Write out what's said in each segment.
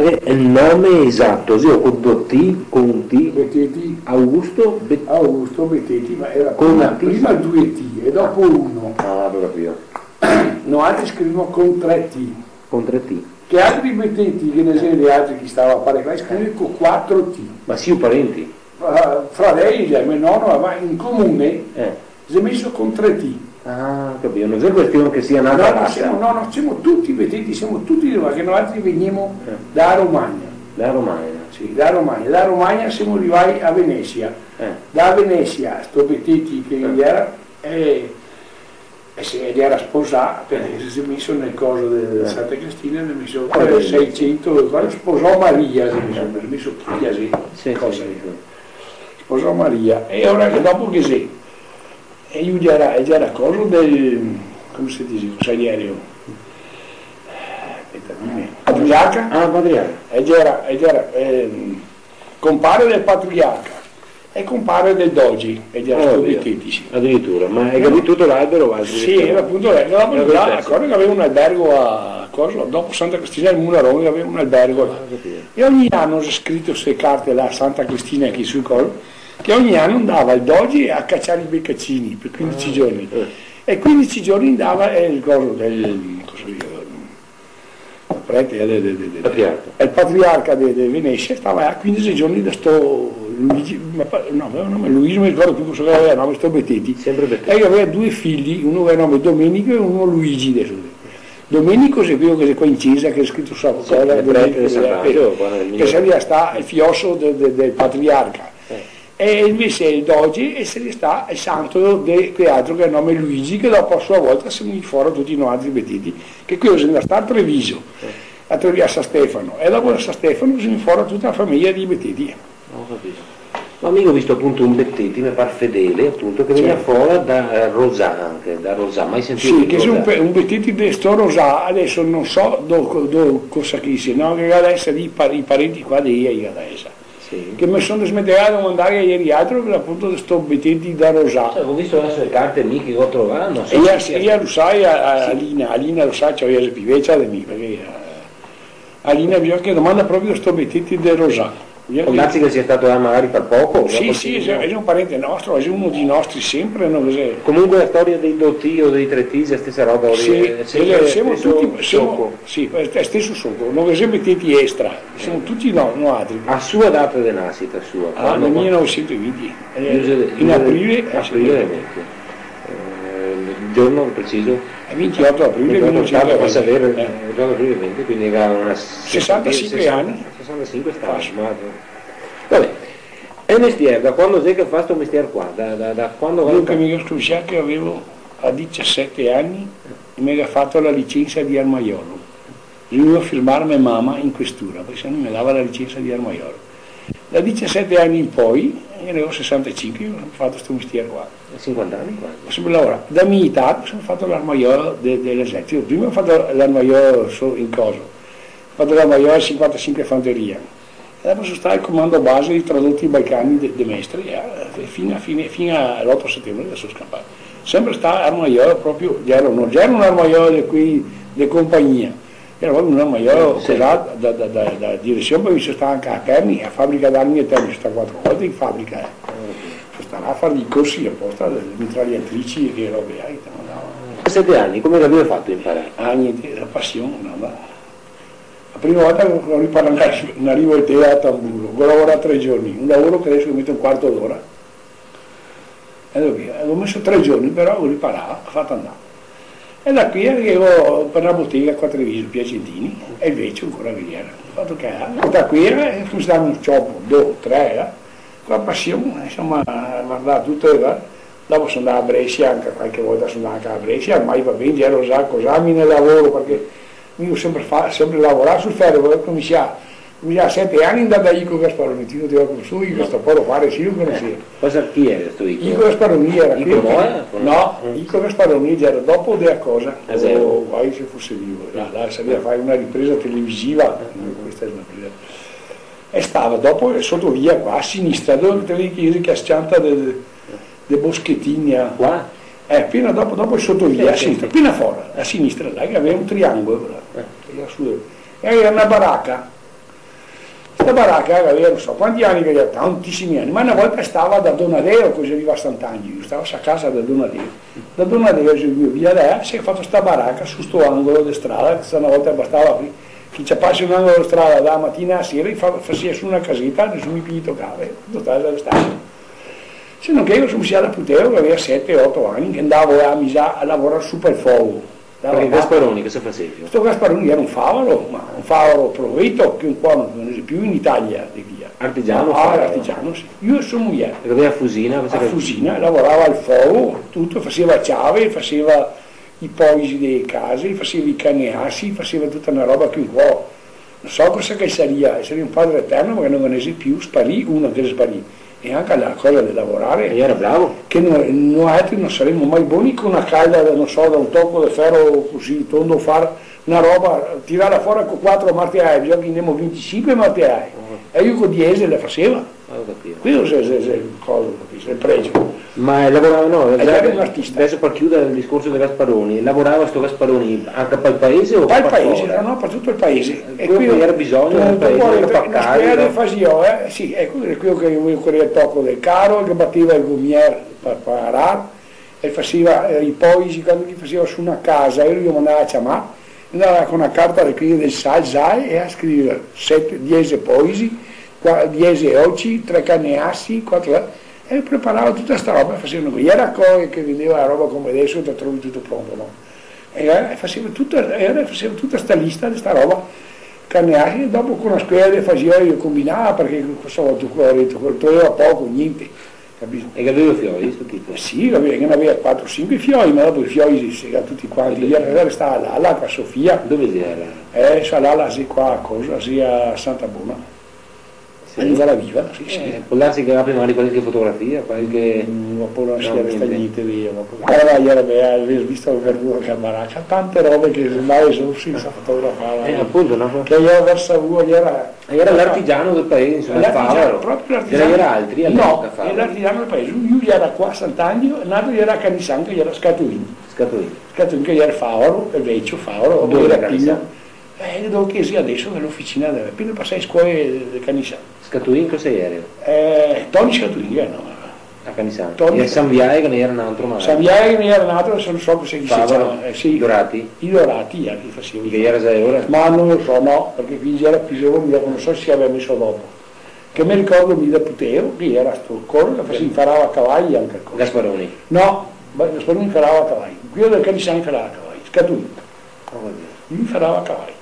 Il nome esatto, sì, con T, con T, Betteti, Augusto, Augusto Betteti, ma era con una T. prima 2 T e dopo 1. Ah, lo capivo. No, altri scrivono con 3 T. Con 3T. Che altri Betteti, che ne sono gli altri che stava a fare qua, scrivono con 4 T. Ma sì, parenti. Fra lei e mio nonno, ma in comune si è messo con 3 T. Ah, capito, non è questione che sia No, nata no, razza. siamo tutti Betteti, siamo tutti, perché noi altri veniamo da Romagna. La Romagna. Sì, da Romagna siamo arrivati a Venezia. Da Venezia, sto Betteti che era, ed era sposato, perché si è messo nel coso di Santa Cristina, ne ha messo 600, quando sposò Maria, si è messo Chiasi, cosa sposò Maria, e ora che dopo che sei, e io già era cosa del, come si dice, consigliere, patriarca? Ah, patriarca. E già era compare del patriarca e compare del dogi, e già sono Betteti. Addirittura, ma hai capito tutto l'albero o altri? Sì, era appunto ricordo che aveva un albergo a cosa, dopo Santa Cristina il Munarone aveva un albergo là. E ogni anno ho scritto queste carte là a Santa Cristina qui sul collo, che ogni anno andava il dogi a cacciare i beccaccini per 15 giorni. E 15 giorni andava il coso del prete il patriarca di Venezia stava a 15 giorni da sto Luigi, Luigi non mi ricordo più cosa aveva il nome, sto Betteti. E io avevo 2 figli, uno aveva il nome Domenico e uno Luigi adesso. Domenico seguivo che è qua in chiesa, che è scritto sulla cosa, che sarebbe sta il fiosso del patriarca. E invece il dogi e se ne sta il santo di altro che è il nome Luigi, che dopo a sua volta si mi fuori tutti i altri Betteti, che qui se ne sta a Treviso, a San Stefano, e dopo da San Stefano si mi fuori tutta la famiglia di Betteti. Ho capito. Ma amico ho visto appunto un Betteti, mi pare fedele, appunto, che veniva fuori da Rosà anche, da Rosà, mai sentito? Sì, che è un Betteti di sto Rosà, adesso non so cosa che sia, no, che adesso i parenti qua di ieri adesso. Sì. Che mi sono smetterà di mandare ieri altro per appunto questo Betteti da Rosà. Cioè, ho visto adesso le carte lì che ho trovato, non so. E io lo sai, Alina lo sa, c'è più vecchia di me, perché Alina bisogna che domanda proprio questo Betteti da Rosà. Grazie che sia stato là magari per poco. Sì, è un parente nostro, è uno dei nostri sempre. Comunque la storia dei dotti o dei treti è la stessa roba. Sì, siamo tutti, sì, è stesso sopra, non siamo Betteti extra, siamo tutti altri. A sua data di nascita, sua? Nel 1920, in aprile. Il giorno preciso? 28 aprile 1920. Sapere, il giorno aprile 20, quindi era una 65 anni. 65 sta. Vabbè. E il mestiere, da quando sei che fa questo mestiere qua? Da quando Dunque mi ho sconosciuto che avevo a 17 anni e mi aveva fatto la licenza di armaiolo. Dovevo firmarmi mamma in questura, perché se non mi dava la licenza di armaiolo. Da 17 anni in poi, io avevo 65, ho fatto questo mestiere qua. 50 anni qua? Ho sempre lavorato. Da militare ho fatto l'armaiolo dell'esercito. Prima ho fatto l'armaiolo in cosa? Ho fatto l'armaiolo al 55 Fanteria. E dopo sono stato al comando base di tradotti balcani di Mestre fino all'8 settembre adesso sono scappato. Sempre stato armaiolo proprio, non era un armaiolo di compagnia, era proprio un armaiolo da direzione, poi sono stato anche a Terni, a fabbrica d'armi e Terni, sono stato 4 volte in fabbrica. Sono stato a fare i corsi apposta, delle mitragliatrici e robe. A 7 anni, come l'avevi fatto imparare? Niente, la passione, no. La prima volta che ho imparato in arrivo al te a Tamburo, ho lavorato 3 giorni, un lavoro che adesso mi mette un quarto d'ora. E ho messo 3 giorni, però ho riparato, ho fatto andare. E da qui arrivo per la bottega qua a Treviso, Piacentini, e invece ancora Vigliera. Ho fatto che da qui funzionava un cioppo, 2, 3, con la passione, insomma, guardare tutto, dopo sono andato a Brescia, anche qualche volta sono andato a Brescia, ormai va bene, ero già cos'ami nel lavoro, perché io ho sempre lavorato sul ferro, ho cominciato a 7 anni andare da Ico Gasparoni, ti dico come su, io sto poi a fare, sì, lo conoscevo. Cosa chi era questo Ico? Ico Gasparoni era qui. No, Ico Gasparoni era dopo della cosa, o vai se fosse vivo, là sapeva fare una ripresa televisiva, questa è una ripresa. E stava dopo sotto via qua a sinistra, dove te le chiese che a scianta de Boschettini. Qua? Appena dopo il sottovia, a sinistra, appena fuori, a sinistra, là che aveva un triangolo, e aveva una baracca, questa baracca aveva non so quanti anni che aveva, tantissimi anni, ma una volta stava da Donadeo, così arriva a Sant'Angelo, io stavo a casa da Donadeo via là, si è fatto sta baracca su sto angolo di strada, che una volta bastava chi ci passa un angolo di strada dalla mattina a sera, faceva su una casetta, nessuno mi toccava, tutta la strada. Se non che io sono da Puteo che aveva 7-8 anni, che andavo a lavorare su per il fuoco. Perché Gasparoni, che si faceva? Questo Gasparoni era un favolo, ma un favolo provveduto che un po' non è più in Italia di via. Artigiano? Artigiano, sì. Io e sua moglie. Perché aveva Fusina? A Fusina, lavorava al fuoco, tutto, faceva chiave, faceva i poisi delle case, faceva i caneassi, faceva tutta una roba che un po'. Non so cosa che sarebbe un padre eterno, perché non ne più, sparì, uno che sparì. E anche la cosa di lavorare, e era bravo, che noi non saremmo mai buoni con una calda, non so, da un tocco di ferro così tondo, fare una roba, tirarla fuori con 4 martiai, bisogna che andiamo 25 martiai, e io con 10 le faceva. Questo è il pregio. Ma lavorava, no, era un artista. Adesso per chiudere il discorso di Gasparoni, lavorava sto Gasparoni anche per il paese o per il paese? No, per tutto il paese. E qui era bisogno del paese, sì, ecco, quello che io correva il tocco del caro, che batteva il gommier per parar, e faceva i poesi, quando gli faceva su una casa, io mandavo a chiamare, andava con una carta di qui del SAI e a scrivere 10 poesi, 10 oggi, 3 caneassi, 4 e preparava tutta sta roba, facevano qui, era Coe che vendeva la roba come adesso, ti trovi tutto pronto, no? E faceva tutta sta lista di sta roba, caneassi, e dopo con una squadra faceva io combinava, perché questo toglieva poco, niente, capito? E che aveva fiori, questo tipo? Sì, che ne aveva 4-5 fiori, ma dopo i fiori si segava tutti quanti, ieri stava là con Sofia. Dove era? Là, qua a cosa, a Santa Bona. Sì. La viva, sì, sì. Può darsi che prima di qualche fotografia, qualche... dopo non si era stagliate via. Avevo visto per che baracca, tante robe che mai sono senza fotografare. Appunto, no? Che era verso voi, era l'artigiano del paese, insomma, il favaro. Proprio l'artigiano. Era altri no, era l'artigiano del paese. Lui era qua a Sant'Angelo, nato era a Canisan, che era Scatuin. Scatuin che era il favaro, il vecchio favaro, dove era Canisan? Dove che sia adesso nell'officina della prima passai a scuola di Canisan. Scatuin cosa era? Tony Scatuin, no. A Canisan. E San Viae che ne era un altro, ma... San Viae che ne era un altro, non so cosa si chiama. Sì. I Dorati? I Dorati, che facevano. Che era 6 ore? Ma non lo so, no, perché qui era più giovane, non so se si aveva messo dopo. Che mi ricordo mi da Puteo, che era sto corso, che si imparava a cavalli anche il corso. Gasparoni? No, Gasparoni imparava a cavalli. Quello del Canisan imparava a cavalli. Scatuin. Lui imparava a cavalli.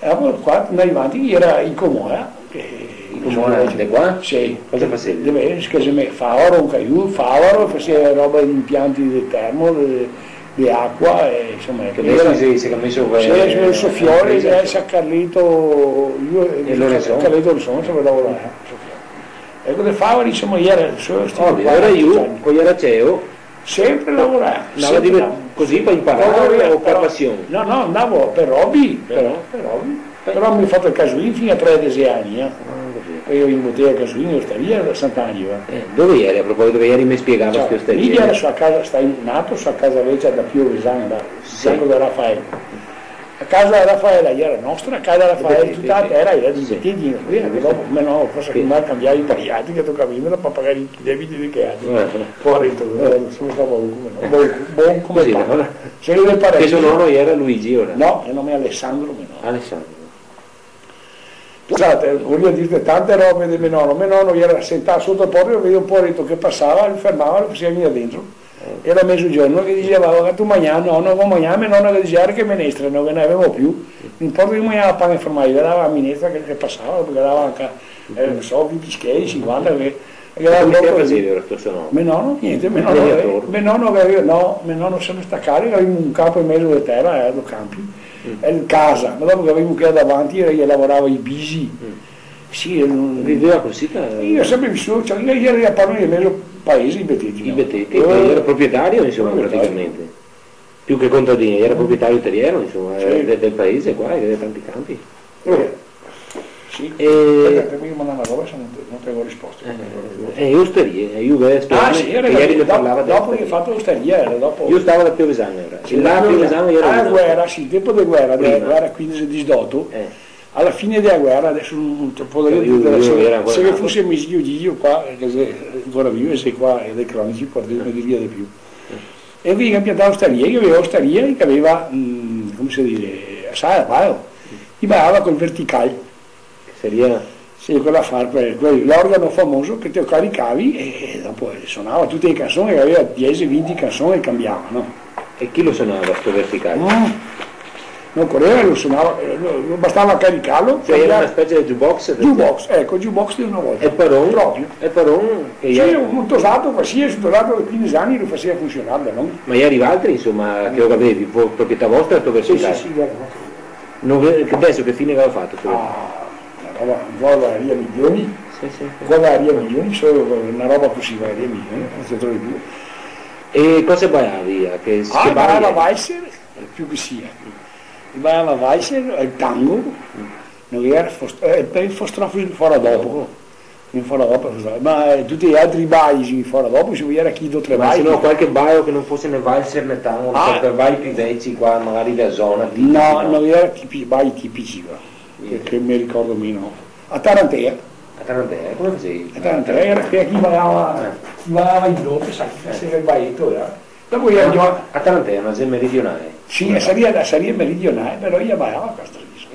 E poi qua andai avanti, era in Comola. In Comola di qua? Sì. Cosa facevi? Deve favaro, un caiù, favaro, faceva roba di impianti di termo, di acqua, e insomma... Che adesso si è messo... Sì, il Soffiore, si è Carlito, e Lorenzo? Carlito Lorenzo, sapeva lavorare. Ecco, le favori, insomma, era il suo stile. Era io, poi era CEO. Sempre lavorare. Così per imparare o per passione? No, andavo per hobby, però mi ho fatto il Casuini fino a 13 anni. Poi io in bottega Casuini, osteria da Sant'Angelo. Dove eri? A proposito, dove eri mi spiegava queste osterie? Lì era sua casa, nato sua casa vecchia da Pio Vesano, da Santo da Raffaele. La casa Raffaella era nostra, la casa Raffaella tutta la terra era di Bettini, dopo no, forse che mai cambiare i tagliati che toccava per pagare i debiti di che altri. Fuori, sono stato buon come fa. Se lui del pareggio. Che suo nonno era Luigi ora? No, il nome è Alessandro. Alessandro. Scusate, voglio dirti tante robe di mio nonno era sentato sotto il porto, vedevo un porito che passava, lo fermava, lo faceva venire dentro. Era mezzogiorno che diceva che tu mangiavi, no, non mangiavi, nonno che diceva che minestra, non ne avevamo più, non importa che mangiava pane formaggio, dava la minestra che passava, perché dava anche, non so, 20 schedi, 50, che come che facevi questo suo nonno? Mio nonno, niente, mio nonno se ne staccava, avevamo un campo in mezzo di terra, era due campi, in casa, ma dopo che avevamo che davanti, io lavorava i bisi. Sì, viveva così? Io ho sempre vissuto, cioè, io ero a Parma di mezzo paese, i Betteti. I Betteti, era proprietario insomma praticamente, più che contadino, era proprietario terriero insomma, sì. del paese qua, aveva tanti campi. Sì, mi mandava una roba se non avevo risposto. E osterie, io vedo sì, ieri parlava dopo che ho fatto osteria, era dopo. Io stavo da Piovesano, era. Là a Piovesano era guerra, sì, tempo di guerra 15 di sdotto. alla fine della guerra, adesso non posso dire, se fosse Misio Gigio qua, che ancora vivo, e sei qua dei cronici, potremmo dire di più. E qui cambiato l'osteria, io avevo l'osteria che aveva, come si dice, assai a paio, ti ballava col verticale. Che seria? Sì, quella l'organo famoso che te lo caricavi e dopo suonava tutte le canzoni, che aveva 10-20 canzoni e cambiavano. E chi lo suonava sto verticale? Non correva, lo suonava, non bastava caricarlo. Cioè era una specie di jukebox? Jukebox, ecco, jukebox di una volta. E però? Proprio. E però? Sì, un tosato qualsiasi, un tosato di 15 anni lo faceva funzionare, no? Ma gli arriva altri, insomma, che lo avevi, proprietà vostra o verticale? Sì, guarda. Adesso che fine aveva fatto? Una roba via milioni, qua varia milioni, solo una roba così varia milioni, non si trovi più. E cosa baiavi? Baiava Weisser, più che sia. Baiava Weisser, il tango, non era per il fostrofo fuori dopo. Ma tutti gli altri balli fuori dopo si era chi do tre ma balli. se no qualche baio che non fosse né Weisser né tango, per balli più vecchi qua, magari da zona. No, non era balli tipici qua. Che mi ricordo meno. A Tarantea. A Tarantea, come facevi? A Tarantea era qui chi ballava in doppio, sai, era il balletto, era. Dopo a Tarantea, una zona meridionale. Sì, sarebbe meridionale, però io ballava a Castelviso.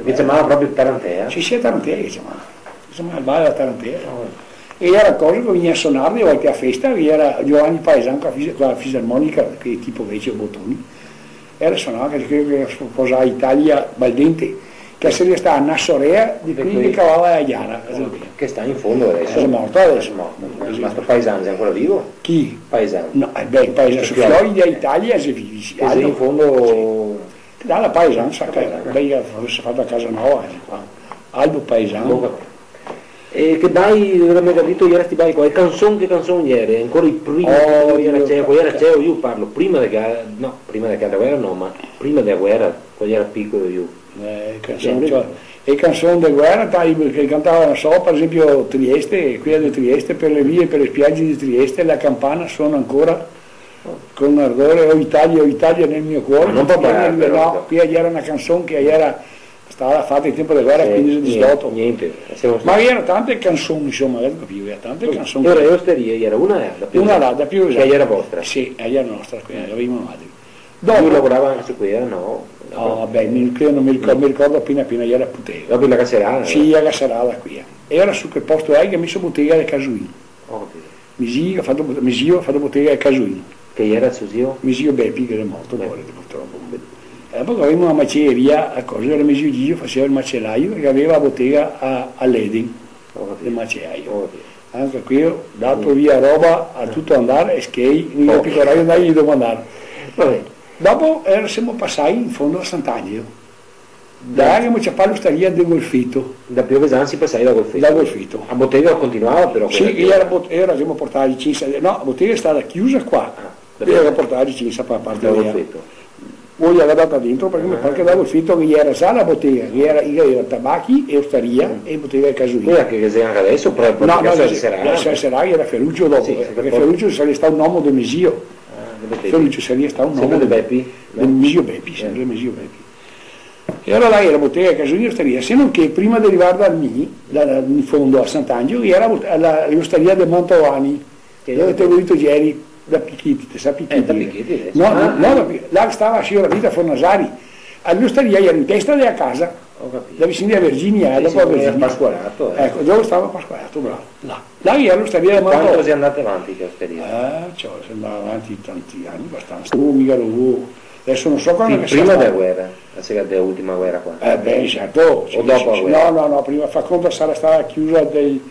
Mi chiamava proprio Tarantea? Sì, a Tarantea che chiamava il ballo a Tarantea. E era cosa che veniva a suonare a volte a festa, era Giovanni Paesano con la fisarmonica, che è tipo Vecchio Bottoni. Era suonava che sposava Italia Baldente, che sarebbe stata una Nassorea di qui che cavava la Iara. Che sta in fondo adesso? È morto adesso. Ma sto Paesano è ancora vivo? Chi? Paesano. No, il Paesano, su Fiori d'Italia è vivo. È in fondo... Dalla Paesano, sa che lei fosse fatta a casa nuova, Aldo Paesano. E che dai, mi ha detto ieri sti bai qua, che canzone ieri, ancora il primo era CEO, io parlo prima della guerra no, ma prima della guerra, quando era piccolo io. Le canzoni di guerra che cantavano per esempio Trieste, qui di Trieste, per le vie, per le spiagge di Trieste, la campana suona ancora con ardore, o Italia nel mio cuore. Non può parlare, no, qui era una canzone che stava fatta in tempo di guerra, quindi di slotto. Ma era tante canzoni, insomma, era tante canzoni. Ora l'osteria era una da più che era vostra? Sì, era nostra, avevamo madre. Dopo lavorava anche su quella, no? No, vabbè, non mi ricordo appena era bottega. Dopo la Casserala? Sì, la Casserala qui. Era su quel posto che ha messo bottega del Casuino. Misio ha fatto bottega del Casuino. Che era il suo zio? Misio Beppi, che era morto, purtroppo. E poi avevamo una macelleria, a cosa, era Misio Gigio, faceva il macellaio e aveva la bottega a Ledin, il macellaio. Anche qui ho dato via roba a tutto andare e skate, io piccolaio andai gli devo andare. Vabbè. Dopo siamo passati in fondo a Sant'Angelo. Da abbiamo fatto l'osteria del Golfito. Da Piovesano si passava da Golfito? Da Golfito. A bottega continuava però? Sì, era abbiamo portato di Cinsa, no, la bottega è stata chiusa qua. Era portata di Cinsa per la parte da Golfito. Poi l'ha data dentro perché da Golfito che era già la bottega, che era tabacchi e osteria e bottega del Casuino. Quella che sei anche adesso? No, la Serrari era Ferruccio dopo, perché Ferruccio sarebbe stato un uomo del Mesio. Ferruccio sarebbe stato un uomo del Beppi? Del Misio Beppi, sempre del Misio Beppi. E allora là era bottega del Casuino e osteria, se non che prima di arrivare da lì, in fondo a Sant'Angelo, era l'osteria del Mantovani, che avete voluto ieri. Da Picchetti, sa Picchetti? No, là stava a Sciora Vita Fornasari, all'osteria era in testa della casa, da vicino a Virginia, dopo a Virginia. Pasqualato. Ecco, dove stava Pasqualato, bravo. Là era l'osteria del Mantovani. Quanto si è andato avanti che osteria? Si è andato avanti tanti anni, abbastanza. Mica adesso non so quando prima della guerra, dell'ultima guerra qua. Certo. O dopo la guerra? No, prima fa conto sarà stata chiusa del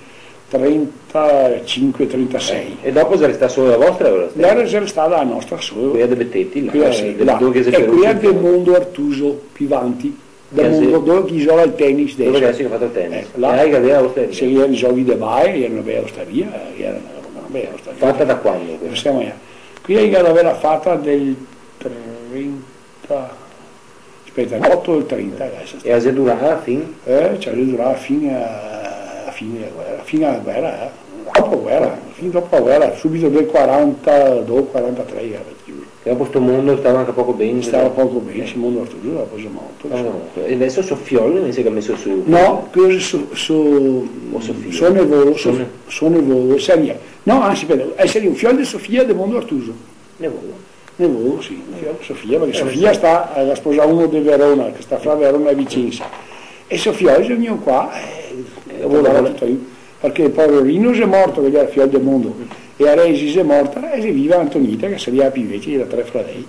35-36. E dopo sarà stata solo la vostra o la era stata la nostra solo. Qui a De Bettetti, qui a del mondo Artuso, Pivanti, del mondo dove chi gioca il tennis. Dove adesso ho fatto il tennis. Là che aveva l'osteria. Se erano i giochi di Bae, era una bella osteria. Fatta da quando? Qui l'aveva fatta del 30... Aspetta, l'8 o il 30 adesso. E a durava fin? Durava fino alla guerra, dopo guerra, fin dopo la guerra, subito del 42-43 era più. E dopo questo mondo stava anche poco bene. Stava poco bene, il mondo Arturo dopo si è morto. E adesso Soffioli invece che ha messo su. No, questo sono Volo, seria. No, anzi, seria un figlio di Sofia del mondo Artuso. Nevolo, sì, un figlio di Sofia, perché Sofia sta a sposare uno di Verona, che sta fra Verona e Vicenza. E Sofia è venuto qua, lavorava tutto io, perché il povero Rinus è morto, che era il figlio del mondo, e Aresis è morta, e se viva Antonita, che sarebbe Piveci, era 3 fratelli,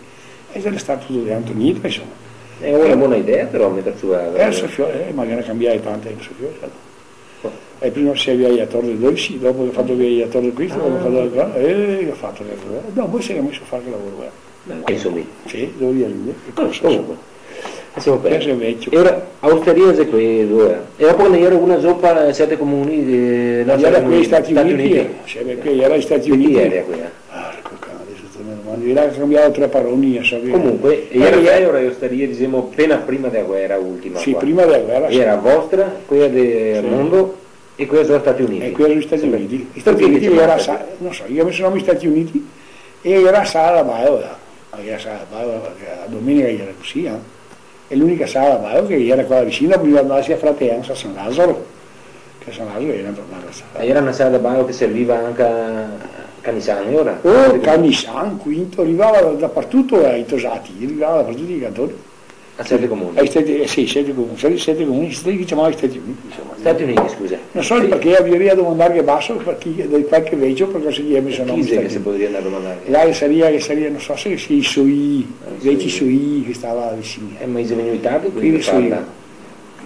e se ne sta tutto di Antonita, insomma. È una buona idea però mettere su Sofia, magari cambiare tante in Sofia. E prima si è viaggiatore di 12, dopo che ha fatto viaggiatore di questo, ha fatto no, poi si è messo a fare che lavoro. Insomma. Sì, devo dire, siamo persi vecchio. Ora, Austeria è quello. E dopo ne era una zoppa 7 comuni era qui agli Stati Uniti. Era agli Stati Uniti. Dirà che ha cambiato 3 parole. Comunque, era Austeria, diciamo, appena prima della guerra ultima. Sì, prima della guerra. Era vostra, quella del mondo e quella degli Stati Uniti. E quella degli Stati Uniti. Gli Stati Uniti era, non so, io ho messo il nome Stati Uniti e era Sala Baio, a domenica era così, è l'unica Sala Baio che era qua vicino, prima di andarsi a Fratellanza a San Lazzaro, che a San Lazzaro era tornato a Sala. Era una Sala Baio che serviva anche a Canisani ora? Canisani, Quinto, arrivava dappertutto ai Tosati, arrivava dappertutto i cantori. A 7 comuni? Sì, 7 comuni, si chiamava Stati Uniti. Insomma. Stati Uniti, scusa. Non so perché averia domandare che basso, perché di qualche veggio, perché se gli è messo nome. Chi è che si potrebbe andare a domandare? Là che sarebbe, non so se i suoi, vecchi suoi che stava vicino. Ma i venuti tardi? Quindi suoi.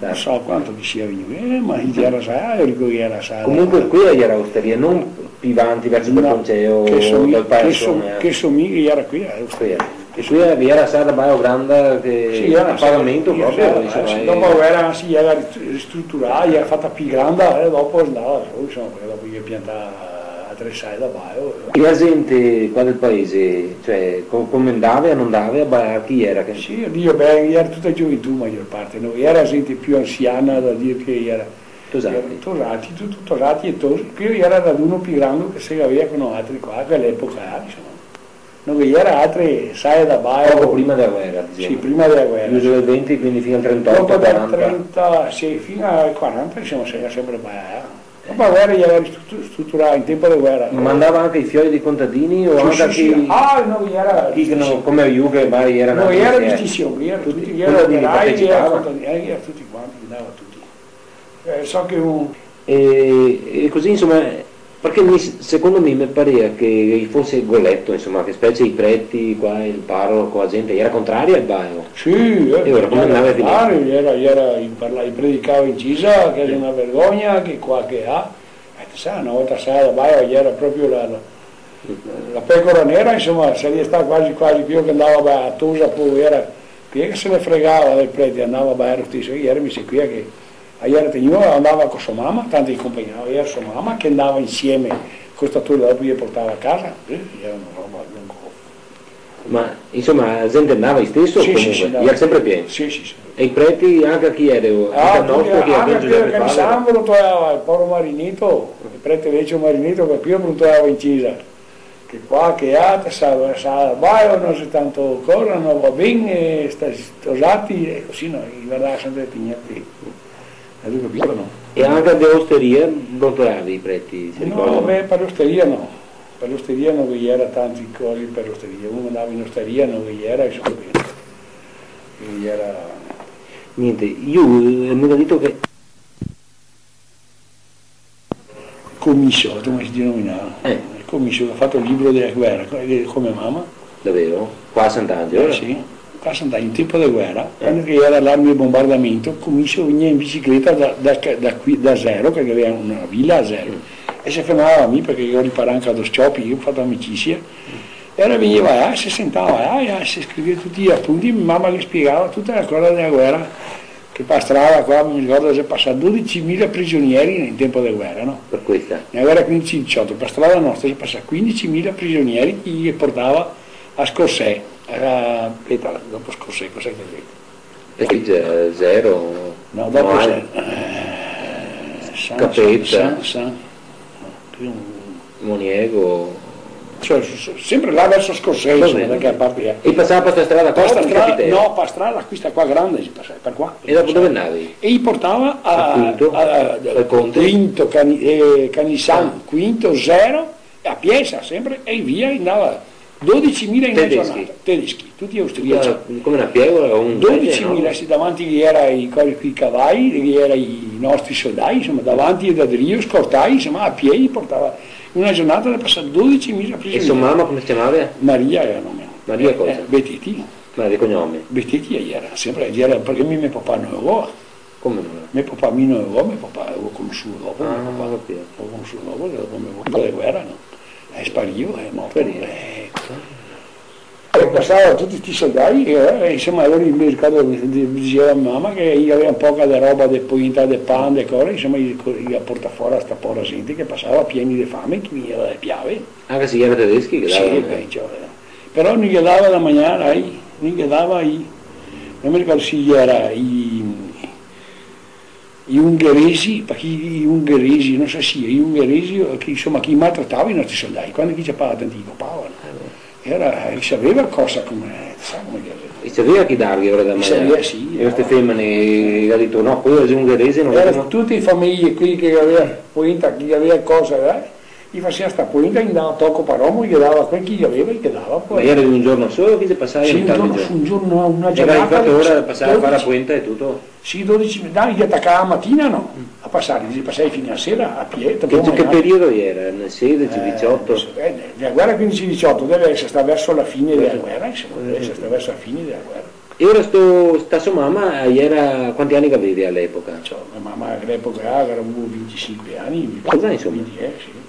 Non so quanto vi sia venuto, ma chi era Sala, io ricordo che era Sala. Comunque quella era Austeria, non più avanti verso il Ponceo dal paese. Che somiglia era qui, e qui era Sala Baio Grande che a pagamento proprio. Dopo era ristrutturata, era fatta più grande e dopo andava, insomma, dopo che piantava attrezzare da Baio. E la gente qua del paese, cioè come andava e non andava a Baio, chi era? Sì, era tutta gioventù maggior parte, no? Era gente più anziana da dire che era Tosati, tutto Tosati e Tosi, qui era raduno più grande che si aveva con altri qua, che all'epoca insomma. Non era altre sai da Baio. Poco prima della guerra, diciamo. Sì, prima della guerra. L'uso del 20, quindi fino al 38, dopo dal 30, sì, fino al 40 siamo sempre Baio. Dopo la guerra gli aveva ristrutturato in tempo della guerra. Ma mandava anche i fiori dei contadini o anche chi? Non era. Come io che mai era. Non era distinzione, era tutti, era operai, era tutti quanti, andava tutti. So che e così insomma. Perché secondo me mi pareva che fosse Goletto, insomma, che specie i preti, qua il parroco, la gente, era contraria al Baio. Sì, era come andava a finire. Predicava in Cisa, che è una vergogna, che qua che ha. Sai, una volta sai da Baio era proprio la pecora nera, insomma, sarebbe stato quasi più che andava a Tosa, poi era, che se ne fregava del prete, andava a Baio stesso, ieri mi seguiva che. Ieri andava con sua mamma, tanto gli accompagnava, ieri sua mamma che andava insieme con questa torre dopo gli portava a casa, era una roba lungo. Ma insomma la gente andava stesso comunque, sì, era sempre pieno? Sì. E i preti anche chi era? Anche che Sambro trovava il povero Marinito, il prete vecchio Marinito che qui trovava in Cisa, che qua che ha, sa Baio, non si tanto corrono, va bene, sposati e così no, gli guardava sempre pignati. E anche all'osteria non trovavi i preti? No, per l'osteria no. Per l'osteria non vi era tanti cori per l'osteria. Uno andava in osteria, non vi era, insomma. Non vi era. Niente, io mi ho detto che. Commisso, come si denominava? Il commisso che ha fatto il libro della guerra, come mamma. Davvero? Qua a Sant'Angelo? Sì. In tempo della guerra, quando era l'arma di bombardamento, Commisso veniva in bicicletta da Zero, perché aveva una villa a Zero, e si fermava a me perché io riparavo anche allo Scioppi, io ho fatto amicizia, e allora veniva si sentava si scriveva tutti gli appunti, mia mamma gli spiegava tutta la cosa della guerra, che per strada qua mi ricordo si è passato 12.000 prigionieri in tempo della guerra, no? Per questa? Nella guerra 15-18, per strada nostra si è passato 15.000 prigionieri che gli portava a Scorsè. Era dopo Scorsè, cos'è che è? E qui Zero? No, dopo Capetta? Moniego. Cioè, sempre là verso Scorsese, perché a parte e passava per questa strada qua? No, per strada questa qua grande si passava per qua. E dopo dove andavi? E gli portava a Quinto, Canisan, Quinto, Zero, a Piesa sempre, e via andava 12.000 in una giornata. Tedeschi, tutti austriaci. Come una piegola o un 12.000, no? Davanti che era i cavalli, che erano i nostri soldati, insomma, davanti da Drio, scortai, insomma, a piedi portava. Una giornata da passare 12.000 prigionieri. E sua mamma come si chiamava? Maria era il nome. Maria cosa? Betiti. Ma di cognome? Betiti era, sempre era, perché mio papà non aveva. Come non era? Mio papà non aveva, mio papà avevo conosciuto dopo. Avevo conosciuto dopo, dopo la guerra, no? È sparito, è morto. Passava tutti questi soldati e insomma allora mi ricordo diceva mamma che io avevo poca di roba di pointa, di pan, di cose, insomma io portava fuori a sta povera gente che passava pieni di fame, che veniva dalle piave. Anche se erano tedeschi che davano? Sì, però non gli dava da mangiare, non gli dava non mi ricordo se era gli ungheresi, perché gli ungheresi, non so se gli ungheresi, che, insomma chi maltrattava i nostri soldati, quando chi ci parlava tanti copavano. Sapeva cosa come, sa come che e sapeva chi dargli ora da mangiare? Sì, e queste femmine ha detto no, quello è ungherese non erano tutte le famiglie qui che aveva pointa, chi aveva cosa, gli faceva questa pointa, gli dava tocco paromo, gli dava quel che gli aveva e gli dava poi. Ma era di un giorno solo che si passava sì, un giorno, una giornata. E infatti ora passare a fare la pointa e tutto? Sì, 12, dai, gli attaccava la mattina no, a passare, si passava fino a sera a piedi. Che periodo era? Nel 16, 18? La guerra 15-18 deve essere stata verso la fine della guerra, insomma, deve essere stata verso la fine della guerra. E ora sta sua mamma, era, quanti anni avevi all'epoca? Cioè, la mamma all'epoca aveva 25 anni, cosa insomma?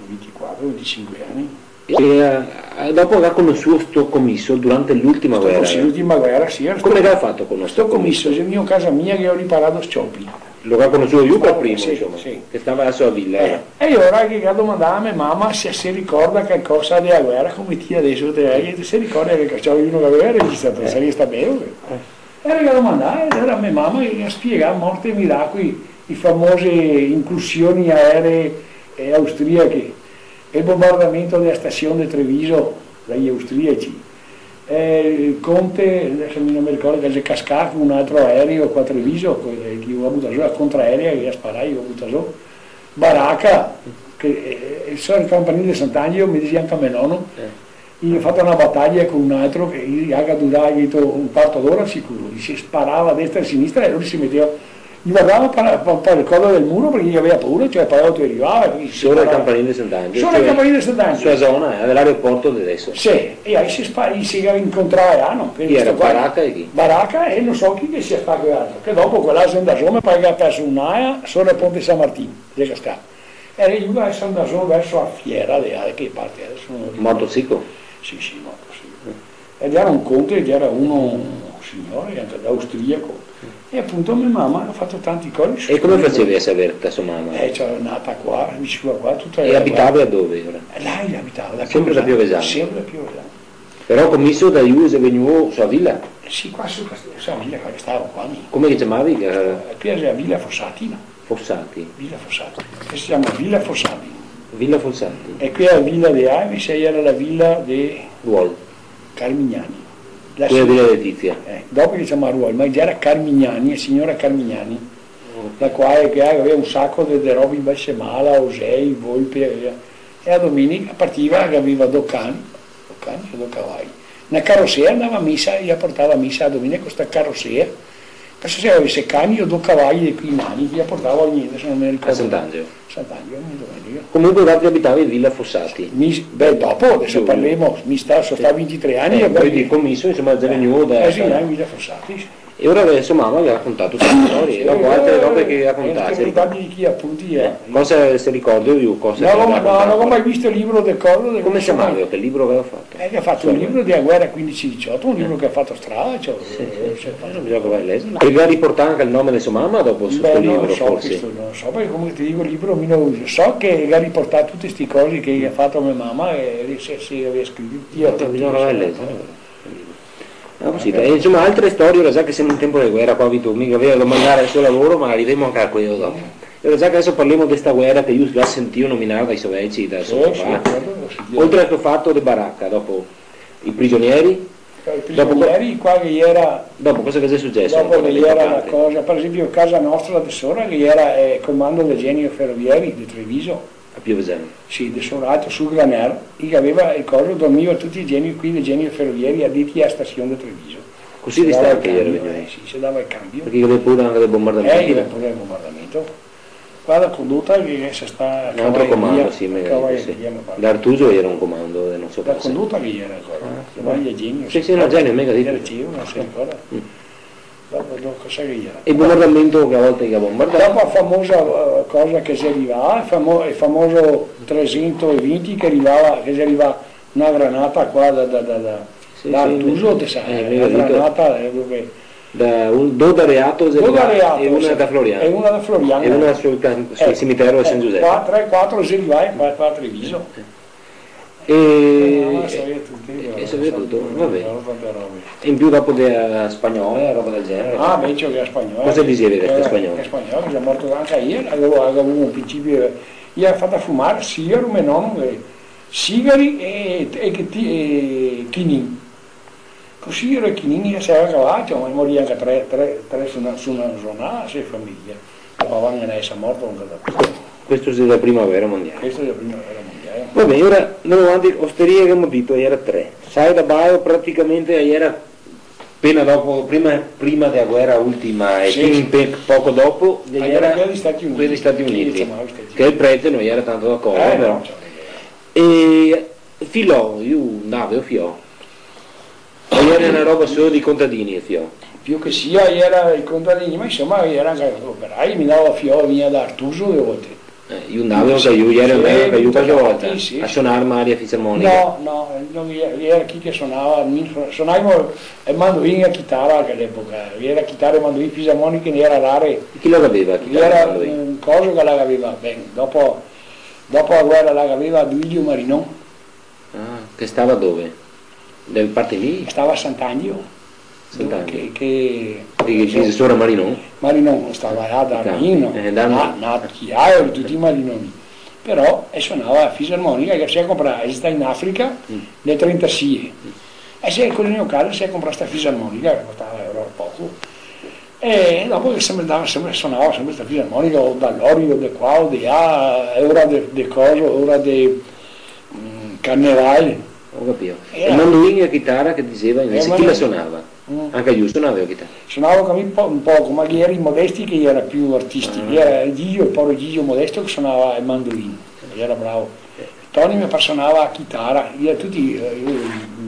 24, 25 anni. E dopo aveva conosciuto sto commisso durante l'ultima guerra? Sì, l'ultima guerra, sì. Come l'ha fatto con questo commisso? È mio casa mia che ho riparato scioppi. Lo ha conosciuto io per primo, sì, insomma, sì. Che stava alla sua villa. E ora che domandava a mia mamma se si ricorda qualcosa della guerra, come ti adesso si ricorda che c'era uno che aveva registrato, se sta bene. E che domandava, e era mia mamma che spiegava morte miracoli, le famose incursioni aeree austriache, il bombardamento della stazione di Treviso dagli austriaci. Il conte, adesso non mi ricordo che si è cascato un altro aereo qua a Treviso, che ho avuto la contraerea che ha sparato, io ho avuto su Baracca, che il solito campanile di Sant'Angelo mi diceva anche a mio nonno, io ho fatto una battaglia con un altro che ha durato un quarto d'ora sicuro, si sparava a destra e a sinistra e lui si metteva. Gli guardava per il collo del muro perché gli aveva paura, cioè poi auto arrivava. Solo il campanile di Sant'Angelo? Solo il campanile di Sant'Angelo. Sulla zona dell'aeroporto di adesso? Sì, e ahí si incontrava, chi era? Baracca e chi? Baracca e non so chi che sia stato altro, che dopo quell'azienda Roma poi ha perso un'aia solo al ponte San Martino, di cascato. E io a San Martino verso la fiera, che parte adesso? Motociclo? Sì, motociclo. Ed era un conte, ed era un signore, anche austriaco. E appunto mia mamma ha fatto tanti cose. E come facevi a sapere da sua mamma? Cioè, nata qua, vicino qua, tutta e abitavi a dove ora? Là abitava, sempre da Piovesano? Sempre da Piovesano. Però commesso da Ius è venuto sulla villa? Sì, qua su questa villa qua che stavo qua. Come che chiamavi? Qui è la Villa Fossati, no? Fossati? Villa Fossati, che si chiama Villa Fossati. Villa Fossati? E qui è la villa di Avis e era la villa di Ruol Carmignani. Quella villa Letizia? Dopo che si chiama Ruol, ma già era Carmignani, signora Carmignani, la quale che aveva un sacco di robe in Valsemala, Osei, Volpi, e la domenica partiva che aveva due cani e due cavalli. Una carrozzera andava a messa, gli portava a messa la domenica questa carrozzera, penso se avesse cani o due cavalli di qui nani, gli portava niente, se non mi ricordo. A Sant'Angelo? Sant'Angelo, ogni domenica. Comunque dopo abitavi in Villa Fossati? Dopo, adesso parliamo, sono stato 23 anni. E poi di commisso, insomma, già venuto da... sì, in Villa Fossati. E ora adesso mamma vi ha raccontato tutte le storie, dopo altre robe che raccontasse. Di chi appunti è. Cosa si ricorda io? Non ho mai visto il libro del collo. Come si chiamava? Che libro aveva fatto? Che ha fatto un libro della guerra 15-18, un libro che ha fatto strada. Non bisogna che leggere. E vi ha riportato anche il nome di sua mamma dopo questo libro, forse? Non so, perché come ti dico il libro, so che ha riportato tutte queste cose che ha fatto mia mamma e si aveva scritto. Bisogna leggere. Così, insomma altre storie, lo sa che siamo in tempo di guerra qua a Vitumi, che aveva da mandare al suo lavoro, ma arriviamo anche a quello dopo. E già che adesso parliamo di questa guerra che io già sentivo nominare dai sovietici da oltre a questo fatto di baracca, dopo i prigionieri, qua che era dopo cosa è successo? Dopo che era una cosa, per esempio casa nostra da Sora che era comando del genio ferrovieri di Treviso a Piovesano, sì, di Sorato sul Graner, che aveva il coso, dormiva tutti i geni qui dei genio ferrovieri addetti a stazione di Treviso. Così distante era sì, si dava il cambio. Perché aveva pure anche del bombardamento. Pure il bombardamento. Qua la condotta che si sta un altro comando, sì. L'Artuso era un comando, non so la condotta che era ancora, il genio. Sì, una genio, mega di era non si ricorda. Dopo cosa che era. E il bombardamento che a volte che ha bombardato. Dopo la famosa cosa che si arrivava, il famoso 320 che si arriva una granata qua da Artuso, la granata dove due da Reato e una da Floriano. E una da Floriano. E una sul cimitero di San Giuseppe. 3-4 si arriva qua a Treviso. E sapeva tutto, va bene. E in più dopo della spagnola, roba del genere. Ah, invece che spagnola. Cosa dicevi di questa spagnola? Spagnola, che è morto anche ieri, avevo un principio, gli ha fatto fumare sigaro, sigari e chinin. Con sigaro e chinin si era cavato, ma morì anche tre su una zona, 6 famiglie. Dopo non è morto anche da questo è della prima guerra mondiale. Questo è della prima guerra mondiale. Va bene, ora andiamo avanti, osteria che abbiamo detto, era 3. Sai da Baio praticamente era appena dopo, prima della guerra ultima e poco dopo, era quelli degli Stati Uniti, che il prete non era tanto d'accordo, però. No. E filò, io andavo a Fiò. Era una roba solo di contadini a Fiò. Più che sia era i contadini, ma insomma era anche operai, mi dava Fiò, veniva da Artuso due volte. Io andavo anche io, ieri andavo io qualche volta a suonare Maria fisarmonica. No, era chi che suonava il mandolino e la chitarra all'epoca, era chitarra e mandolino fisarmonica ne era rare. Chi la aveva? Era un coso che la aveva bene, dopo la guerra la aveva Duilio Marinon. Che stava dove? Del parte lì? Stava a Sant'Agno. Che sopra Marinon? Marinon stava là da Armino, Chiaro, tutti i Marinoni. Però suonava la fisarmonica che si è comprata, è stata in Africa nel 1936. E si è con il mio caro si è comprata questa fisarmonica che costava euro poco. E dopo che suonava sempre questa fisarmonica, o dall'Orio, di qua, o di là, ora di coso, ora di carnevale. Ho capito. E il mandolino e la chitarra che diceva invece chi la suonava? Anche io suonavo la chitarra. Suonavo un poco, ma gli eri Modesti che era più artistico. Era Gigio, il povero Gigio Modesto che suonava il mandolino, era bravo. Tony mi suonava la chitarra, tutti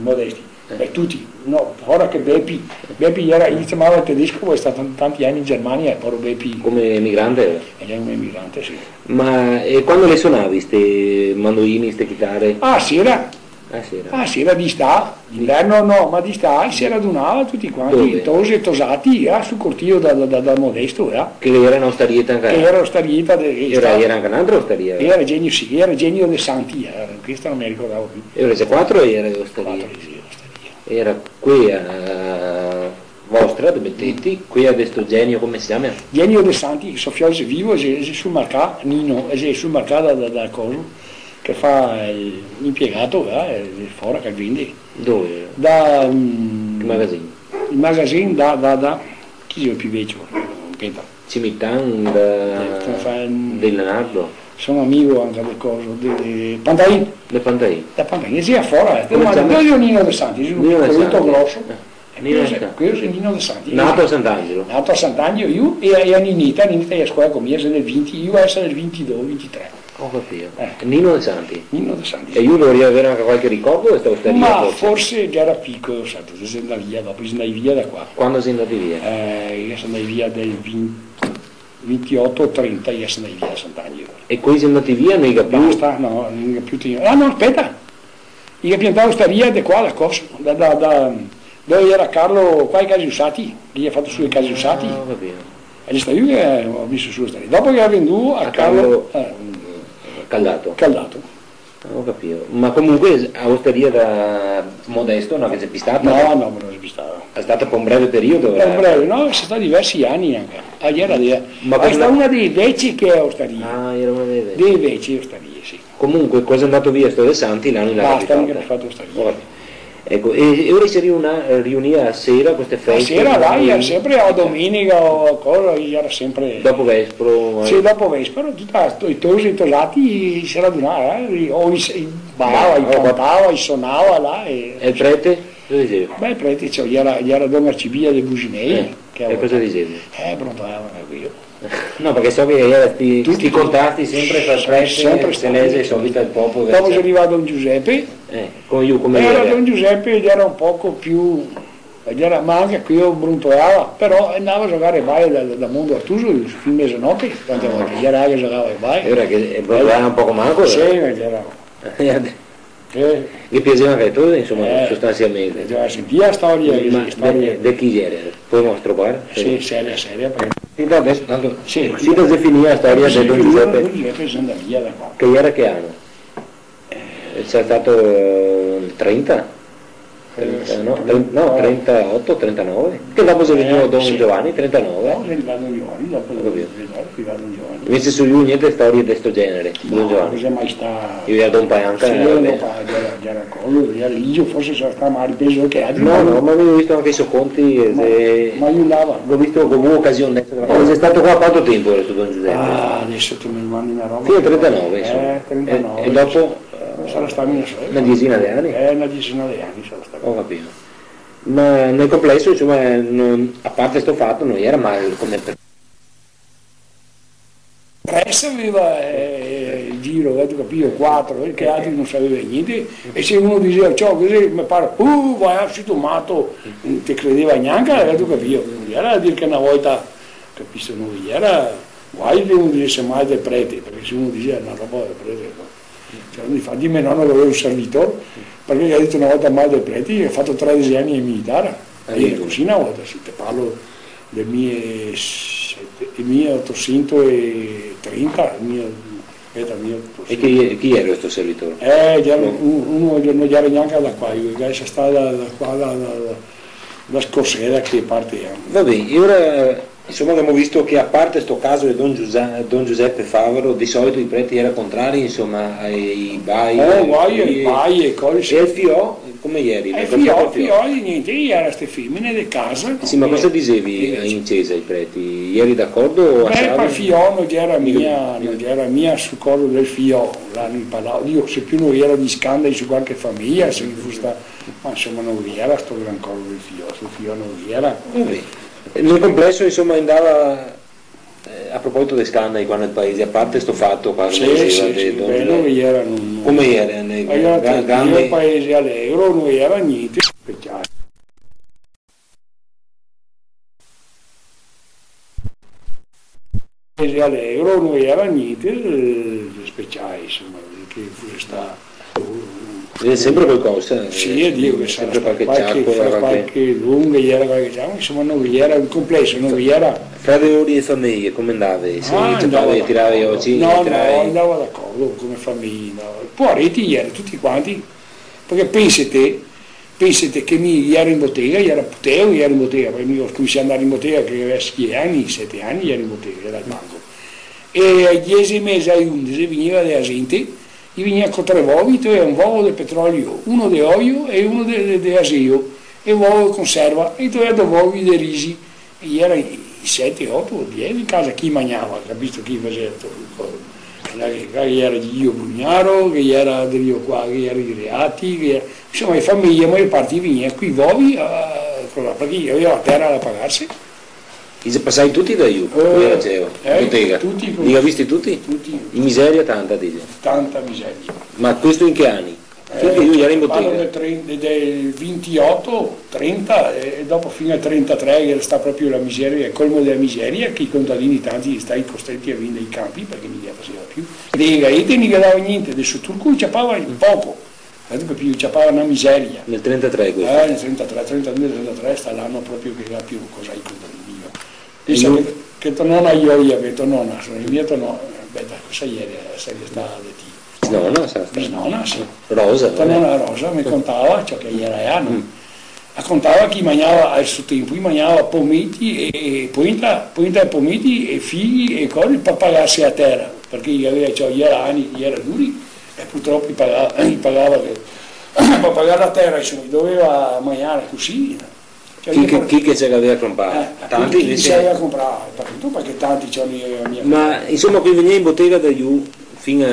Modesti. Tutti, no, ora che Beppi io chiamavo il tedesco, poi è stato tanti anni in Germania e poi Beppi. Come emigrante? Era un emigrante, sì. Ma quando le suonavi queste mandolini, queste chitarre? Sera di sta, d'inverno no, ma di sta si radunava tutti quanti, tosi e tosati, sul cortile da Modesto. Che era una ostarietta anche? Era ostarietta. Era anche un'altra osteria? Era genio de Santi, questo non mi ricordavo più. Era già 4 o era osteria? Era qui a vostra, dove mettete, qui a questo genio, come si chiama? Genio de Santi, Sofia è vivo, è sul mercato, Nino, è sul mercato da coso. Che fa l'impiegato, fuori che vende. Dove? Da il magazzino. Il magazzino da chi è il più vecchio? Cimitan del Leonardo. Sono amico anche del coso, di Pantain. Del Pantain. Da Pantain, sì, è fuori. Ma io Nino De Santi, un piccolito grosso. Questo è Nino De Santi. Nato a Sant'Angelo. Nato a Sant'Angelo, io e a Ninita è a scuola con me, è nel 20, io essere nel 22, 23. Ho capito. Nino De Santi. Nino De Santi. E io dovrei avere anche qualche ricordo di questa osteria? Ma forse già era piccolo, sai, si andava via, dopo si andava via da qua. Quando si è andati via? Io sono andato via del 28-30, io sono andato via a Sant'Angelo. E qui si è andati via, non mica più? Basta, no, non mica più. No, aspetta! Io ho piantato l'osteria da qua, da Corso, dove era Carlo, qua i casi usati, gli ha fatto su i casi usati. Ho capito. E sta io che ho visto sull'osteria. Dopo che ha venduto a Carlo... Caldato. Ho capito. Ma comunque a osteria da Modesto non avete pistato? No, no, non è pistato. È stata per un breve periodo? Per un breve, no, è stato diversi anni anche. Era una dei vecchi che è osteria. Ah, era una dei vecchi. Dei vecchi osterie, sì. Comunque, cosa è andato via sto De Santi, l'anno in là. Basta, mica fatto osteria. Ecco, e ora si riunire a sera queste feste? A sera vai, era sempre a domenica o cosa, era sempre... Dopo Vespro? Sì, dopo Vespro, i tosi e i tosati si radunavano, o ballava, cantava, suonava là. E il prete? Cosa diceva? Beh, il prete era Don Arcibia dei Buginei. E cosa dicevi? Brontavano io. No, perché so che era tutti i contrasti sempre fra prete, Senese e solita il popolo. Dopo si arriva Don Giuseppe. Come era Don Giuseppe ed era un poco più, ma anche qui io bruntoiava, però andava a giocare vai da Mondo Artuso il fine mezzanotte, tante volte, era che giocava ai vai. Era che era un poco manco? Sì, era. Mi piaceva anche tu, insomma, sostanzialmente. Sentia storia. Di chi era? Puoi trovare? Sì, seria. Senta adesso, tanto, si definì la storia di Don Giuseppe. Don Giuseppe sono da via da qua. Che era che anno? C'è stato 30? 38, 39? Che dopo si veniva Don Giovanni, 39? No, si arriva Don Giovanni, dopo arriva Don Giovanni. Invece su lui niente storie di questo genere, Don Giovanni? Non c'è mai stato. Io era Don Paianca? Sì, era quello, era Ligio, forse sarà stato mai ripeso che altro. No, ma avevo visto anche i suoi conti. Ma aiutava. L'ho visto come un'occasione. Sei stato qua quanto tempo ora su Don Giuseppe? Adesso tu mi mandi una roba. Sì, 39, insomma. 39. E dopo? Sarà stato una decina di anni? Una decina di anni sarà stato. Ho capito. Ma nel complesso, insomma, a parte sto fatto, non era male come per... Pressa aveva il giro, tu capito, 4, che altri non sapeva niente, e se uno diceva ciò così mi pare, vai uscito matto, non ti credeva neanche, tu capito, non era a dire che una volta, capisci, non era, guai che uno dicesse mai del prete, perché se uno diceva una roba del prete, cioè, infatti mio nonno aveva un servitore, perché gli ha detto una volta mai del prete, che ha fatto 13 anni in militare, e così una volta, se ti parlo del 1830, E chi era questo servitore? Uno non era neanche da qua, adesso sta da qua, da Scorsese, che parte è. Va bene, ora insomma abbiamo visto che a parte questo caso di Don Giuseppe Favaro, di solito i preti erano contrari, insomma, ai bai. Ai bai e cose. E il Fiò, come ieri? Il Fiò niente, era queste femmine di casa. Sì, ma cosa dicevi in chiesa ai preti? Eri d'accordo? Per il Fiò non era mia sul corpo del Fiò, là mi parlavo, io se più non era di scandali su qualche famiglia, se mi fosse ma insomma non vi era sto gran corpo del Fiò, sul Fiò non vi era. Nel complesso insomma andava a proposito dei scandali qua nel paese, a parte sto fatto qua bello che era come era nel paese allegro, non era niente speciale. Paese allegro non era niente speciale, insomma, che sta è sempre qualcosa, sì, Dio che sempre qualche ciaccola, qualche lunga, insomma non vi era un complesso, non vi era. Fra le ore di famiglia, come andavi? Tiravi oggi? No, andavo d'accordo come famiglia, poi ieri tutti quanti, perché pensate che mi ero in bottega, ero in bottega, perché mi ho cominciato ad andare in bottega che aveva 6 anni, 7 anni ero in bottega, era al banco. E ai 10 mesi, ai 11 veniva della gente, gli veniva con 3 vomito e un uovo di petrolio, uno di olio e uno di aseo, e un uovo di conserva, e tu hai 2 uovi di risi, e gli era 7, 8, 10 in casa chi mangiava, capito chi faceva tutto. Che era di Dio Brugnaro, che era di Rio qua, che era di Reati, insomma le famiglie, ma le parti venivano qui uovi, perché io avevo la terra da pagarsi. I passai tutti da io, bottega. Tutti. Li ho visti tutti? Tutti. In miseria tanta, dice. Tanta miseria. Ma questo in che anni? Finché io ero in bottega? Parlo del 28, 30 e dopo fino al 33 era sta proprio la miseria, il colmo della miseria, che i contadini tanti stai costretti a vendere i campi perché non li faceva più. Le gaete non gli dava niente, adesso Turco ciappava poco, più ciappava una miseria. Nel 33 questo? Nel 33, 32, 33 sta l'anno proprio che era più cosa i contadini. Dice che tu non hai io, che tu non hai, sono il mio no, aspetta, cosa ieri sei stata di ti. Bisnonna, sa? Bisnonna, sì. Rosa. La nonna Rosa mi contava ciò che era anno. Raccontava che mangiava al suo tempo, mangiava pometi e pointa pometi e figli e cose per pagarsi a terra, perché aveva, cioè, gli era anni, gli era duri e purtroppo gli pagava che, per pagare la terra, insomma, doveva mangiare così. Cioè, chi che ce l'aveva comprato? Tanti chi ce l'aveva comprato, perché tanti c'erano mia. Ma insomma qui veniva in bottega da giù fino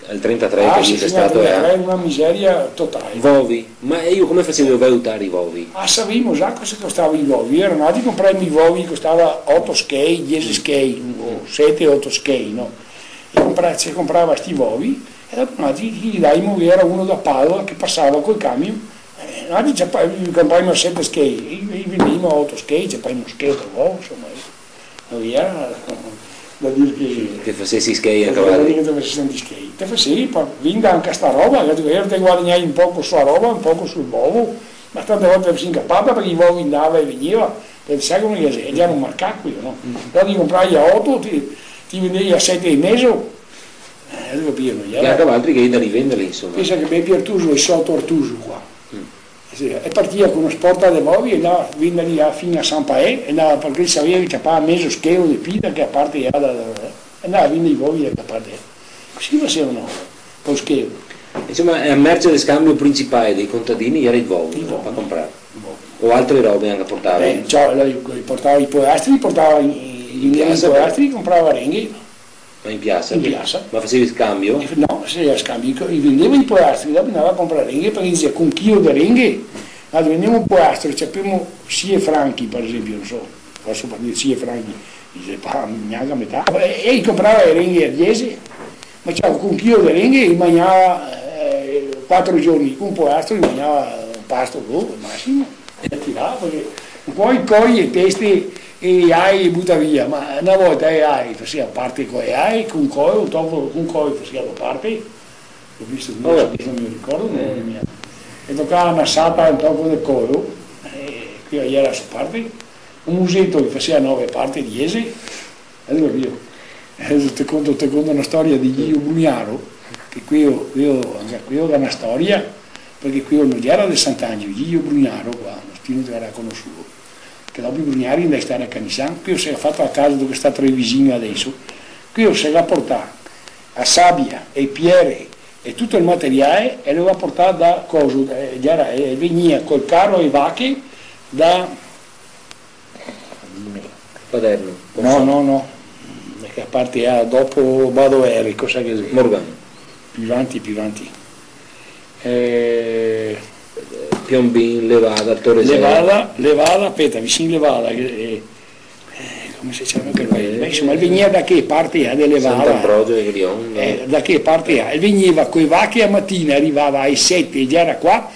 al 33 che sì, è stato una miseria totale. Vovi, ma io come facevo a valutare i vovi? Sapevamo già cosa costavano i vovi, erano nati a comprare i vovi, costava 8 skei, 10 skei, 7-8 skei, no? E si comprava questi vovi e dopo gli daimo, era uno da Padova che passava col camion, noi compravamo 7 skei, e vendevamo 8 skei, c'è poi uno skei per uovo, insomma, non era da dire che facessi skei anche da dire che dovessi sentire skei, te facevi, vinda anche sta roba, che te guadagnavi un poco sulla roba, un poco sul uovo, ma tante volte si incappava perché il uovo andava e veniva, perché sai come è già un marcacquio, no? Però di comprare a 8, ti vendevi a 7,5, capito? E anche altri che da rivenderli, insomma. Pensa che ben Piertuso è sotto Ortuso qua. E partiva con una sporta di vovi e andava a venderli fino a San Paè, andava perché sapeva che c'era mezzo schelo di pida che a parte andava a vendere i vovi da parte. Così facevano con schelo. Insomma, la merce di scambio principale dei contadini era i vovi, per comprare. O altre robe anche portavano? Portava i poastri, portava i poastri, comprava renghe. Ma in piazza? In piazza. Ma facevi scambio? No, faceva scambio, vendeva i poastri, dopo andava a comprare renghe perché diceva con un chilo di renghe, vendiamo un poastro, abbiamo 6 franchi per esempio, non so, posso dire 6 franchi, dice neanche a metà, e comprava le renghe a 10, ma con un chilo di renghe e mangiava 4 giorni, con un poastro mangiava un pasto al massimo, e tirava perché poi coglie teste e ai butta via, ma una volta ai faceva parte con ai, con coi, dopo con coi faceva parte, ho visto non mi ricordo, e toccava una sata un poco del coio, e qui era su parte, un musetto che faceva 9 parti di ese, e allora io ti conto una storia di Gio Brugnaro, che qui ho una storia, perché qui non era del Sant'Angelo, Gio Brugnaro qua, lo stile era conosciuto. Che dopo i Brugnari andai a stare a Canisan, qui si è fatto la casa dove sta Trevisino adesso, qui si è portato a sabbia e piere e tutto il materiale e lo va portato da Coso, veniva col carro e vacche da Paderno. No, perché a parte dopo Badoeri, cosa che sia? Morgano. Più avanti. Piombin, Levada, Torre Levada, aspetta, vicino Levada, come si chiama che lui? Insomma, il veniva da che parte ha delle Levada? Sant'Ambrogio e Grion. Da che parte ha? Il veniva con i vacchi a mattina, arrivava alle 7 e già era qua,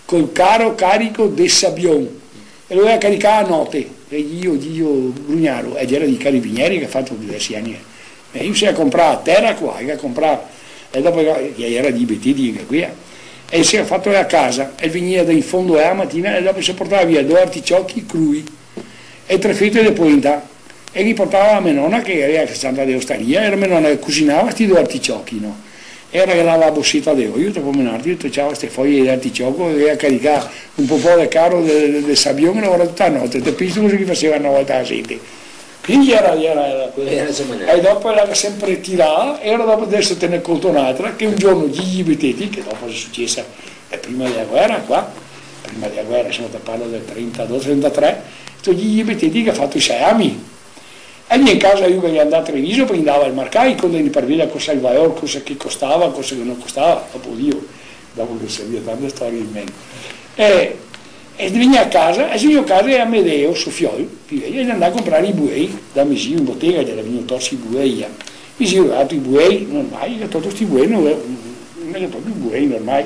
col carro carico del Sabbion, e lo doveva caricare a notte, e Dio Brugnaro, e già era di Carabinieri che ha fatto diversi anni. E io si è comprato a terra qua, e dopo era di Bettini qui, e si è fatto a casa e veniva da in fondo alla mattina e dopo si portava via 2 articiocchi crui e 3 fette di pointa e li portava la mia nonna che era stata di osteria e la mia nonna che cucinava questi 2 articiocchi, no? E regalava la bossetta di olio, dopo menarti, io toccava queste foglie di articiocco e a caricare un po' di caro del sabbione e lavora tutta la notte, te pensi così che faceva una volta la sete. Quindi era e dopo era sempre tirata, e ora dopo adesso te ne conto un'altra, che un giorno Gigi Betteti, che dopo è successa prima della guerra qua, prima della guerra, siamo a parlare del 32-33, Gigi Betteti che ha fatto i 6 anni. E lì in casa io che gli andavo a Treviso, poi andava al mercato, quando gli parveva cosa il valore, cosa che costava, cosa che non costava, dopo che serviva tante storie in mente. E veniva a casa, e io a casa e a Medeo, su Fiol, e andava a comprare i buei da Mesino in bottega, gli venivano tolti i buei. Mi si è dato i buei normali, gli ha tolto questi buei, non gli ha tolto i buei normali.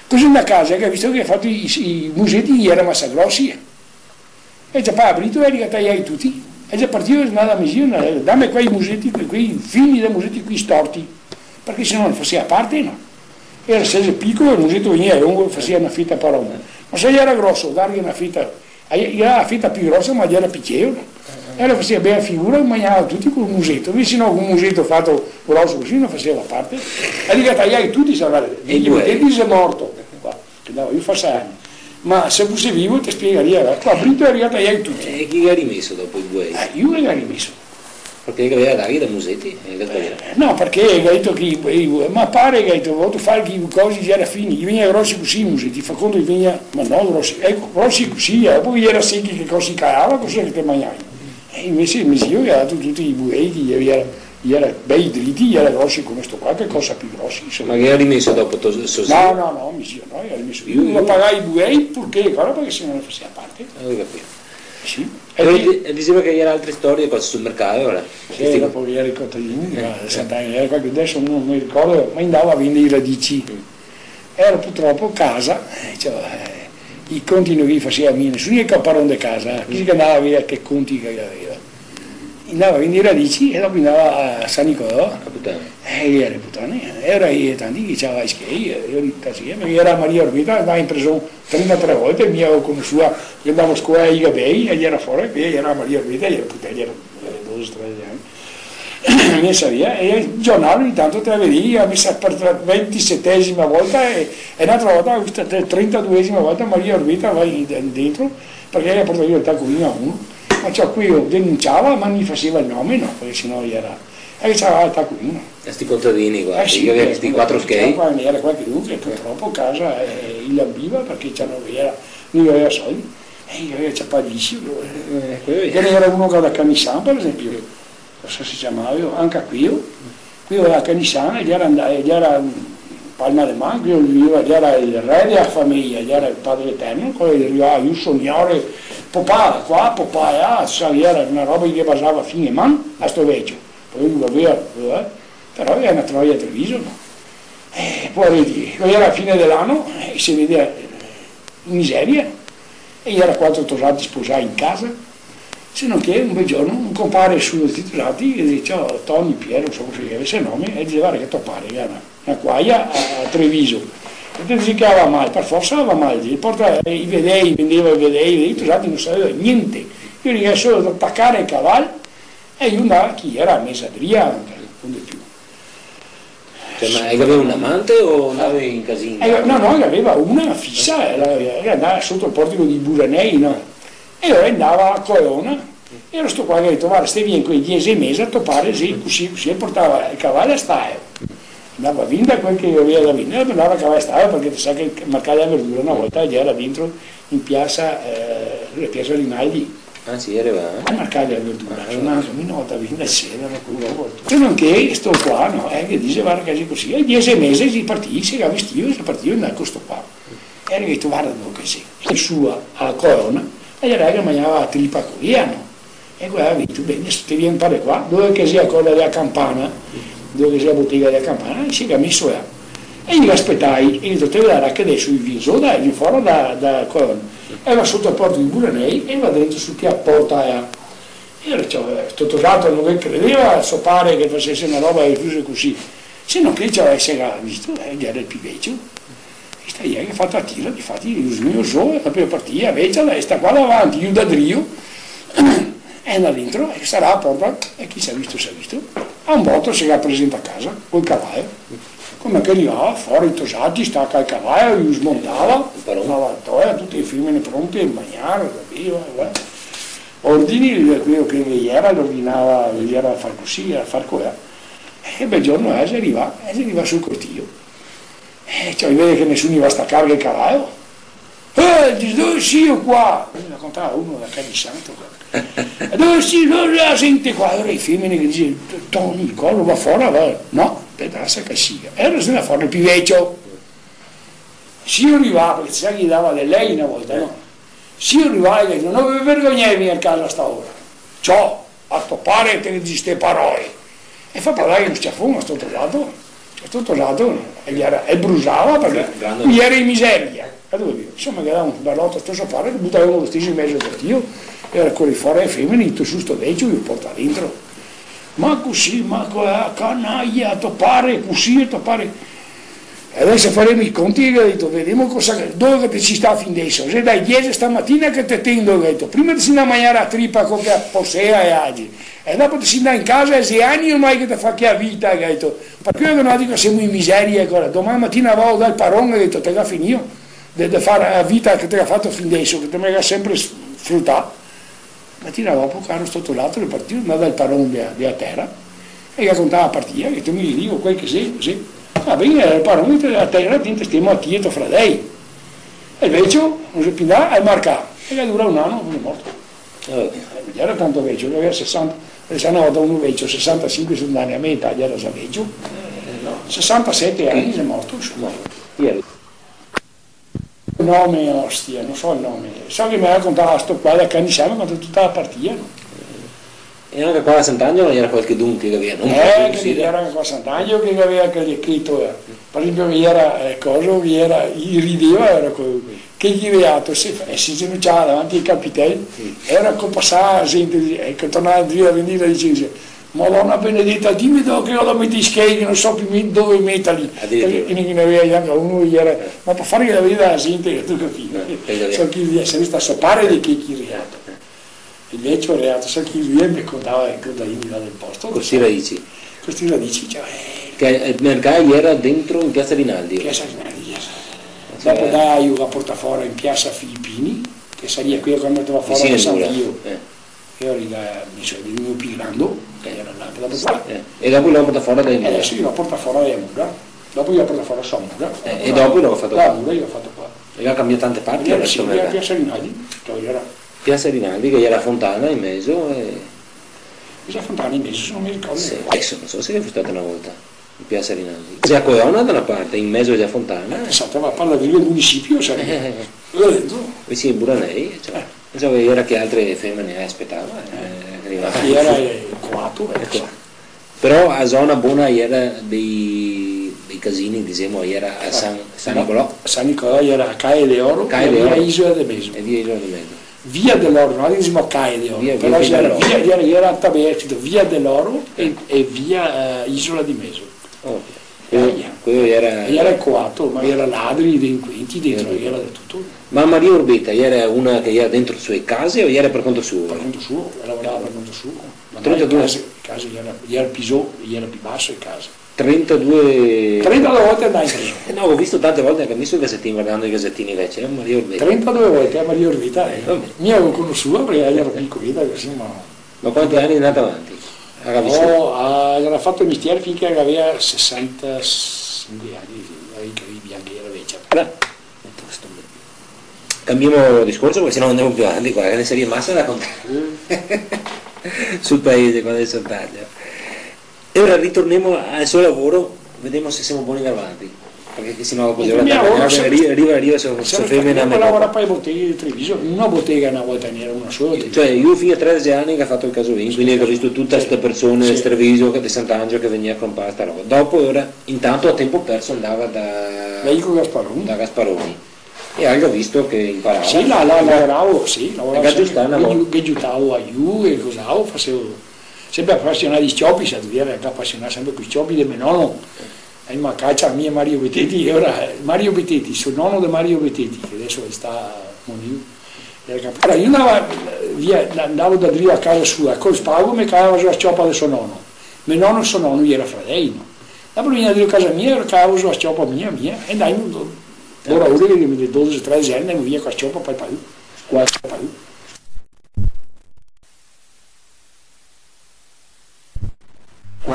Così andava a casa, che ha visto che ha fatto i musetti, gli erano massa grossi, e già poi ha aperto e li ha tagliati tutti, e già partito e andava a Mesino, dammi quei musetti, quei fili dei musetti qui storti, perché se no non faceva parte, no. Era se piccolo, il musetto veniva lungo e faceva una fitta per uomo. Ma se gli era grosso, dargli una fitta, era la fitta più grossa ma gli era picchiero. E allora faceva bene figura e mangiava tutti con un musetto, invece no, con un musetto fatto grosso così non faceva parte. E lì che tagliai tutti, gli mettenti è morto, qua, che andavo io fa 6 anni. Ma se fosse vivo ti spiegheria, qua Brito è arrivato a tagliare tutti. E chi l'ha rimesso dopo i buoi? Io l'ho rimesso. Perché aveva dati da musetti? No, perché hai detto che ma pare che hai detto fare che cose già era finita, veniva grossi così i musetti, fa conto che veniva, ma no, grossi così, poi era secchi che cosa si cagava, cosa che te mangiavi. E invece il mio che ha dato tutti i buei, gli era bei dritti, gli era grossi come sto qua, che cosa più grossi. Ma che ha rimesso dopo Sosì? No, mio no, io ho rimesso io lo pagai i buei purché, perché se non ne faceva parte. Capito. Sì. E diceva che c'erano altre storie qua sul mercato ora? Sì, dopo che era i contadini, adesso non mi ricordo, ma andava a vendere i radici. Era purtroppo a casa, i conti non gli faceva mia, nessuno gli caparone di casa, chi che andava a vedere che conti che aveva. Andava a vendere i radici e dopo andava a San Nicolò, e era puttane, era tanti che c'aveva schei, io era Maria Orbita, andava in prigione 33 volte, mi avevo conosciuta, io andavo a scuola a Igabei, e gli era fuori, e era Maria Orbita, e era puttana, era 12-13 anni. Mi savia, e il giornale ogni tanto te la vedi, ho messa per 27esima volta e un'altra volta, questa 32esima volta Maria Orbita va dentro, perché era portato il taccuino a uno. Ma ciò qui io denunciava, ma mi faceva il nome, no, perché sennò era. E c'era il taccuino. E sti contadini qua, sì, che aveva questi 4 skate. Era qualcuno che purtroppo a casa il ambiva perché non aveva soldi. E io ero ciappadissimo. E era uno che da Canissan, per esempio, non so se si chiamava, anche qui era Canissan, gli era Palma de Man, gli era il re della famiglia, gli era il padre eterno, quello gli arrivava, io sognare, papà qua, papà là, era una roba che basava fine a man, a sto vecchio, poi lui aveva, però era una troia a Treviso, no? Poi vedi, era la fine dell'anno, si vedeva in miseria, e gli era 4 tosati sposati in casa, se non che un bel giorno un compare su questi tosati e dice, ciao Tony, Piero, non so come si avesse il nome, e diceva che toppare, era una quaglia a Treviso. E te dice che aveva male, per forza aveva male, porta i vedei, vendeva i vedei, i tosati non sapeva niente. Io gli solo ad attaccare il cavallo e io andavo, chi era a mesadria, non di più. Cioè, ma aveva un amante o andava in casino? No, aveva una fissa, andava sotto il portico di Buranei, no? E allora andava a Corona, e allora sto qua che ha detto, guarda, stai via quei 10 mesi a toppare, così, e portava il cavallo a stare. Andava a vendere quel che aveva da vendere, andava a cavallo a stare, perché ti sa che il mercato della verdura una volta era dentro in piazza Rinaldi. Ah sì, era il mercato della verdura, sono andato una volta a vendere sera, ma quello volto. Se non che sto qua, no, che dice, guarda che così, e 10 mesi si partì, si era vestito, si partiva e andava con sto qua. E ha detto, guarda dove sei, e su a Corona, e gli ragazzi mangiava tripa coreano. E guarda, tu bene, ti vieni a fare qua, dove che sia quella della campana, dove che sia la bottega della campana, e si è messo là. E io aspettai, e gli ho detto, vedere che adesso il viso, dai, fuori da Corona. E va sotto il porto di Buranei e va dentro su a porta. E io sto tosato non credeva, so pare che facesse una roba e chiuse così. Se non che ci avesse visto, gli era il più vecchio. E sta ieri ha fatto a tiro, infatti il mio so, la prima partita, invece lei sta qua davanti, io da Drio, e andava dentro, e sarà a porta, e chi si è visto, a un botto si era presente a casa, col cavallo. Come che arrivava fuori tosati, stacca il cavallo, io smontava, la toia, tutte le femmine pronte a mangiare, capiva, ordini, quello che gli era, l'ordinava, gli era a far così, a far qua. E bel giorno si arriva sul cortile. Cioè, vede che nessuno gli va a staccare il cavallo. Dice, dove sei io qua? Mi raccontava uno da Canisanto. Dove sei? Dove la sente qua? Allora i femmine che dice, Tony, il collo va fuori, va. No, pedassa che sia. E allora se ne fuori il più vecchio. Se io arrivavo, perché sai che gli dava di lei una volta, no? Se io arrivavo e dico, non vi vergognavi a casa a sta ora. Ciò, a toppare te ne dici ste parole. E fa parlare uno schiaffone a sto tosato. Sto tosato e brusava perché qui era in miseria. Insomma, che era un bellotto a sto sapore, buttavamo lo stesso in mezzo al portio, era quelli fuori ai femmini, su sto vecchio, io porta dentro. Ma così, ma canaglia, a toppare, così, a toppare. E adesso faremo i conti e ho detto, vediamo dove ci sta fin adesso. Se dai 10 stamattina che ti tendo, ho detto, prima di andare a mangiare a trippa con che possea e aggi, e dopo ti andare in casa e 6 anni ormai che ti fa che a vita, ho detto, perché io non dico siamo in miseria ancora, domani mattina vado dal parone, ho detto, te l'ha finito, di fare la vita che ti ha fatto fin adesso, che ti mi ha sempre sfruttato. Mattina dopo, caro stato l'altro, è partito, andava dal parone di a terra, e raccontava la partita, ho detto, mi dico, quel che sei, così. Va bene, il parone a terra, stiamo a Tieto fra lei. E il vecchio, non si pindà, e marca. E che dura un anno, non è morto. Non era tanto vecchio, aveva 60, se no, da un vecchio, 65 anni a metà, era già vecchio. 67 anni è morto, insomma. Il nome, ostia, non so il nome. So che mi ha raccontato sto qua da Canisiano quando tutta la partita, no? E anche qua a Sant'Angelo c'era qualche dunque che aveva, non che era anche qua a Sant'Angelo che aveva che gli scritto, per esempio che era cosa, che era, gli rideva, era che gli aveva, si genucciava davanti ai capitelli, era che passava gente, che tornava a venire e diceva, Madonna benedetta, dimmi dove che ho da mettere i scheghi, non so più dove metterli, e ne aveva anche uno, ma per fare la vita la gente, tu capisci, so chi si sta a sapere di chi reato. Il vecchio reato, so chi lui mi contava da io del posto. Queste radici. Queste radici, cioè. Che il mercato era dentro in Piazza Rinaldi. Piazza Rinaldi, dopo dai la portafora in Piazza Filippini, che sarebbe qui quando andava fuori da San Pio. Io mi sono di mio Pigrando, che era là per la porta. E dopo la portafora dai Mura. Adesso io la portafora dai Mura, dopo io la portafora a Mura. E dopo l'ho fatto qua. La Mura io l'ho fatto qua. E ha cambiato tante parti. Sì, Piazza Rinaldi, Piazza Rinaldi, che era Fontana in mezzo e... Questa Fontana in mezzo, non mi ricordo. Sì, adesso non so se è stata una volta in Piazza Rinaldi. C'è Coiona da una parte, in mezzo c'è Fontana. Pensate, ma parla del municipio, sarebbe. Vicino Buranei, cioè, pensavo che era che altre femmine aspettava. Era il quarto. Però a zona buona era dei casini, diciamo, era a San Nicolò. San Nicolò era a Caia de Oro e via Isola de Meso. E via Isola de Meso. Via dell'Oro, non diciamo Caia de Oro, però era scritto via dell'Oro e via Isola di Meso. Quello era il coatto, ma era ladri, delinquenti dentro, era di tutto. Ma Maria Urbetta era una che era dentro le sue case o era per conto suo? Per conto suo, lavorava per conto suo. Ma 32 case era più basso in casa. 32 volte andai in preso. No, ho visto tante volte anche messo i gazzettini, guardando i gazzettini invece, Maria Urbetta. 32 volte a Maria Urbetta, mi avevo conosciuta perché ero piccolina, ma quanti anni è andata avanti? Aveva fatto il mestiere finché aveva 65 anni, che era vecchia. Cambiamo discorso perché sennò andiamo più avanti, qua, che ne sarebbe massa da contare sul paese quando è Sant'Angelo. E ora ritorniamo al suo lavoro, vediamo se siamo buoni avanti, perché sennò poi arriva su femmina. Io lavoravo poi in bottega di Treviso, una bottega una volta ne era una sola. Cioè io fino a 13 anni che ho fatto il casolino, quindi ho visto tutte queste persone di Treviso, di Sant'Angelo che veniva a comprare sta roba. Dopo ora, intanto a tempo perso andava da Gasparoni. E ho visto che imparava. Sì, lavoravo che aiutavo a Iu e cos'avo, facevo sempre appassionato di scioppi, si era appassionato sempre con i scioppi di mio nonno. E ma caccia mia Mario Bettetti, e ora Mario Bettetti, sul nonno di Mario Bettetti, che adesso sta morendo. Allora io andavo da Drio a casa sua, col spago mi cavavo sulla scioppa del suo nonno. Mio nonno e suo nonno gli era fratello. Dopo veniva a casa mia, cavavo sulla scioppa mia, e dai, ora che mi dei 12-13 anni andiamo via con la scioppa, poi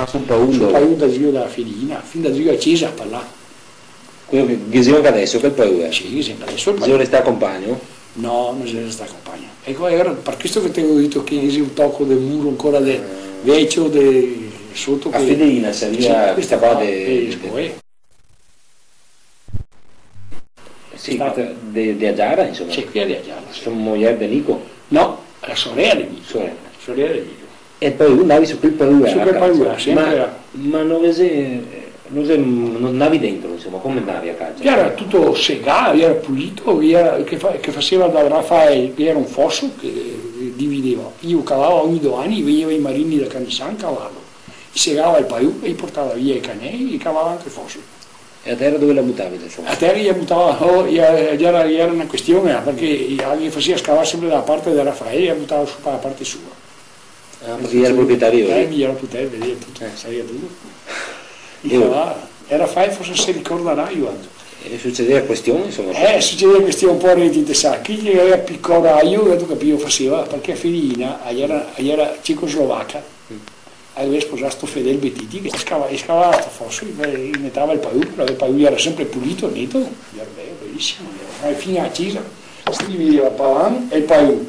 sul paese da Zio della Fedina, fin da Zio a Cesa a parlare. Quello che Zio anche adesso, quel paese? Sì, sempre adesso. Zio resta compagno? No, non si resta compagno. Ecco, era per questo che ti ho detto che è un tocco del muro ancora del vecchio sotto. A Fedina, sarebbe questa qua di Agiara, insomma. Sì, qui è di Agiara. Sono moglie di Nico? No, la sorella di Nico. Sorella di Nico. E poi andavi su quel paese? Su quel paese, sempre. Ma non andavi dentro, insomma, come andavi a casa? Era tutto segato, era pulito, che faceva da Raffaele, era un fosso che divideva. Io cavavo ogni 2 anni, veniva i marini da Canisan, cavavo. Segava il paese e portava via i canei e cavava anche il fosso. E a terra dove la buttavi? A terra gli buttava, era una questione, perché gli faceva scavare sempre dalla parte del Raffaele e gli buttava su la parte sua. Ah, perché era proprietario? Gli era proprietario, vedeva tutto, sapeva tutto. E Raffaele forse si ricorderà io. E succedeva questione, insomma? Succedeva questione un po' di sa, chi gli aveva piccola io tu capivo faceva, perché a Fedina era cecoslovacca, aveva sposato Fedel Bettiti che scavava sto fosso, metteva il paio era sempre pulito, netto, era bellissimo, ma fino a Cisa si divideva il Pavan e il paio,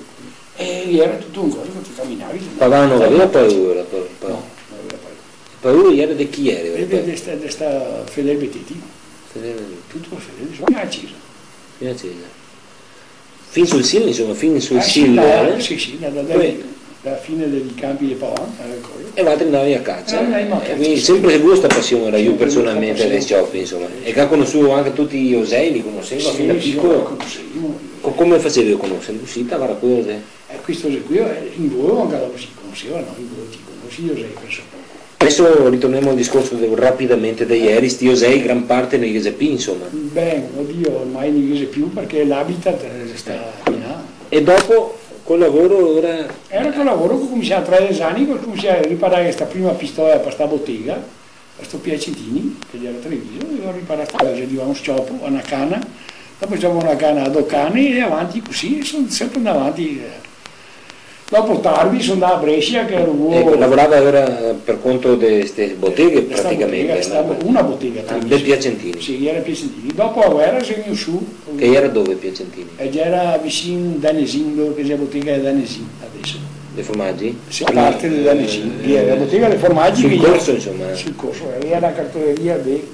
e era tutto un coso che ti camminavi. Pavan non aveva paio? No, non aveva paio. Il paio era di chi era? Di Fedel Bettiti. Tutto Fedele, fino a Cisa. Fino a Cisa. Fin sul Sil, insomma, fin sul Sil. Sì, dalla fine dei campi di Pavan. E va a andare a caccia. Quindi sempre seguito questa passione, era io personalmente dei scioppi, insomma. E che ha conosciuto anche tutti gli Osei, li conosceva fin da piccolo. Come facevi a conoscere? Riuscita a fare quello? Questo qui, in voi anche dopo si conosceva, no? In voi ti conosci gli Osei, penso. Adesso ritorniamo al discorso rapidamente di ieri, sti Osei gran parte nei Gesepì, insomma. Beh, oddio, ormai non chiese più perché l'habitat sta in là. E dopo col lavoro ora... Era col lavoro che ho cominciato a 3 anni, che cominciai a riparare questa prima pistola per questa bottega, questo Piacentini, che gli era Treviso, e ho riparato questa cosa, di un scioppo, una canna, dopo c'avevo una canna a 2 canne e avanti così, sono sempre andato avanti. Dopo tardi sono andato a Brescia che ero... lavorava ora per conto di queste botteghe praticamente? Una bottega. Del Piacentini? Sì, era Piacentini. Dopo la guerra si è venuto su. Che era dove Piacentini? Era vicino a Danesin, che è la bottega di Danesin adesso. Dei formaggi? Sì, parte di Danesin. La bottega dei formaggi. Sul corso insomma? Sul corso, era la cartoleria di...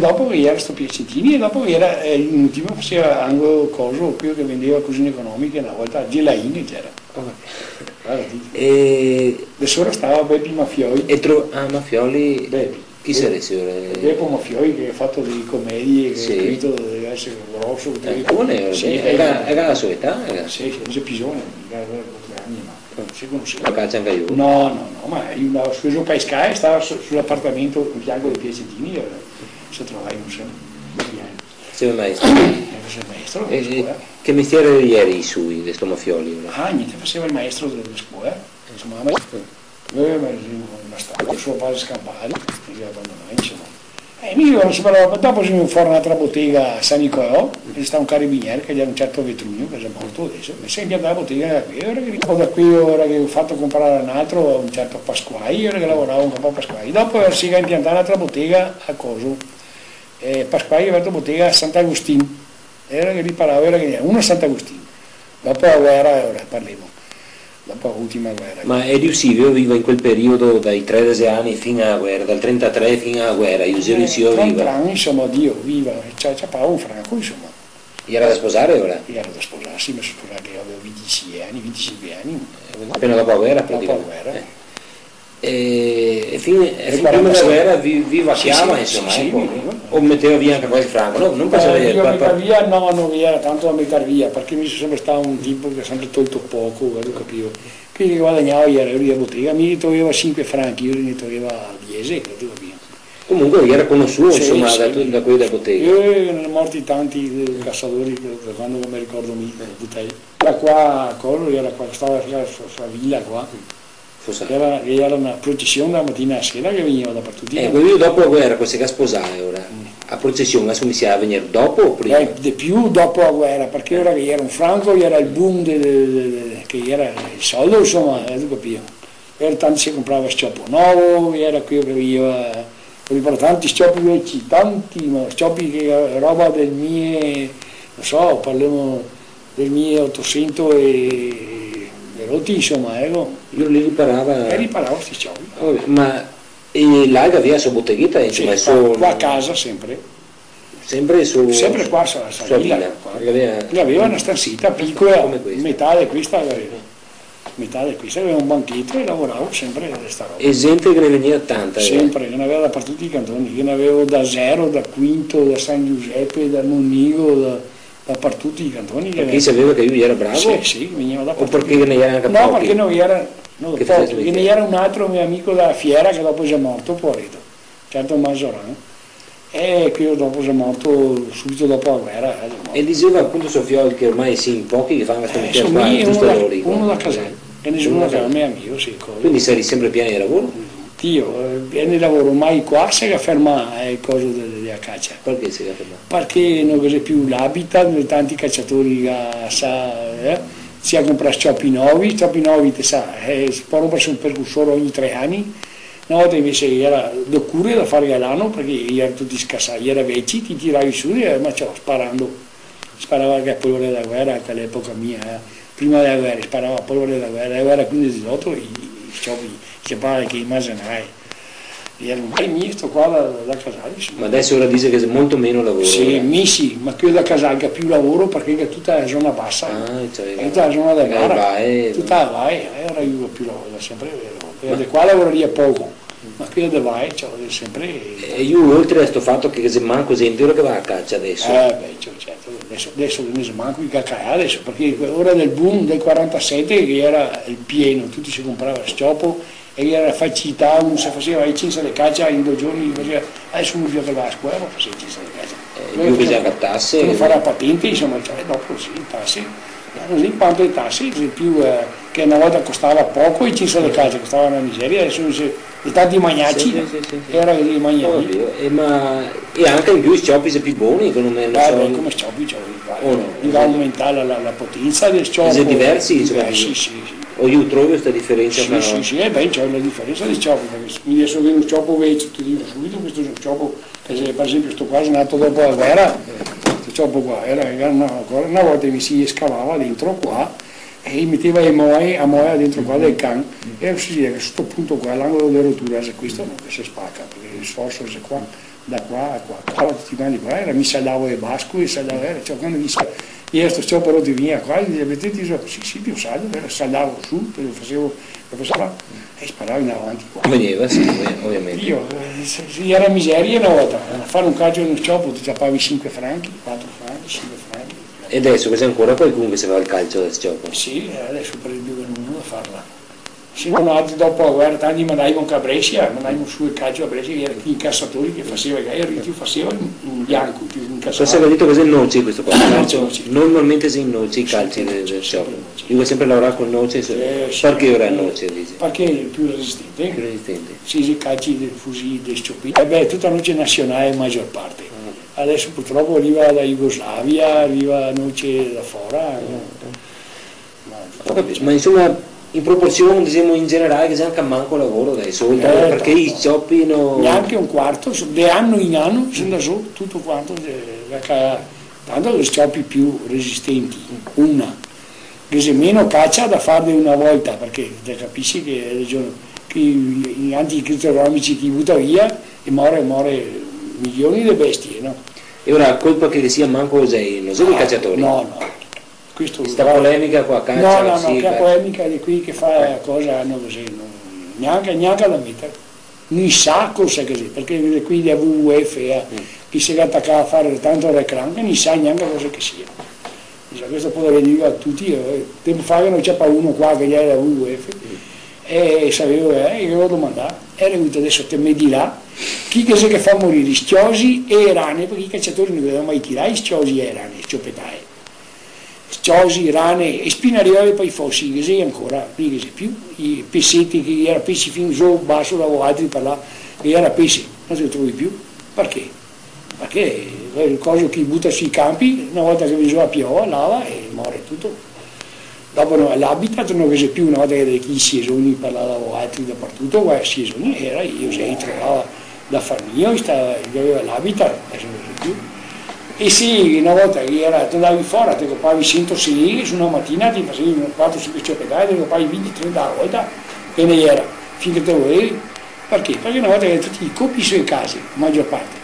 Dopo che era sto Piacentini e dopo che era l'ultimo faceva anche coso qui che vendeva cosine economiche una volta Gelaini c'era. E adesso stava Beppi Mafioli. Mafioli? Beppi. Chi sarebbe? Beppo Mafioli che ha fatto delle commedie, che ha scritto deve essere grosso. Era la sua età? Sì, non c'è bisogno, si conosceva. La caccia anche io? No, ma io andavo speso per Sky, stava sull'appartamento in fianco dei Piacentini. Se trovai un sei maestro? Maestro che mestiere ieri i sui di questo Mafioli? Niente, faceva il maestro delle scuole, insomma, una strada, il suo padre scampare, mi abbandonai, insomma. Dopo si mi fuori un'altra bottega a San Nicolò, e sta un carabiniere che gli era un certo Vetrugno, che è già morto adesso, mi si è impiantata la bottega da qui, ora che ho fatto comprare un altro, un certo Pasquai, ora che lavoravo un po' a Pasquai. Dopo si è impiantata un'altra bottega a Coso. Pasquale aveva aperto bottega a Sant'Agostino, era che riparava, uno a Sant'Agostino, dopo la guerra, ora parliamo, dopo l'ultima guerra. Ma è riuscito, io vivo in quel periodo dai 13 anni fino alla guerra, dal 33 fino alla guerra, io sono riuscito a vivere. Insomma, Dio, viva, c'è un franco, insomma. Era da sposare ora? Era da sposarsi, mi sono sposato che avevo 25 anni. Appena dopo la guerra praticamente? Dopo la guerra. E prima della guerra viva chiama, insomma, o metteva via anche qualche franco, no? Non passava io mettere via, no, non era tanto da mettere via, perché mi sono sempre stato un tipo che ha sempre tolto poco, capivo. Quindi guadagnavo ieri a bottega, mi toglieva 5 franchi, io ne toglieva 10, capivo. Comunque era conosciuto, insomma, da quelli della bottega. Io ne sono morti tanti cacciatori, da quando non mi ricordo mi bottiglie. Da qua a Collo, era qua, stava la villa qua. Era una processione la mattina a sera che veniva dappertutto. Io dopo la guerra, questo che sposare ora, a processione adesso mi si va a venire dopo o prima? Di più dopo la guerra, perché ora che era un franco, era il boom, che era il soldo, insomma, tu capivi. Era tanto si comprava scioppo nuovo, era qui che veniva, tanti scioppi vecchi, tanti, ma scioppi che roba del mie, non so, parliamo del 1800 e rotti, insomma, ecco. Io li riparava... riparavo questi scioppi. Ma là aveva la sua botteghetta? Insomma, sì, qua a casa sempre. Sempre qua a villa. Aveva una stanzetta piccola, metà di questa aveva un banchetto e lavoravo sempre a questa roba. E gente che ne veniva tanta? Sempre, che ne aveva dappertutto i cantoni, che ne avevo da Zero, da Quinto, da San Giuseppe, da Monigo, dappertutto i cantoni. Perché sapeva che lui era bravo? Sì, veniva dappertutto. O perché ne era anche pochi? No, perché non era un altro mio amico della fiera che dopo è già morto, poveretto. certo Mazoran, e che io dopo sono morto subito dopo la guerra. E diceva appunto Sofioli che ormai sì, in pochi che fanno questa missione, uno da Casale, e nessuno che non è amico, sì. Quindi sei sempre pieni di lavoro? Io pieni di lavoro, mai qua si ferma il coso della caccia. Perché si ferma? Perché non c'è più l'habitat, tanti cacciatori si ha comprato cioppi nuovi, te sa, si può rompersi un percussore ogni 3 anni. Una volta invece era cure da fare all'anno perché erano tutti scassati, era vecchi, ti tiravi su ma ciò, sparava anche a polvere da guerra anche all'epoca mia, prima della guerra sparava a polvere da guerra, la guerra 15-18 i cioppi, si parla che i masenai, era un miei sto qua da Casale. Ma adesso ora dice che c'è molto meno lavoro. Sì, sì, ma qui da Casale che ha più lavoro perché è tutta la zona bassa, tutta la zona della gara, tutta la vai, ora io più lavoro, sempre vero, da qua lavoraria poco. Ma qui da vai, cioè, sempre. E io oltre a questo fatto che se manco gente ora che va a caccia adesso. Certo, adesso non si manco i cacca adesso, perché ora del boom del 47 che era il pieno, tutti si compravano scioppo e era facilità, uno si faceva i cinza di caccia in 2 giorni, adesso uno gioca alla scuola, ma faceva i cinza di caccia. Io bisogna tasse. Non fare la patente, insomma, cioè, dopo sì, tasse. Così quanto le tasse, più che una volta costava poco i cinza di caccia, costava una miseria, adesso di tanti magnacci, era così magnacci. E anche in più i scioppi sono più buoni, che non è come scioppi, va a aumentare la potenza del scioppo. Sono diversi? Sì. O io trovo questa differenza? Sì, c'è una differenza di scioppo, perché adesso viene un scioppo vecchio, ti dico subito, questo è un scioppo, che per esempio questo qua è nato dopo la guerra, questo scioppo qua, era una volta mi si scavava dentro qua, e metteva a moia dentro qua del can e si dice che a questo punto qua l'angolo di rottura è questo non che si spacca perché il sforzo è qua da qua a qua tutti i qua era mi salavo il basco e salavo cioè quando mi io sto scioppo rotto via qua gli dicevo sì più salavo su te lo facevo e sparavo in avanti qua veniva sì ovviamente io era miseria una volta a fare un calcio in uno scioppo ti tappavi 5 franchi 4 franchi 5 franchi. E adesso c'è ancora qualcuno che si fa il calcio del scioppo? Sì, adesso per il più che non a farla. Se non altri dopo la guerra, tanti mandavano a Brescia, mandavano su il calcio a Brescia, che erano i incassatori che facevano, che facevano in bianco, più incassatori. Cosa aveva detto cos'è il noce questo qua? Normalmente si in noce i calci del scioppo. Io vuoi sempre lavorare con noce, perché ora è noce? Perché è più resistente. Più resistente. Sì, i calci dei fusi, dei scioppi. Tutta la noce nazionale, la maggior parte. Adesso purtroppo arriva da Jugoslavia, arriva noce da fuori. Ma insomma, in proporzione, diciamo, in generale, che c'è anche manco lavoro adesso, perché i scioppi non... Neanche un quarto, di anno in anno, sono su tutto quanto, tanto gli scioppi più resistenti, una, che c'è meno caccia da fare una volta, perché te capisci che gli anticrittoromici ti butta via e muore milioni di bestie, no? E ora colpa che sia manco così, non sono i cacciatori? No. Questa polemica qua caccia? No, che polemica di qui che fa la cosa, no, così, neanche da mettere. Non sa cosa così, perché qui di WWF, chi si è attaccato a fare tanto reclamo, non sa neanche cosa che sia. Questo potrei dire a tutti, tempo fa non c'è uno qua che era da WWF, e sapevo, io lo domandavo, era venuto adesso te me dirà, chi che fa morire, schiosi e rane, perché i cacciatori non dovevano mai tirare schiosi e rane, scioppetai. Schiosi, rane e spinariole poi fossi, che sei ancora, qui che sei più, i pessetti che era pesci fin giù, basso, davo altri per là, che era pesce, non se lo trovi più, perché? Perché il coso che butta sui campi, una volta che viene giù la piova, lava e muore tutto. Dopo l'habitat non c'è più, una volta che chi siesoni parlavo altri dappertutto, guarda siesoni era, io se trovavo da far mio, aveva l'habitat, adesso non c'è più. E sì, una volta che andavi fuori, ti compravi 100 seghe, su una mattina ti facevi 4-5 cioppetai, ti compravi 20-30 a volta, che ne era, finché te lo volevi. Perché? Perché una volta che tutti i copi sulle case, la maggior parte,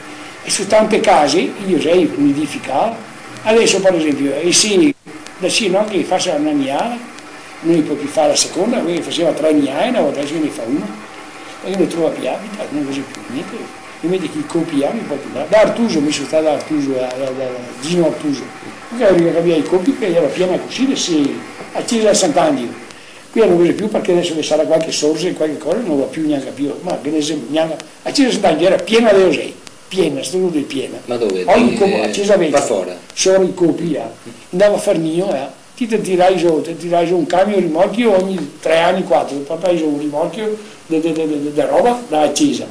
e su tante case io sei nidificavo. Adesso per esempio, e sì, da sì, no, che faccia una niara, non può più fare la seconda, lui faceva 3 niare, una volta che ne fa una, perché non trova più habitat, non c'è più niente. Invece che copiamo, da Artuso, mi sono stato da Artuso, da Gino Artuso, perché aveva i copi che era piena così, si accesa a Sant'Angelo, qui non vedo più perché adesso sarà qualche sorsa e qualche cosa, non va più neanche più, ma che ne neanche, a Cesa era piena di osei, piena, struttura piena. Ma dove? A Cesa Vecchia, fuori. solo i copi, andava a Farnio, ti tirai giù un camion rimorchio ogni 3 anni, 4, portai giù un rimorchio di roba da Cesa.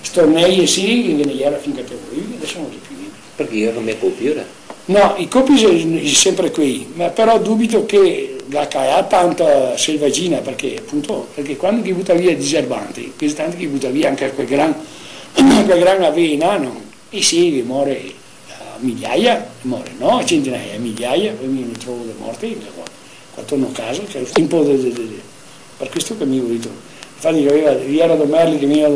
Stornei e sì, che ne era finché te volevi, adesso non c'è più niente. Perché io non mi copi ora? No, i copi sono sempre qui, ma però dubito che la CAE ha tanta selvagina, perché appunto, perché quando chi butta via i diserbanti, questi tanti chi butta via anche quel gran avena, no? E sì, muore a migliaia, muore no, a centinaia, a migliaia, poi mi trovo le morti, qua torno a casa, che è un po' per questo che mi ho detto. Infatti vi era Domerli che mi era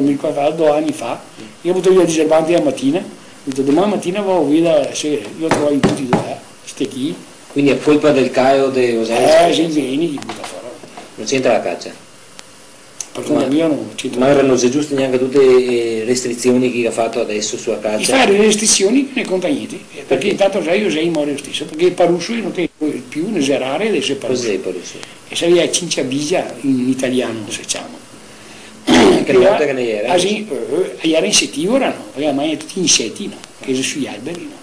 2 anni fa, io ho butto via i diserbanti la mattina, ho detto domani mattina vado via, io trovo tutti e due, stecchi. Quindi è colpa del CAE o dei Osei? Sì, vieni, chi butta fuori. Non c'entra la caccia? Ma erano giuste neanche tutte le restrizioni che ha fatto adesso sulla caccia? Di fare le restrizioni ne conta niente, perché intanto Osei muore lo stesso, perché il Parusso non te più ne serare adesso è Parusso. Cos'è il Parusso? E sarebbe cinciabiglia in italiano, se diciamo. Che volta che ne era? Era insettivora, no? Aveva mangiato tutti gli insetti, no? Che sono sugli alberi, no?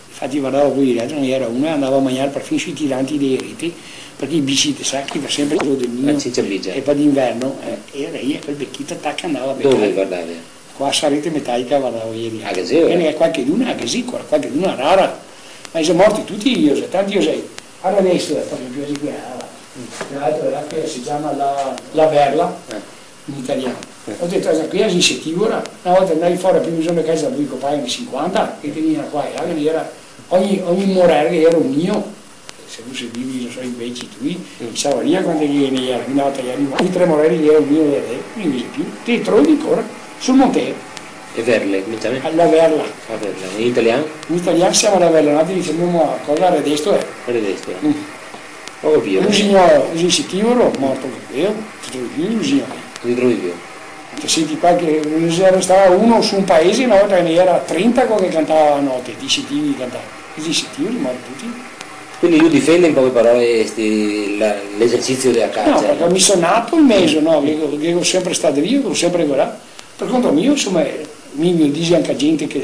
Infatti guardavo qui dietro, non era uno, andava a mangiare perfino sui tiranti dei reti, perché i bici, sai, va sempre quello del mio, e poi d'inverno, e lei quel vecchito attacca andava a beccare. Dove guardavi? Qua a Sarete Metallica guardavo ieri. Ah, che sì? E ne è qualche luna, che sì, qualche luna rara, ma sono morti tutti gli Osei, tanti Osei. Allora adesso, per esempio, qui, l'altro era che si chiama la verla, in italiano. Ho detto, qui è insettivora, una volta andai fuori a più bisogno di casa da lui copai anni 50, e teniva qua, e era ogni morere che era un mio, se tu vivi, non so, invece tu, stava lì quando gli era, una volta gli arrivava, i 3 moreri gli era un mio, non invece più, ti trovi ancora sul Montero. E Verle, cominciamo? La verla. La verla, in italiano? In italiano siamo alla verla, noi diciamo a cosa redesto è. Redesto, ho capito. Un signore, un insettivoro, morto che io, ti trovi più, un signore. Ti trovi più? Senti qua che stava uno su un paese, una volta ne era 30 che cantava a notte, di insettivi cantavano. Gli insettivi morti tutti. Quindi lui difende in poche parole l'esercizio della caccia? No, perché mi sono nato in mezzo, no? Che ho sempre stato lì, ho sempre guardato. Per conto mio, insomma, mi dice anche gente che,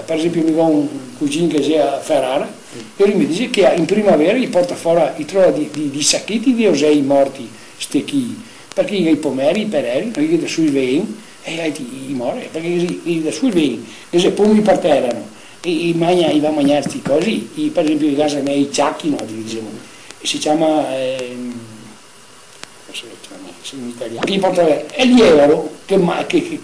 per esempio, mi ho un cugino che è a Ferrara, e lui mi dice che in primavera gli porta fuori, trova di sacchetti di osei morti, stecchi, perché i pomeri, i pereri, non gli da sui veni, e i muore, perché da sui veni, che se poi mi parterano. E va a mangiare queste cose, per esempio in casa nei ciacchi, no, diciamo, si chiama, in italiano, è il lievero che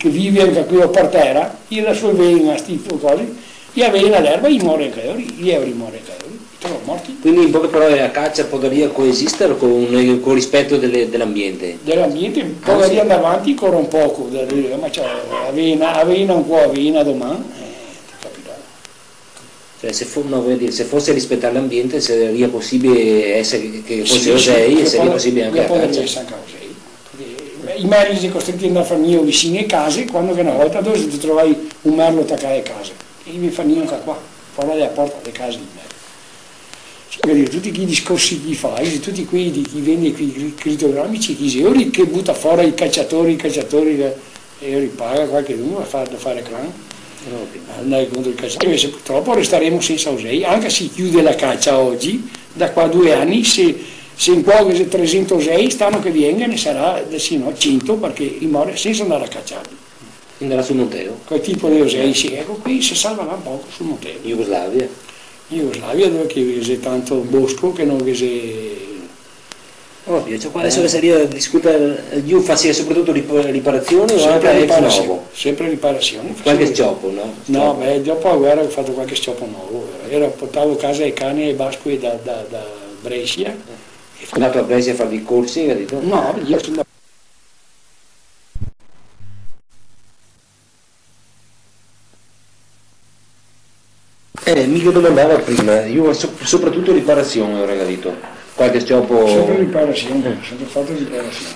vive anche qui a Portera, gli da sue vene a queste cose, gli avvena l'erba, gli muore anche loro, gli lieveri muore anche loro, sono morti. Quindi in poche parole la caccia potrebbe coesistere con rispetto dell'ambiente? Dell'ambiente potrebbe andare avanti ancora un poco, ma c'è avena un po' avena domani. Cioè, se fosse rispettare l'ambiente sarebbe possibile essere che fosse Osei e sarebbe possibile anche la caccia. I merli sono costretti ad andare a farmi vicino alle case, quando che una volta dove ti trovavi un merlo attaccato a casa, e mi fanno anche qua, fuori dalla porta delle case di merlo. Tutti quei discorsi che fai, tutti quei chi vende quei crittogrammici, chi si che butta fuori i cacciatori e ripaga qualche uno a fare clan. Andare contro il cacciatore, purtroppo resteremo senza Osei, anche se chiude la caccia oggi, da qua a 2 anni, se in poco 300 Osei stanno che vengono, ne sarà sì, no, 100 perché i muore senza andare a cacciarli. Andrà sul Montero? Quel tipo di Osei, sì, ecco qui si salverà un poco sul Montero. Jugoslavia? Jugoslavia dove c'è tanto bosco che non c'è. Ovvio, cioè, adesso che sarebbe a discutere, io faccio soprattutto riparazioni o anche riparazione, nuovo? sempre riparazione. Qualche scioppo, no? No, beh, dopo la guerra ho fatto qualche scioppo nuovo, portavo a casa i cani e i basque da Brescia. Sei andato a Brescia a fare dei corsi, hai detto? No, io sono mica domandava prima, io soprattutto riparazione ora detto. Qualche scioppo... Sempre riparazione, sempre fatto riparazione.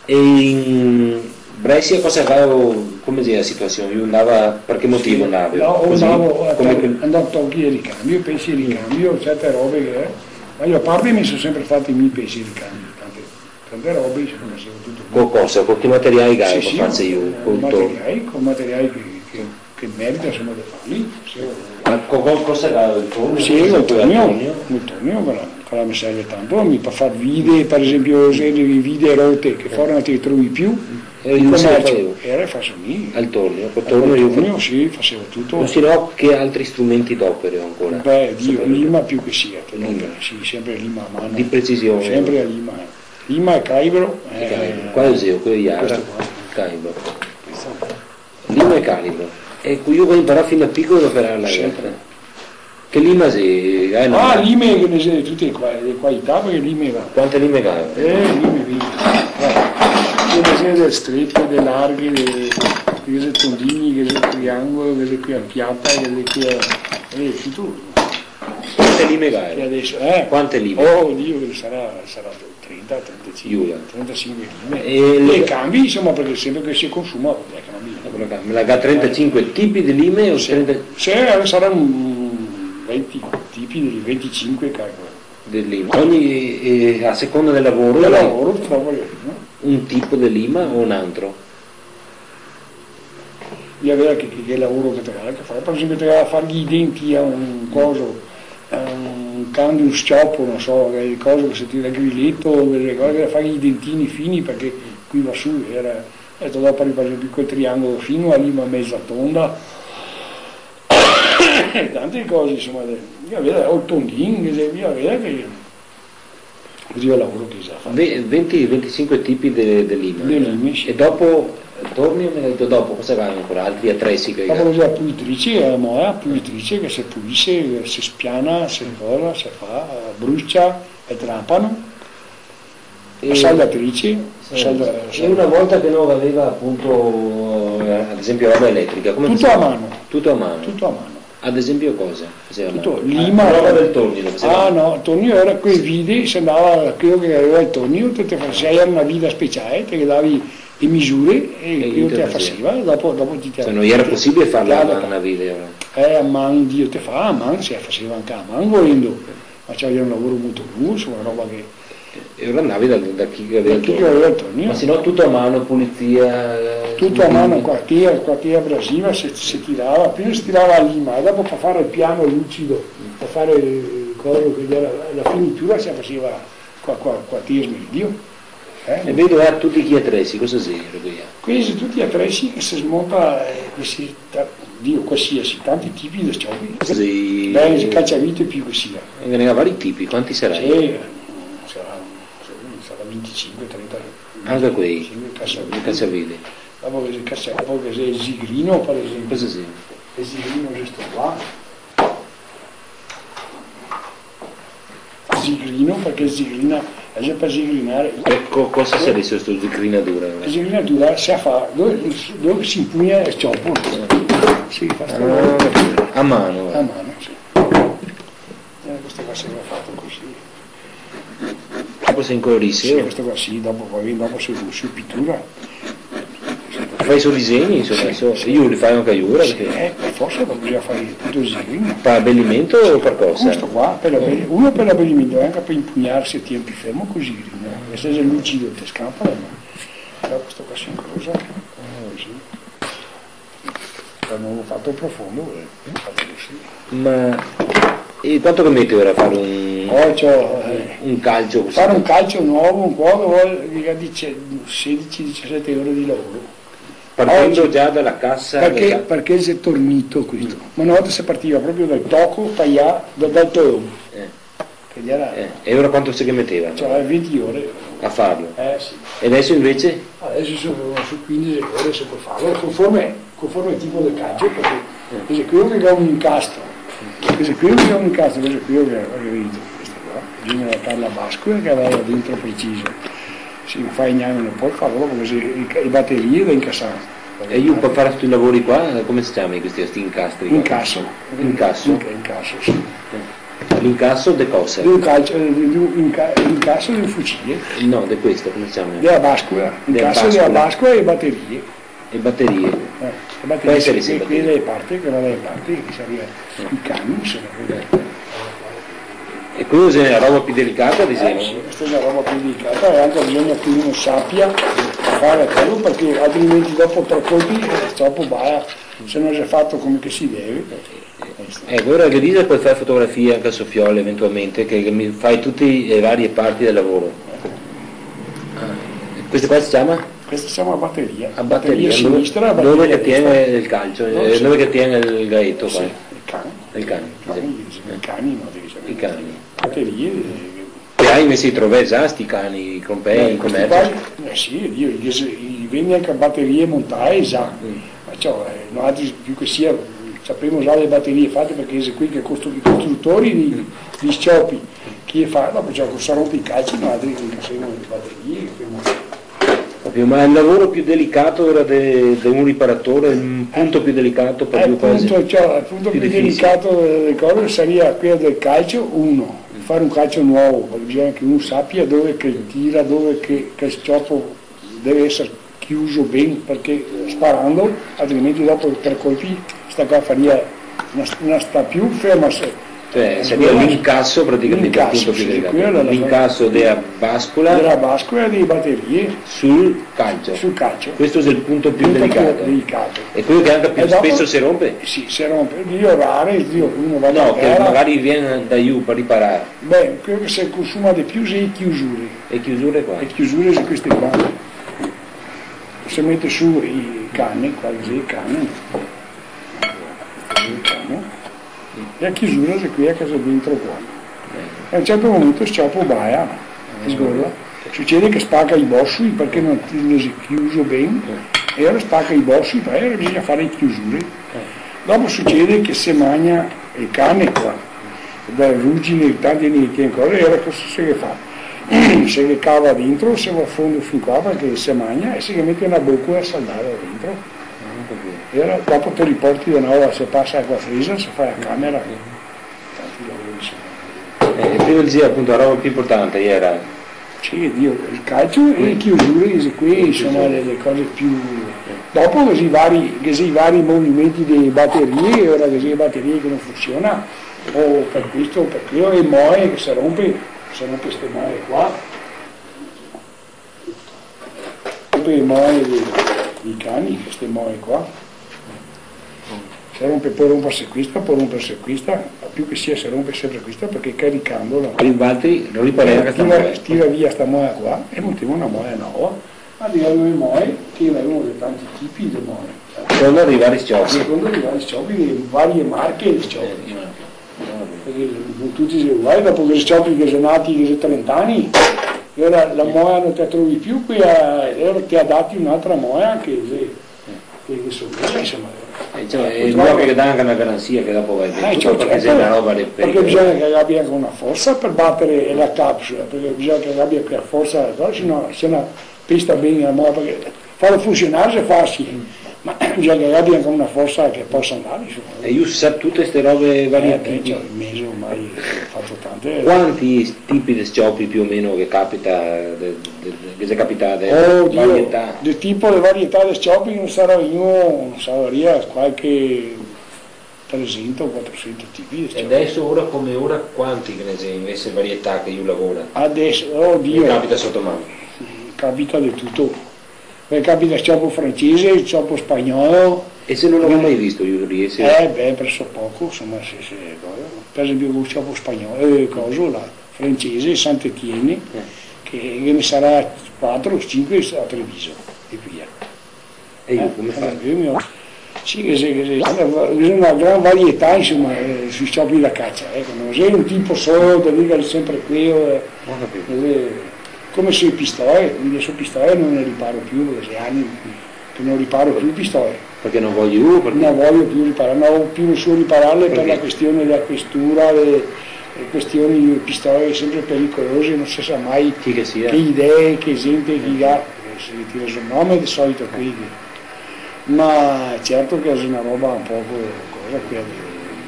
E in Brescia cosa aveva, come sia la situazione? Io andava, per che motivo andava? No, andavo a togliere i ricambio, pesi di ricambio, certe robe che... Ma io a parte mi sono sempre fatti i miei pesi di ricambio, tante tante robe, insomma, facevo tutto. Con cosa? Con che materiali gai sì, faccio io? Con materiali che merita insomma di farli. Ma con cosa gai? Sì, il tonio però mi serve tanto, mi fa fare video, per esempio se i video rotte che fuori non ti trovi più, il commercio, era faccio lì. Al tornio io sì, facevo tutto. Non si no che altri strumenti d'opera ancora? Beh, lima più che sia, sì, sempre lima a mano. Di precisione. Sempre a lima. Lima e calibro. Qua è Useo, qui è Iara. Calibro. Lima e calibro. E qui io voglio imparare fino a piccolo a fare la lettera. Che lima si... lime che ne sei tutte le qualità, perché lime va. Quante lime hai? Lime via. Che ne sei delle strette, delle larghe, che sei tondini, che sei triangolo, che sei qui a piatta, che sei qui a... tutto. Quante lime hai? Adesso, Quante lime? Oh Dio, che sarà 30, 35, 35 lime. E cambi, insomma, perché sempre che si consuma, cambi. Me la ga 35 tipi di lime o 30? Saranno 20 tipi di 25 del lima. Ogni a seconda del lavoro trovo le lime. Un tipo di lima o un altro? Io avevo che lavoro che trovare che fare, per esempio trovare a fargli i denti a un coso, un cambio, un scioppo, non so, le cose che si tira il grilletto, le cose da fargli i dentini fini perché qui va su, era dopo per esempio quel triangolo fino a lima mezza tonda. Tante cose, insomma, io vedo 8 tondini, io vedo che così io lavoro che sa fare. 20-25 tipi di lima. Sì. E dopo torni e mi hai detto dopo cosa vanno ancora? Altri attrezzi che dopo la pulitrice, la moda pulitrice che si pulisce, si spiana, si cola, si fa, brucia e trapano. La saldatrice. E una volta che non aveva appunto ad esempio roba elettrica, come tutto a mano. Tutto a mano. Tutto a mano. Ad esempio cosa? Tutto, lima. Roba del tornio. No, il tornio era quei vidi, se andava quello che aveva il tornio, te faceva una vita speciale, te davi le misure e quello te la faceva, dopo ti se non era possibile farla a una video. A man Dio te fa, a man si faceva anche a man volendo, ma c'era un lavoro molto lungo, insomma, una roba che... E ora andavi da chi aveva il tornio. Ma se no tutto a mano, pulizia... Tutto a mano, quartiere abrasiva, si tirava, prima si tirava a lima, e dopo per fare il piano lucido, per fare il coso che era la finitura si faceva quartiere medio. E vedo tutti gli attrezzi, cosa si? Questi tutti gli attrezzi che si smonta, qualsiasi, tanti tipi di scioppi. Beh, cacciavite più che sia. E ne ha vari tipi, quanti sarai? Sarà 25, 30. Anche quei, i cacciavite. Dopo che c'è il zigrino, per esempio. Cosa sì? Il zigrino questo qua. Zigrino, perché il zigrina è per zigrinare. Ecco, cosa sarebbe questo zigrinatura? La zigrinatura si fa dove si impugna il cioppo. Si fa a mano. A mano, sì. Questo qua si va fatto così. Dopo si incolorisce? Sì, questo qua sì, dopo su pittura. Fai solo disegni, insomma, sì. Io li fai anche a Iura? Sì, forse bisogna fare tutto il disegno. Per abbellimento o per cosa? Questo qua, uno per l'abbellimento, anche per impugnarsi a tempi fermo così, e se è lucido ti scappa, però questo qua si incrocia, così. L'hanno fatto profondo, fatto così. Ma e quanto che mette ora a fare un calcio così? Fare un calcio nuovo, un po' vuole 16-17 ore di lavoro. Partendo già dalla cassa? Perché si è tornito questo. Ma una volta si partiva proprio dal tocco, tagliato, dal toro. E ora quanto si metteva? Cioè 20 ore. A farlo? Sì. E adesso invece? Adesso su 15 ore si può farlo, conforme al tipo di calcio, perché quello che ha un incastro, questo qui che ha un incastro, questo qui che avete visto, questo qua, bisogna fare la bascula che aveva dentro preciso. Si fa in anno non puoi farlo come se le batterie da incassare. E io per fare questi lavori qua, come si chiamano questi incastri? Incasso, sì. L'incasso di cosa? L'incasso di un fucile. No, di questo, come si chiama? Della bascula, l'incasso della bascula e batterie. E batterie? Le batterie, qui delle parti, che va dalle parti, che sarebbe i camion, E questa è una roba più delicata, diciamo? Sì, questa è una roba più delicata e anche bisogna che uno sappia fare quello, perché altrimenti dopo 3 colpi troppo baia, se non si è fatto come che si deve. Ecco, ora che dice puoi fare fotografie anche a soffiole eventualmente, che mi fai tutte le varie parti del lavoro. Questa qua si chiama? Questa si chiama batteria. A batteria sinistra, dove che tiene il calcio, dove che tiene il gaetto qua? Sì, il cane. Il cane. I cani, no, devi sapere. I cani. Batterie. E hai messi i trovè già sti cani con in commercio? Sì, io li vendi anche a batterie montate già. Ma cioè, noi più che sia sappiamo già le batterie fatte, perché è qui che i costruttori di scioppi chi fa, dopo cioè saranno i calci, noi altri che facciamo le batterie. Ma il lavoro più delicato era di un riparatore, il punto più delicato per due cose? Il punto più delicato delle cose sarebbe quello del calcio, uno, fare un calcio nuovo, perché bisogna che uno sappia dove che tira, dove che il scioppo deve essere chiuso bene, perché sparando, altrimenti dopo 3 colpi sta qua faria non sta più ferma se. Cioè sarebbe l'incasso praticamente il punto più delicato. L'incasso della bascola e delle batterie sul calcio. Questo è il punto più delicato. E quello che anche più spesso si rompe? Sì, si rompe. Io rare, uno va no, che magari viene da giù per riparare. Beh, quello che si consuma di più sono le chiusure. Le chiusure qua? Le chiusure sono queste qua. Si mette su i canni, qua il cane. E la chiusura è qui a casa dentro qua. E a un certo momento scioppo baia, succede che spacca i bossi perché non si chiuso bene, e ora spacca i bossi, e ora bisogna fare le chiusure. Dopo succede che se mangia il cane qua, da ruggine, tanti cose, e ora cosa si fa? Se che cava dentro, se va a fondo fin qua perché si mangia e si mette una bocca a saldare dentro. E ora dopo te li porti di nuovo, se passa acqua fredda, se fai la camera. Prima dicevo appunto la roba più importante era? Sì, il calcio e le chiusure, qui sono le cose più. Dopo così vari movimenti di batterie, ora così batterie che non funziona, o per questo o per quello, e moe che si rompe queste moe qua. Rompe le moe dei cani, queste moe qua. Si rompe, può rompersi questa, più che sia si rompe sempre questa, perché caricandola non ripareva tira via sta moia qua e montiamo una moia nuova, ma abbiamo le moie che avevano di tanti tipi di moie. Secondo arrivare i scioppi. Di varie marche di scioppi. Perché non tutti sono uguali, dopo che gli scioppi che sono nati che sono 30 anni, e ora la moia non ti trovi più, qui ora ti ha dati un'altra moia che sono belle, insomma. È il luogo che dà anche una garanzia che dopo vai dentro, perché c'è una roba perché bisogna che abbia anche una forza per battere la capsula, perché bisogna che abbia quella forza, se no pista bene la moto, perché farlo funzionare è facile, ma bisogna che abbia anche una forza che possa andare. E io so tutte queste robe variate. Cioè, il mese ormai ho fatto tante. Quanti tipi di scioppi più o meno che capita, che si è capitato? Varietà? Del tipo di varietà di scioppi non sarebbe qualche 300 o 400 tipi di scioppi. E adesso ora come ora quanti invece varietà che io lavoro? Adesso, mi capita sotto mano? Capita di tutto. Capita il scioppo francese, il scioppo spagnolo. E se non l'avevo mai visto io riesco? Presso poco, insomma, per esempio lo scioppo spagnolo, la francese, Saint-Étienne, che ne sarà 4 o 5 a Treviso e via. E io come faccio? Sì, c'è una gran varietà, insomma, sui scioppi da caccia, non c'è un tipo solo da dire sempre quello. Come sui pistoli, quindi su pistoli non ne riparo più, perché sei anni che non riparo più i pistoli. Perché non voglio più? Non voglio più riparare, non ho più nessuno ripararle per la questione della questura, le questioni di pistoli sempre pericolose, non si sa mai che idee, che gente, chi ha, si tira sul nome di solito qui. Ma certo che è una roba un po'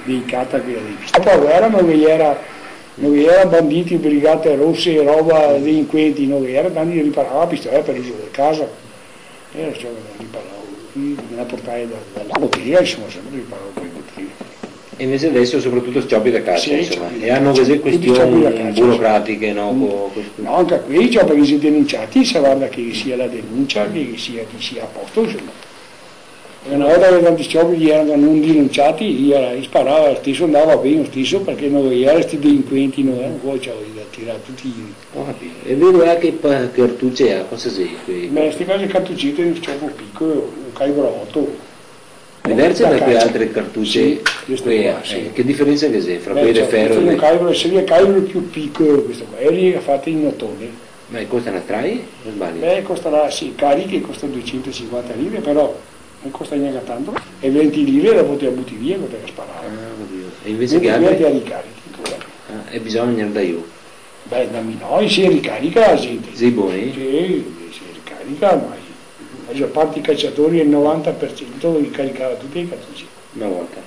delicata quella dei pistoli. Dopo la guerra non vi erano banditi, brigate rosse, roba delinquenti, non vi era, tanti riparava pistola per uso di casa. Era ciò che riparavo, qui me la portai dalla bottiglia, insomma, sempre riparavo con le bottiglie. E invece adesso soprattutto scioppi da caccia, sì, insomma, e hanno così questioni burocratiche, no? No, anche qui c'è perché si denunciati, si guarda che sia la denuncia, che sia chi sia a posto, insomma. E una volta che tanti scioppi erano non denunciati, io sparavo lo stesso, andava bene lo stesso, perché non erano questi delinquenti, non erano poi c'avevo da tirare tutti. Ho capito. E vedo che cartucce ha, cosa sei qui? Beh, queste cose cartuccette di scioppo piccolo, un calibro 8. Diverse da quelle altre cartucce, sì, sì. Che differenza che c'è fra quelle ferro e calibro, seria il calibro più piccolo, questo qua, è fatto in ottone. Ma costa una trai? Non sbaglio? Beh, costerà, sì, cariche costa 250 lire, però non costa neanche tanto, e 20 lire la potevi butti via, potevi sparare. E invece che altri? Ti ricarichi. E bisogna da io. Beh, da noi si ricarica la gente. Sei buoni? Sì, si ricarica, ma a parte i cacciatori il 90% li caricava tutti i cartucci. Una volta.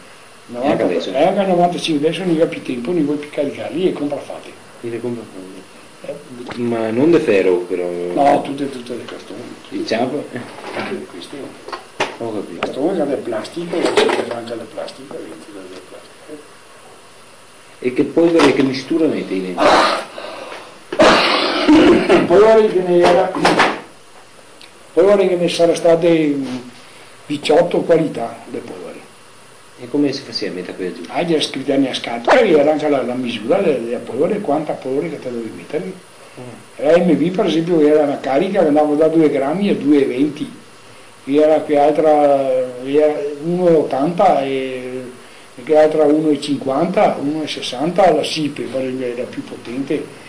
Anche adesso? Anche al 95, adesso non ha più tempo, non vuoi più caricarli e compra fate. Ma non de ferro però? No, tutte le cartoni. Il ciapo? Anche queste. Ho capito. Cartone che è plastica, c'è anche la plastica, E che polvere, che mistura mette in dentro? Polvere che ne era... Polvere che ne saranno state 18 qualità di polvere. E come si faceva a mettere qui giù? Gli scritti nella scatola e era anche la misura della polvere, quanta polvere che te dovevi mettere. La MV per esempio era una carica che andava da 2 grammi a 2,20, era che altra era 1,80 e che altra 1,50, 1,60, la SIPE per esempio era più potente.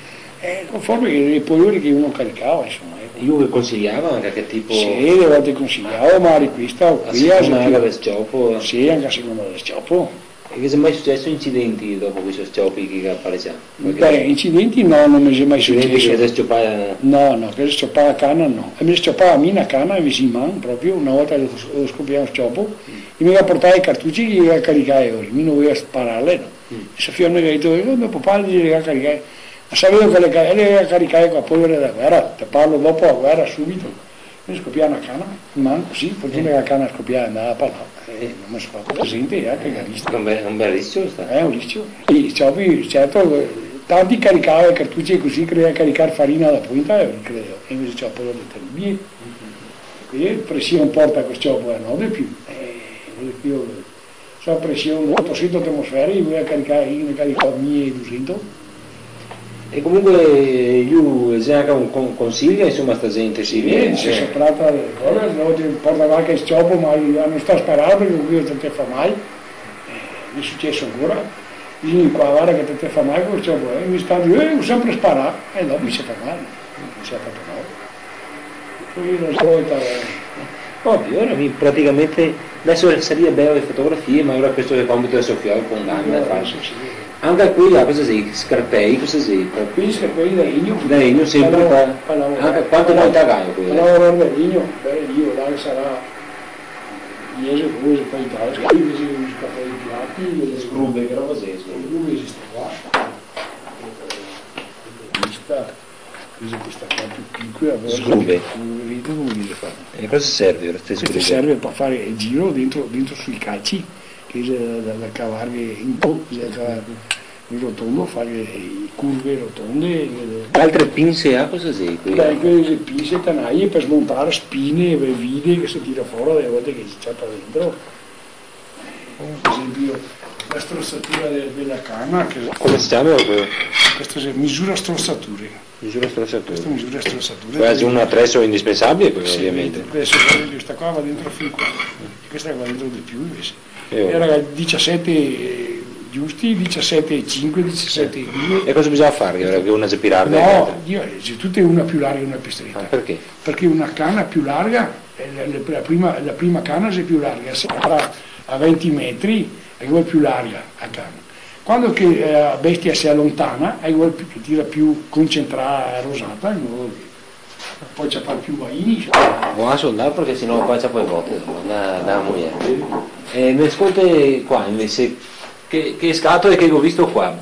Conforme le polveri che uno caricava, insomma. Io che consigliavo anche che tipo... Sì, le volte consigliavo, ma questa o qui... A seconda del scioppo? Sì, anche a seconda del scioppo. E che sono mai successo incidenti dopo questi scioppi che apparecchiano? Beh, incidenti no, non mi è mai successo. Incidenti che scioppai... No, che scioppai a canna no. E mi scioppai a me una canna in man proprio, una volta lo scoppiavo scioppo, e mi portare i cartucci che io caricare ora, mi non volevo spararle, no. E Sofia mi ha detto, mio papà gli deve caricare. Ma sapevo che le caricare con la polvere della guerra, te parlo dopo la guerra subito, mi scoppiava una canna, in mano così, perché la canna scoppiava andava a parlare, non mi sono fatto presente, che rischio. È un bel rischio sta? È un rischio. E certo, tanti caricavano i cartucci così, credeva caricare farina alla punta, credo, e invece c'è polvere terribile. Quindi pressione porta questo non è più. Sono pressione 800 atmosfere, io ne carico 1200. E comunque io c'è anche un consiglio, insomma, sta gente si viene. Se si tratta di cose, porta qualche il scioppo, ma non sta sparando perché qui non ti fa mai. Mi è successo ancora. Dici qua, guarda che te fa mai con il scioppo, mi sta dicendo, sempre sparare, e dopo mi si fa male. Non si è fatto male. Io non so, ora praticamente, adesso sarebbe bello le fotografie, ma ora questo è il compito del Sofia con Ganna. Anche qui là cosa sei? Scarpei, cosa sei? Qui scarpei da legno. Da legno sempre anche quanto mai tagano qui? Lavorare da legno, io là sarà 10 o 2 poi tale, qui si scarpei piatti, le scrube, che roba sei? Scrube esiste qua. Questa qua più piccola, scrube. Come fare? E cosa serve queste scrube? Questo serve per fare il giro dentro sui calci, che da cavare in po', il rotondo, fare curve rotonde. Altre pinze a cosa sei qui? Beh, queste pinze tanaglie per smontare spine, vide che si tira fuori delle volte che si ciappa dentro. Per esempio la strozzatura della canna. Come si chiama? Questa è misura strozzature. Misura strozzature. Questa misura strozzature. Poi c'è un attrezzo indispensabile, sì, ovviamente. Adesso questa qua va dentro fin qua, questa va dentro di più invece. Era 17 giusti, 17,5, 17,2. E cosa bisogna fare? Che una si più no, c'è tutte una più larga e una più stretta. Perché? Perché una canna più larga, la prima canna è più larga, sarà a 20 metri è più larga la canna. Quando che la bestia si allontana, è che tira più concentrata, rosata, in modo che poi c'è più vaini. Buona soldare perché sennò poi c'è poi volte da moglie. E mi ascolti qua invece, che scatole che ho visto qua?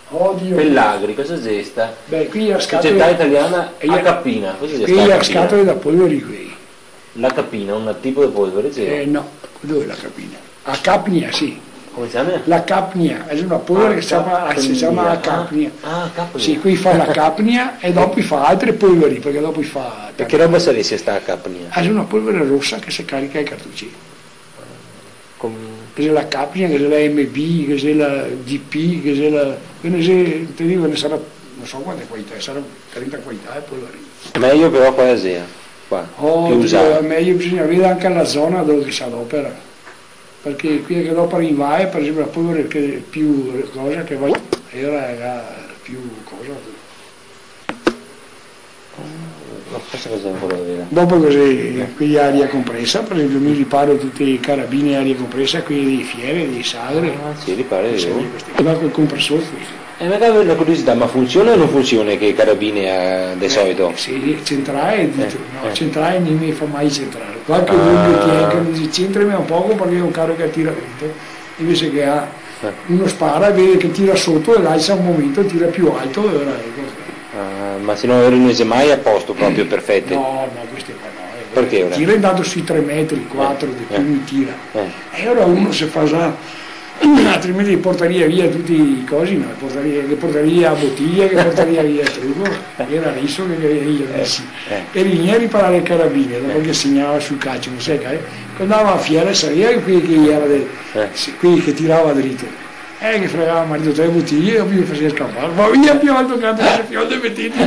Oddio. Pellagri, cosa c'è sta? Beh, qui la società italiana a Cappina, cosa c'è? Qui la scatola da polvere qui. La Cappina, un tipo di polvere c'è? No, dove la Cappina? A Capnia sì. Come si chiama? La capnia, è una polvere che si chiama capnia. Capnia. Sì, qui fa la capnia e dopo fa altre polveri, perché dopo fa... E che roba sarebbe sta capnia? È una polvere rossa che si carica ai cartucci. Che è la capnia, che è la MB, che è la GP, che è la... Ti dico, ne sarà, non so quante qualità, saranno 30 qualità e polveri. Meglio però qua a Sea, qua, più usato. Meglio bisogna vedere anche la zona dove si adopera, perché qui che dopo arriva, per esempio la polvere che è più cosa che va, era più cosa. Dopo così, qui aria compressa, per esempio mi riparo tutte le carabine aria compressa, qui dei fiere, dei sagre. Sì, riparo io. Va col compressore questo. Magari una curiosità, ma funziona o non funziona che carabine di solito? Sì, centrale, centrale non mi fa mai centrale. Qualche dubbio che dice centrami un poco perché è un carro che tira dentro, invece che uno spara e vede che tira sotto e lascia un momento, tira più alto e ora ma se no non è mai a posto proprio perfette? No, queste qua no. Perché ora? Tira intanto sui 3 metri, 4 di più mi tira. E ora uno se fa già, altrimenti portaria via tutti i cosi, no? Portaria via bottiglie, che portaria via trucco, era riso che io messi. E lì a riparare le carabine, dopo che segnava sul calcio, non sai che quando andava a fiera sapeva qui che era qui che tirava dritto. Che fregava marito 3 bottiglie e mi faceva scappare, ma via più alto che altro fionde mettiti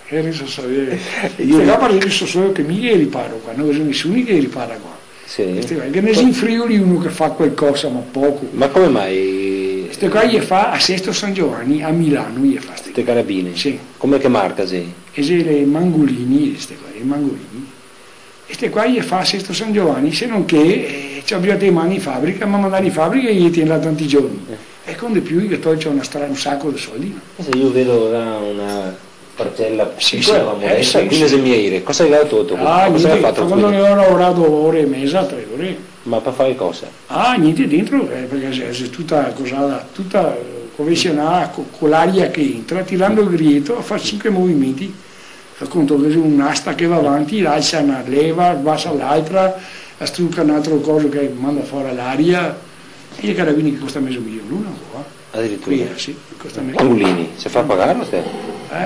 e riso sapere. Io qua parlo riso solo che mi riparo qua, non sono nessuno che ripara qua. Sì. Che ne in Friuli uno che fa qualcosa ma poco. Ma come mai? Queste qua gli fa a Sesto San Giovanni, a Milano gli fa. Queste carabine? Sì. Come che marca sei? E se le Mangolini, queste qua, i Mangolini. Queste qua gli fa a Sesto San Giovanni, se non che ci abbiate le mani in fabbrica, ma mandare in fabbrica e gli tiene là tanti giorni. E con di più che poi c'è un sacco di soldi. No? Se io vedo una parcella piccola, quindi se mi dire, cosa hai dato tutto? Cosa hai fatto? Quando ne ho lavorato ore e mezza, 3 ore. Ma per fare cosa? Niente dentro, perché c'è tutta convenzionata con l'aria che entra, tirando il grieto, fa 5 movimenti. Fa conto che c'è un'asta che va avanti, lascia una leva, bassa l'altra, strucca un altro coso che manda fuori l'aria, e i carabini che costa mezzo milione l'uno qua. Addirittura? Sì, costa mezzo. Angolini, si fa pagare o te?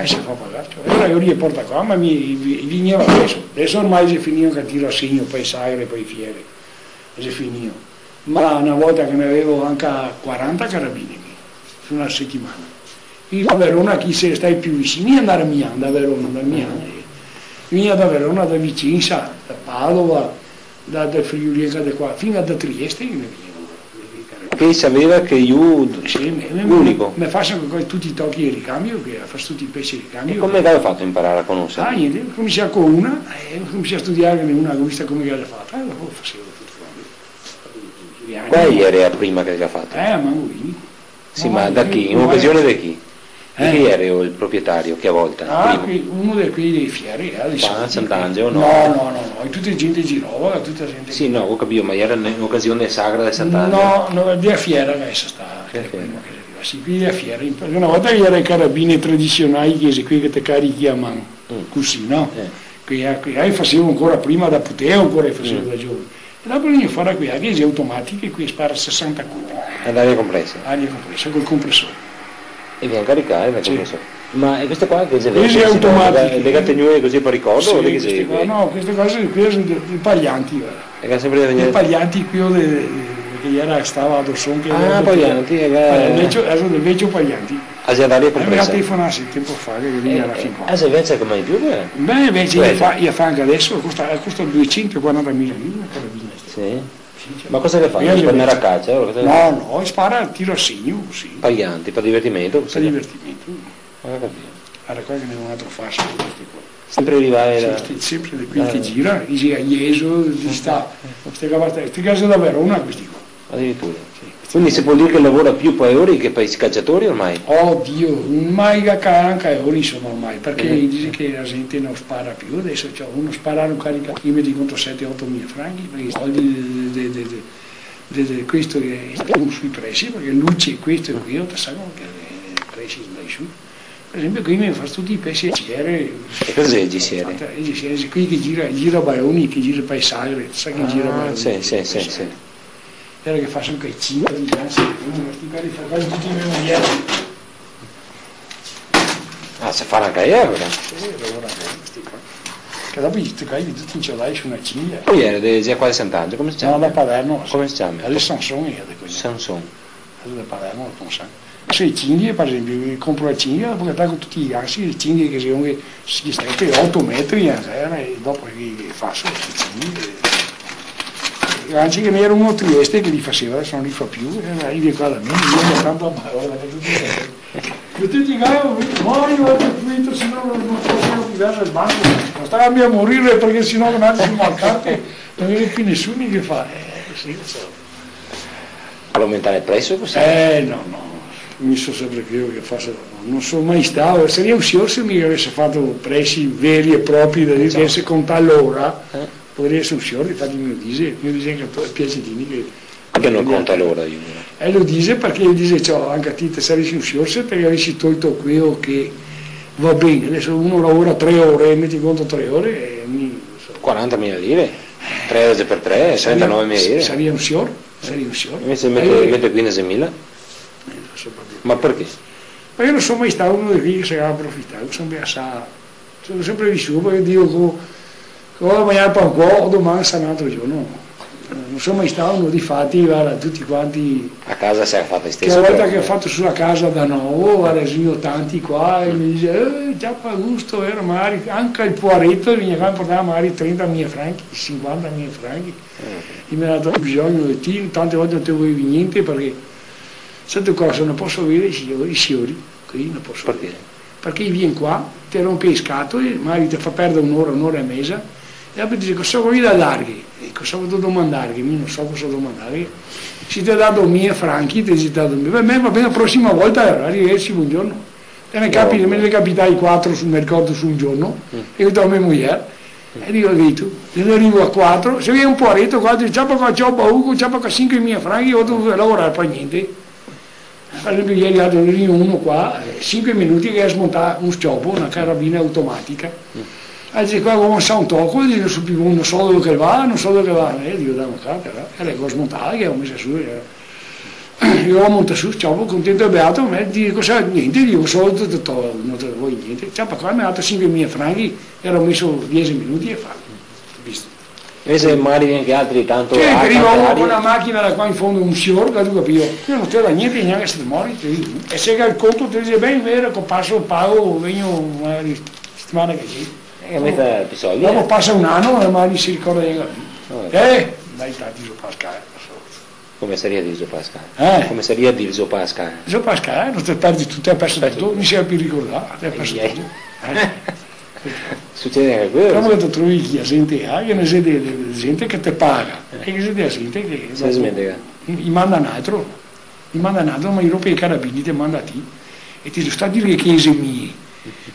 Si fa pagare. Allora io li porto qua, ma mi veniva adesso ormai si è finito che tiro a segno, poi sagre, poi fiere, si è finito. Ma una volta che ne avevo anche 40 carabini su una settimana. Io a Verona chi se stai più vicini andare a Milano, da Verona, da Milano. Veniva da Verona, da Vicenza, da Padova, da Friuli, da qua, fino a da Trieste ne venivano. Che sapeva che io l'unico. Mi faccio tutti i tocchi di ricambio, che faccio tutti i pezzi di ricambio. E come hai fatto a imparare a conoscere? Niente, cominciai con una, cominciai a studiare una, ho visto come l'ha fatta, e dopo facevo tutto quanto. Qual era la prima che l'ha fatta? A Mangolini. Sì, ma da chi? In occasione di chi? Di chi era il proprietario che a volta? Uno di quelli dei fieri, Sant'Angelo, no? No, tutta gente girava, tutta gente. Sì, no, ho capito, ma era in occasione sagra di Sant'Angelo? No, di fiera adesso sta. Sì, qui di fiera. Una volta che era i carabini tradizionali che qui che te carichi a mano, così, no? Qui facevo ancora prima da puteo, ancora facevo da giovane. E dopo venire a fare qui, che è automatiche, qui spara 60 colpi. Ad aria compressa? Aria compressa, col compressore. E viene a caricare da compressore. Ma queste qua che è automatiche? Le gatte così per ricordo? Sì, o queste cose qui sono dei paglianti. I paglianti qui che stava ad Ossonche. Paglianti. Sono del vecchio paglianti. A aria compressa? Mi ha telefonato tempo fa che veniva alla fin qua. Se invece come più? Beh, invece io fa anche adesso, costa 240.000 lire. Sì. Ma cosa che fa? Per andare a caccia? No, spara tiro a segno, sì. Paglianti, per divertimento? Per divertimento. Allora qua che ne è un altro fascio. Sempre arrivare sempre di qui che gira, a Ieso, queste case da Verona questi qua. Addirittura. Quindi si può dire che lavora più paori che per i scacciatori ormai? Oddio, mai anche ori sono ormai, perché dice che la gente non spara più, adesso uno spara un carica io mi dico 7-8 mila franchi, perché i soldi di questo che sono sui prezzi, perché luce e questo e quello, sanno che i prezzi sono su. Per esempio qui mi fa tutti i pezzi GCR. E cos'è il GCR? Il GCR qui che gira Baroni, che gira Paesagre, sai che gira Baroni. Sì. era che faccio anche i 5 di danza, questi quelli fa quasi tutti i miei moglieri. Ah, se fa anche io, però. Sì, lavora questi qua. Che dopo questi qua li tutti in celai su una ciglia. Poi era già quasi Sant'Angelo, come si chiama? No, da Palermo. Come si chiama? Adesso Samsung è da Samsung. Adesso da Palermo lo conosciamo. Se i cinghie, per esempio, compro la cinghia, dopo che con tutti i gansi, le cinghie che sono si strette 8 metri e dopo che faccio queste cinghie. I gansi che ne era uno a Trieste che li faceva, adesso non li fa più, e arrivi qua da me, io tanto a parola, tutti i gansi, muoio, ho finito, se no non posso pigliare il banco, non stava a morire perché sennò non altri si mancate, non viene più nessuno che fa, sì, lo so. All'aumentare il prezzo così? No. Mi sono sempre credo che faccia, non sono mai stato, sarebbe un signore se mi avesse fatto prezzi veri e propri da dire che se conta l'ora, potrebbe essere un signore di fare il mio diesel che piace di che non conta l'ora io. E lo dice perché io dice, ciao, anche a te se saresti un signore se te avessi tolto quello che va bene, adesso uno lavora 3 ore, metti conto 3 ore e mi... 40.000 lire, 3 ore per 3, 39.000 lire. Sarebbe un signore, Invece mette 15.000. Ma perché? Ma io non sono mai stato uno di quelli che si aveva approfittato, sono sempre vissuto perché dico che ho da mangiare per un po', domani sarà un altro giorno. Non sono mai stato uno di fatti, guarda, tutti quanti... A casa si è fatta stesso? Che la volta che ho fatto sulla casa da nuovo, guarda, sono tanti qua e mi dice, già per gusto, era magari anche il poaretto, mi portava magari 30.000 franchi, 50.000 franchi, e mi ha dato bisogno di te, tante volte non ti volevi niente perché... Sento cosa, non posso avere i signori, qui non posso perché? Perché vieni qua, ti rompe le scatole, magari ti fa perdere un'ora e mezza, e poi dice cosa vuoi da dargli? E cosa vuoi domandargli? Io non so cosa domandargli. Se ti ha dato 1.000 franchi, ti ha dato 1.000, per me va bene la prossima volta, arrivederci, buongiorno. E me ne capitai 4 sul mercato su un giorno, e io do a mia moglie, e dico, vedi tu, io arrivo a 4, se viene un po' a retto, qua dice, ciao per Ugo, ciao per 5.000 franchi, io devo lavorare per niente. Per esempio ieri ha uno qua, 5 minuti che ha smontato un stiopo, una carabina automatica. E dice qua come sa un tocco, dice non so dove va, e dico da una carta, e lei l'ho smontata, che ho messo su, io l'ho montato su, stiopo, contento e beato, me dico cosa niente, dico solo non te vuoi niente, ciao per qua mi ha dato 5.000 franchi, e ho messo 10 minuti e fatto, visto. Invece magari anche altri tanto... Cioè, arriva uno con una macchina da qua in fondo, un signor, che tu capisci, io non te da niente, neanche se ti muori, e se il conto ti dice, beh, vero, che passo, pago, vengo una settimana che sì. E mette i soldi. Dopo passa un anno e magari si ricorda di dai tanti so Pascal. Come sarebbe Dirzo Pascal? Come sarebbe Dirzo Pascal? Dirzo Pascal, non ti perdi tutto, hai perso tutto, non si è più ricordato, hai perso tutto. Succede anche quello. Come tu trovi chi gente che ne gente che ti paga, e che gente che gli manda un altro, ma io rompo i carabini, ti manda a te, e ti sta a dire che chiese mie,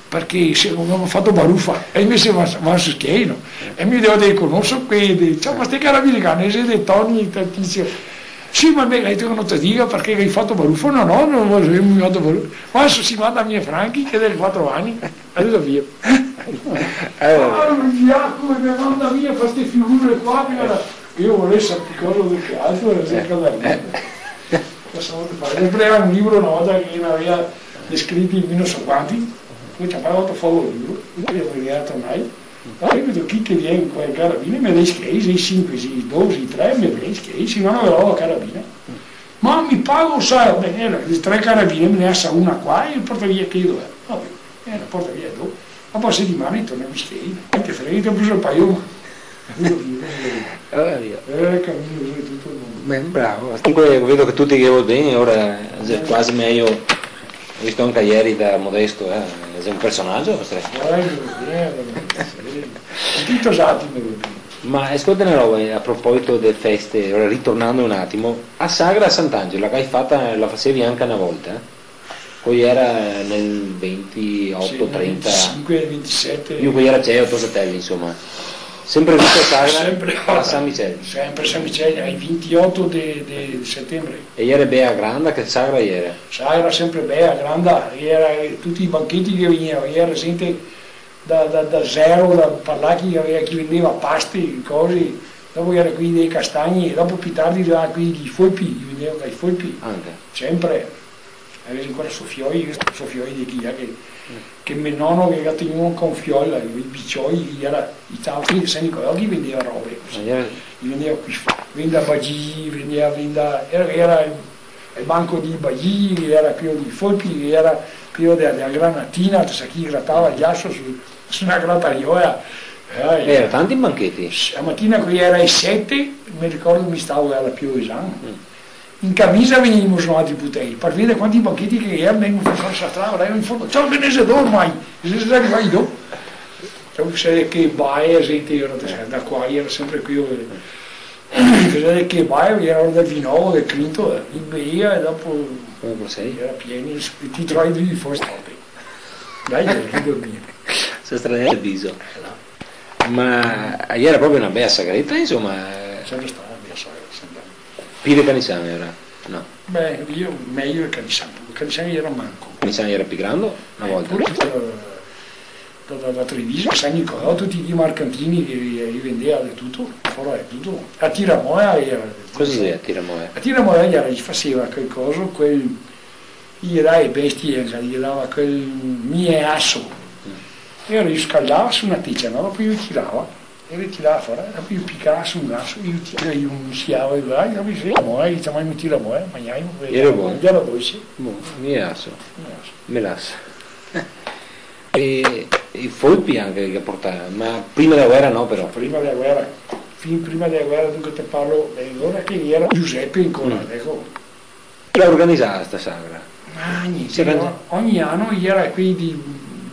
perché se non ho fatto baruffa, e invece va su schieno, e mi devo dire, conosco quelli, ciao, ma questi carabini che ne siete tonni tantissimo. Sì, ma me hai detto che non ti dica perché hai fatto baruffa, non mi fatto baruffa, ma adesso si manda a miei franchi che dai 4 anni, adesso via. Mi come mi manda via queste figure qua, io volevo sapere cosa del che altro, era sempre da lì. Mi prendeva un libro una volta che mi aveva descritti in non so quanti, poi ci ha parlato fuori il libro, io avevo arrivato mai. Io vedo chi che viene con le carabine, me le scrive, i 5, i 12, i 3, me le scrive, se non avevo la carabina. Ma mi pago, sai, bene, le 3 carabine, me ne ha una qua e porta via che io dove. Vabbè, la porta via dopo. Ma poi settimana e torna a scrive. E ti frega, ti ho preso il paio. Tutto il mondo. Beh, bravo. Comunque vedo che tutti che va bene, ora è quasi meglio. Ho visto anche ieri da Modesto, è un personaggio. Ma ascolta una roba a proposito delle feste, ora ritornando un attimo, a Sagra a Sant'Angelo, che hai fatta, la facevi anche una volta? Poi era nel 28, sì, 30... 25, 27... Io poi era c'è 8 Satelli, insomma. Sempre visto a Sagra, sempre a San Michele. Sempre a San Michele, ai 28 di settembre. E ieri Bea Granda, che Sagra era? Sagra sempre Bea Granda, era tutti i banchetti che venivano, era gente da zero, da parlare chi vendeva pasti, cose, dopo era qui dei castagni, e dopo più tardi era qui di folpi, venivano dai folpi, sempre. Aveva ancora soffioi di chi che mio nonno che teneva con fiolla, i piccioi, i tavoli, se Nicolò vendeva robe, vendeva qui, vendeva baggi, era il banco di baggi, era pieno di folpi, era pieno della granatina, sa chi grattava il ghiaccio su una grattaiola. Erano tanti banchetti? La mattina qui era alle 7, mi ricordo mi stavo alla più esame. In camicia venivano suonati i putelli, per vedere quanti banchetti che erano, venivano a fare la strada, erano in fondo, ciao che ne sei ormai, se sei arrivato dopo. Cioè che baia, da qua era sempre qui, che baia, era del vino, del clinto, il beia e dopo era pieno, ti trovi di forse. Dai, che dormire. Si straniera il viso. Ma era proprio una bella sagretta, insomma. Sempre stata una bella sagretta. Pire Canisani era? No. Beh, io meglio il Canisani. Il Canisani era manco. Il Canisani era più grande una volta? Da Treviso, San Nicolò, tutti i mercantini che rivendeva di tutto, fuori di tutto. A Tiramoia era... Cosa è a Tiramoia? A Tiramoia gli faceva qualcosa, gli dava le bestie, gli dava quel mie asso. E io scaldava su una ticcia, no? Poi io tirava. E ritirava fuori, e poi io piccava su un naso, io unsiavo e vai, e poi chiamavamo tiramoia, mangiavamo, era buono? Era dolce. Buono, melasso. E i folpi anche che portavano, ma prima della guerra no però? Prima della guerra, prima della guerra, dunque te parlo, ora che era Giuseppe ancora, ecco. L'ha organizzata sta sagra? Ogni anno era qui di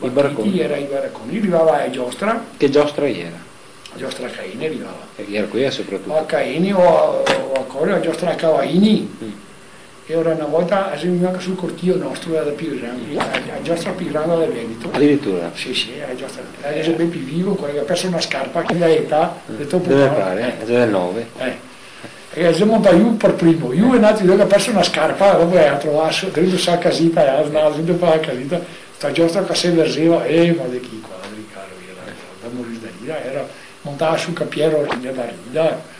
baracconi, era i baracconi, arrivava a Giostra. Che Giostra era? A Giostra a Caini arrivava. E era qui soprattutto? A Caini o a Corio, a Giostra a Cavaini. E ora una volta anche sul cortile nostro era più grande, a Giostra più grande del Veneto. Addirittura? Sì, a Giostra. Adesso è ben più vivo, quello che ha perso una scarpa, che ha età, deve fare, è del 9. E adesso monta io per primo, io è nato che ha perso una scarpa, dopo ha trovato dentro sa casita, dentro per la casita, sta Giostra che si verseva, ma di chi qua, caro, era da morire da lì, era montava sul capiero da rida.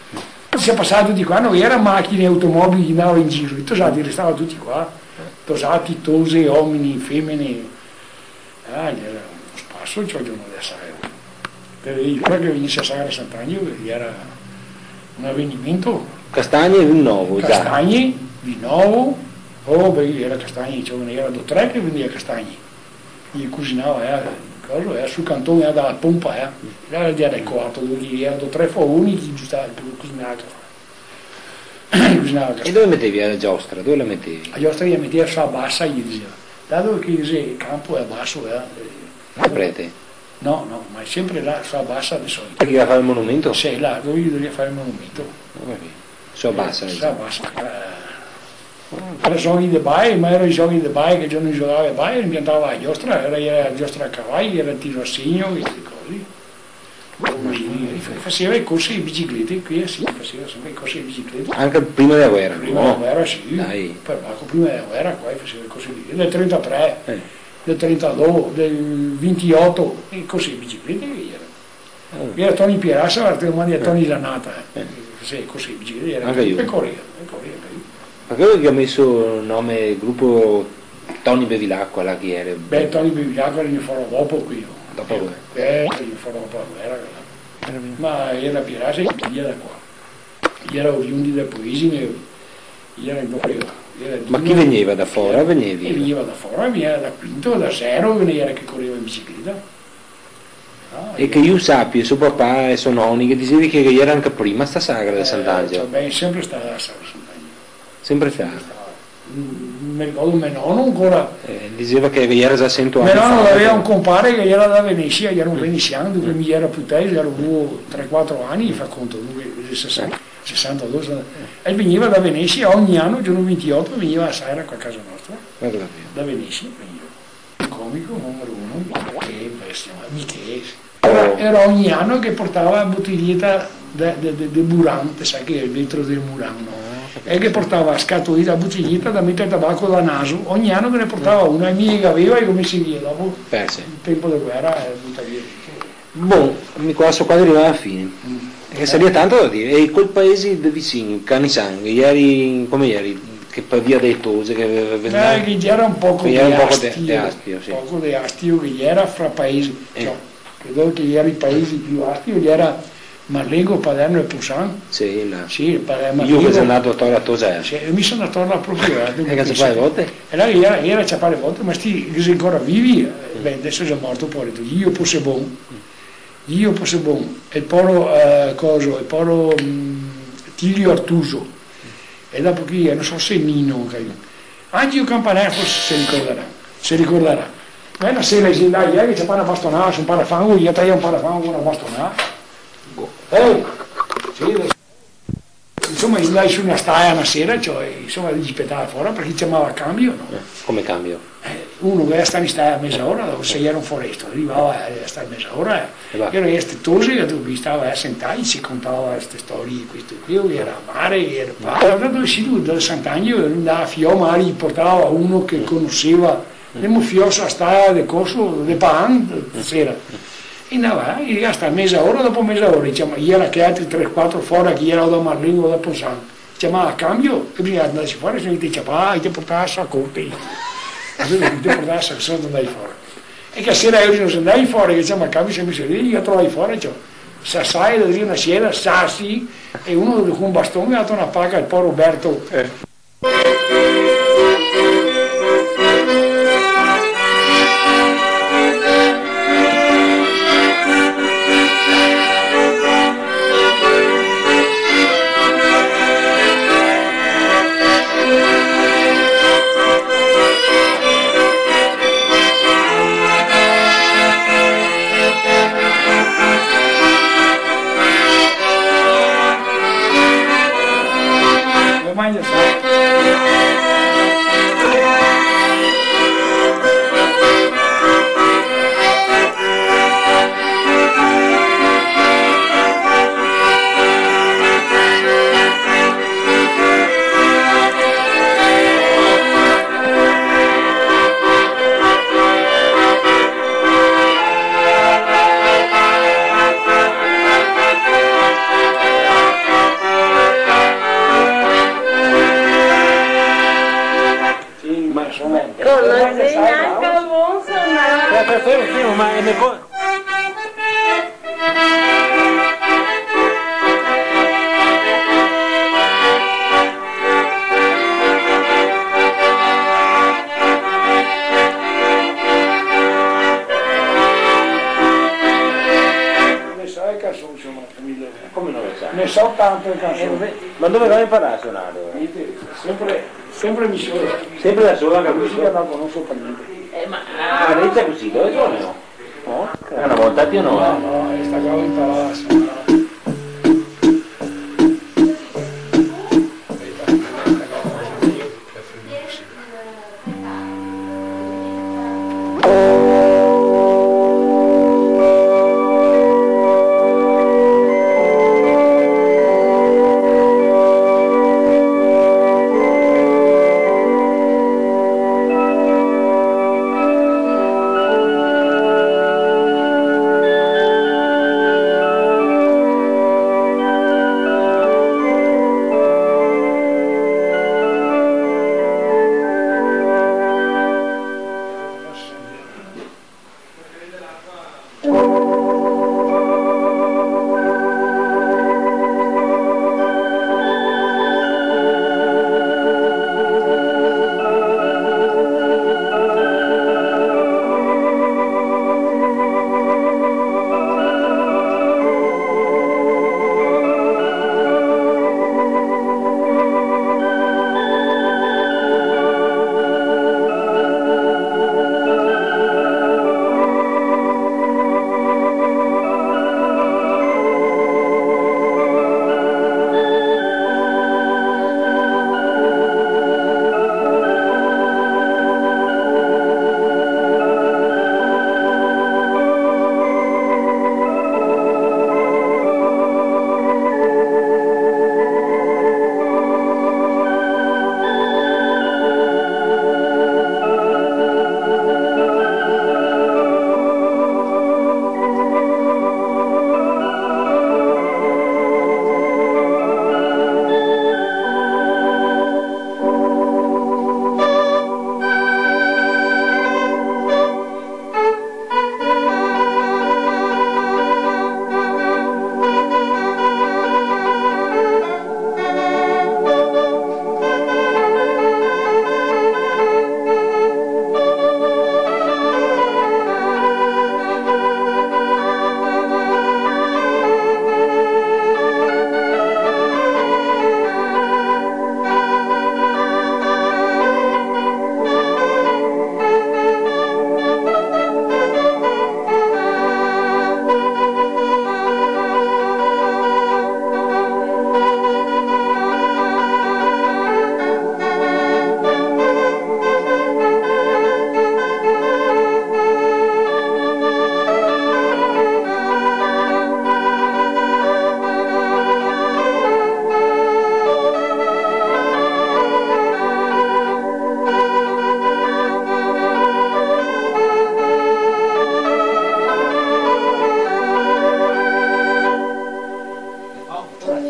Si è passato di qua, non era macchine, automobili che andavano in giro, i tosati restavano tutti qua, tosati, tose, uomini, femmine, era uno spasso, c'è il giorno della sagra. Per il che venisse a Sagra Sant'Agno era un avvenimento. Castagni e Vinnovo. Castagni, Vinnovo, era Castagni, era do tre che vendeva Castagni, gli cucinava, sul cantone era dalla pompa, era già del quarto, dove era do tre fauni che cucinava. E dove mettevi la giostra? Dove la mettevi? La giostra la metteva su bassa, gli diceva, da dove che il campo è basso, a prete? No, ma è sempre là, su bassa di solito. Perché doveva fare il monumento? Sì, là, dove gli doveva fare il monumento. Su bassa? Su bassa. Era giochi di baie, ma erano i giochi di baie che io non giocavo a baie, impiantava la giostra, era la giostra a cavalli, era il tiro a segno, queste cose. Faceva i corsi di biciclette, qui faceva sempre i corsi di biciclette. Anche prima della guerra? Prima della guerra sì, Dai. Prima della guerra qua faceva i corsi di biciclette, del 33, del 32, del 28, i corsi di biciclette che erano. Era Tony Pierassa, la domanda di Tony Lanata, faceva i corsi di biciclette, anche io. E correva. Ma quello che ha messo il nome gruppo Tony Bevilacqua là chi era? Beh, Tony Bevilacqua ne farò dopo qui. Dopo la guerra? Ne farò dopo la guerra. Ma era Pierassa e via da qua. Era oriundi del Poesine, era in ma chi veniva da fuori? Veniva da fuori, veniva da Quinto, da Zero, veniva che correva in bicicletta. E che io sappia, suo papà e suo nonni, che dicevi che era anche prima sta sagra di Sant'Angelo? Beh, è sempre stata la sagra di Sant'Angelo. Sempre stata? Mi ricordo mio nonno ancora. Diceva che era già 100 anni. Mio nonno aveva un compare che era da Venezia, era un veneziano, dove mi era puttese, era 3-4 anni, fa conto, 62. E veniva da Venezia ogni anno, giorno 28, veniva a Sagra qua a casa nostra. Da Venezia veniva. Il comico numero uno, che bestia, Michele. Era ogni anno che portava la bottiglietta del Murano, sai che è il vetro del Murano. E che portava la scatolita, la bottiglietta da mettere tabacco da naso, ogni anno che ne portava una, e mi aveva e come si via dopo il tempo della guerra butta via. Boh, questo qua arriva alla fine. Che sarebbe tanto da dire. E quel paese vicino, Canisang, ieri, come ieri, che per via dei Tose, che che era un po' di astio, sì. Un po' di astio che era fra paesi, cioè, credo che erano i paesi più astio, era Marlengo, Palermo e Pusan. Sì, là. Sì, Palermo. Io che sono andato a Tosè. Sì, mi sono andato là proprio. E che fai volte? E là era a fare volte, ma sti che sei ancora vivi, beh, adesso è già morto poi, io posso bon. E poi coso, e poi Tilio Artuso. E dopo chi non so se Nino, anche io Campanello forse si ricorderà. Ma una sera si andava ieri, c'è una bastonata, un parafango, io taglio un parafango, una bastonata. Sì, insomma, andai su una staia una sera, cioè, insomma, gli spettava fuori perché chiamava cambio, no? Come cambio? Uno che stava in staia a mezz'ora, dopo se era un foresto, arrivava a stare mezz'ora, io ero tosi, che stava a sentare, si contava queste storie, questo qui, era a mare, era dove si da Sant'Agno, andava a Fiumare, gli portava uno che conosceva, andiamo fiosso a staia del corso, del Pan, sera. E andava, e stava mezz'ora, dopo mezz'ora, diciamo, io era che altri 3-4 fuori, che era da Marlengo o da Ponzano, chiamava a cambio, e bisogna andare fuori, se mi diceva, ti portava a Saccote. Ti portava a Saccote andai fuori. E che sera io non andai fuori, che diciamo a cambio se mi lì, io trovai fuori, cioè, sassai, da dire una sera, sassi, e uno con un bastone ha dato una paga al po' Roberto. Ne so tante canzoni. Ma dove vai a imparare a suonare? Sempre mi sono. Sempre da sola, La capisci? musica non conosco per niente. Ma inizia così, dove suoni? No? Una volta ti o no? No, sta cosa imparare a suonare.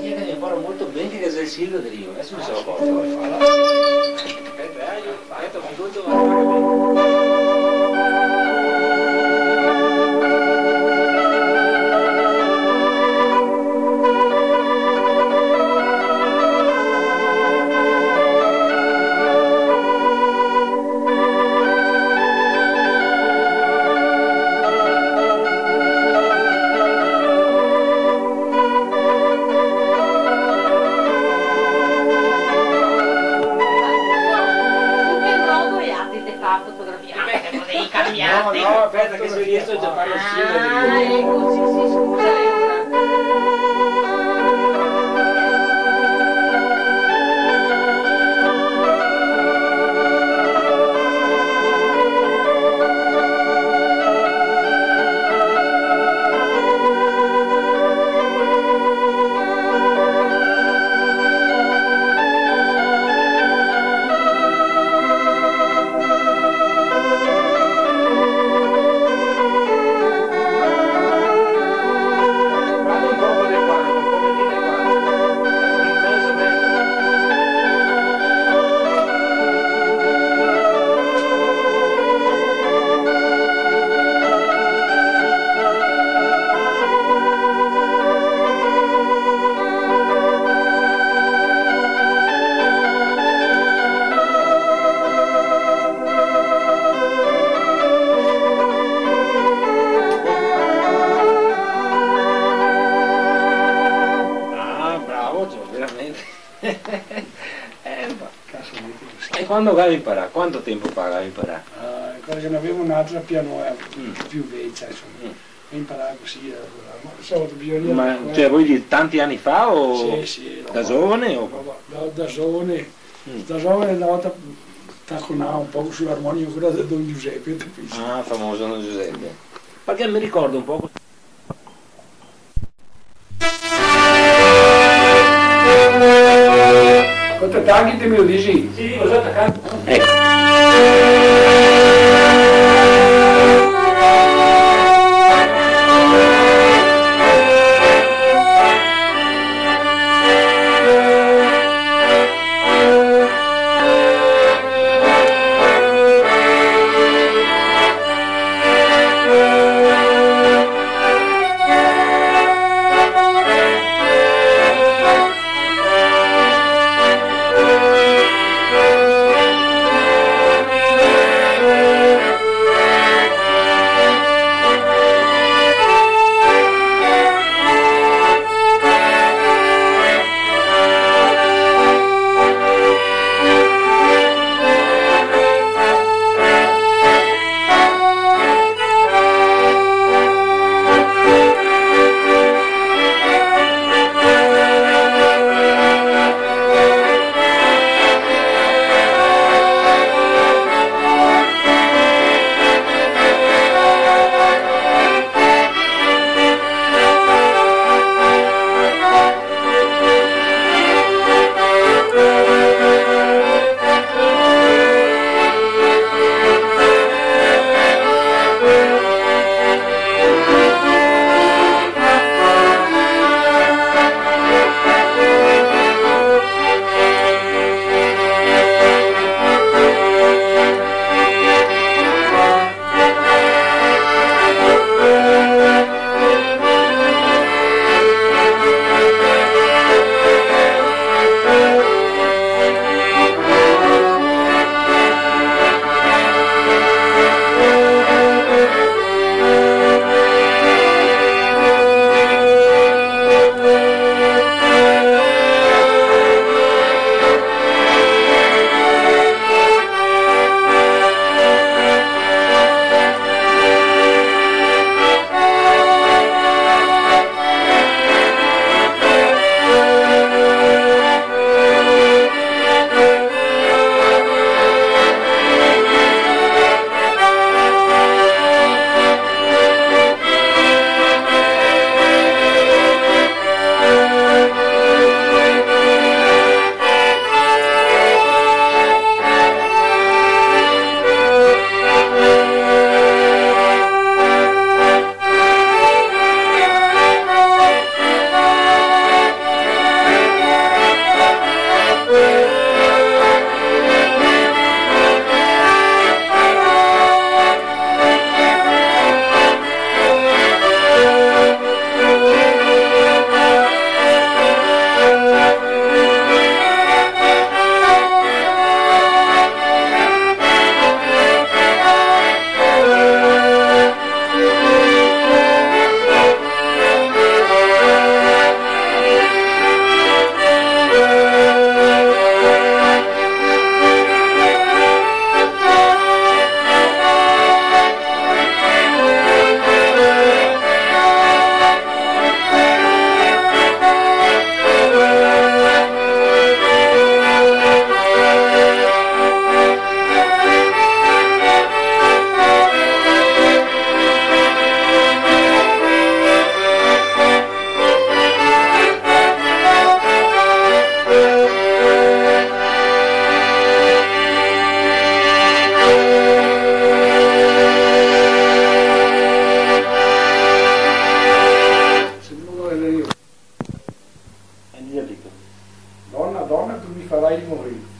Io che mi imparo molto bene che sei il Silvio di Rio, adesso mi sono portato. Aspetta, no, aspetta che se riesco già parlo insieme. Ecco, sì, scusa E quando vai a imparare? Quanto tempo fa a imparare? Quando ce n'avevo un'altra piano più vecchia, insomma. Imparare così, bisogna... Ma cioè vuoi dire tanti anni fa o sì, da giovane? O... Da giovane, una volta tacconavo un po' sull'armonica quella di Don Giuseppe. Ah, famoso Don Giuseppe. Perché mi ricordo un po'... Quanto tagli te me lo dici? Sì, l'ho già attaccato. Ecco. Donna, donna, tu mi farai morire.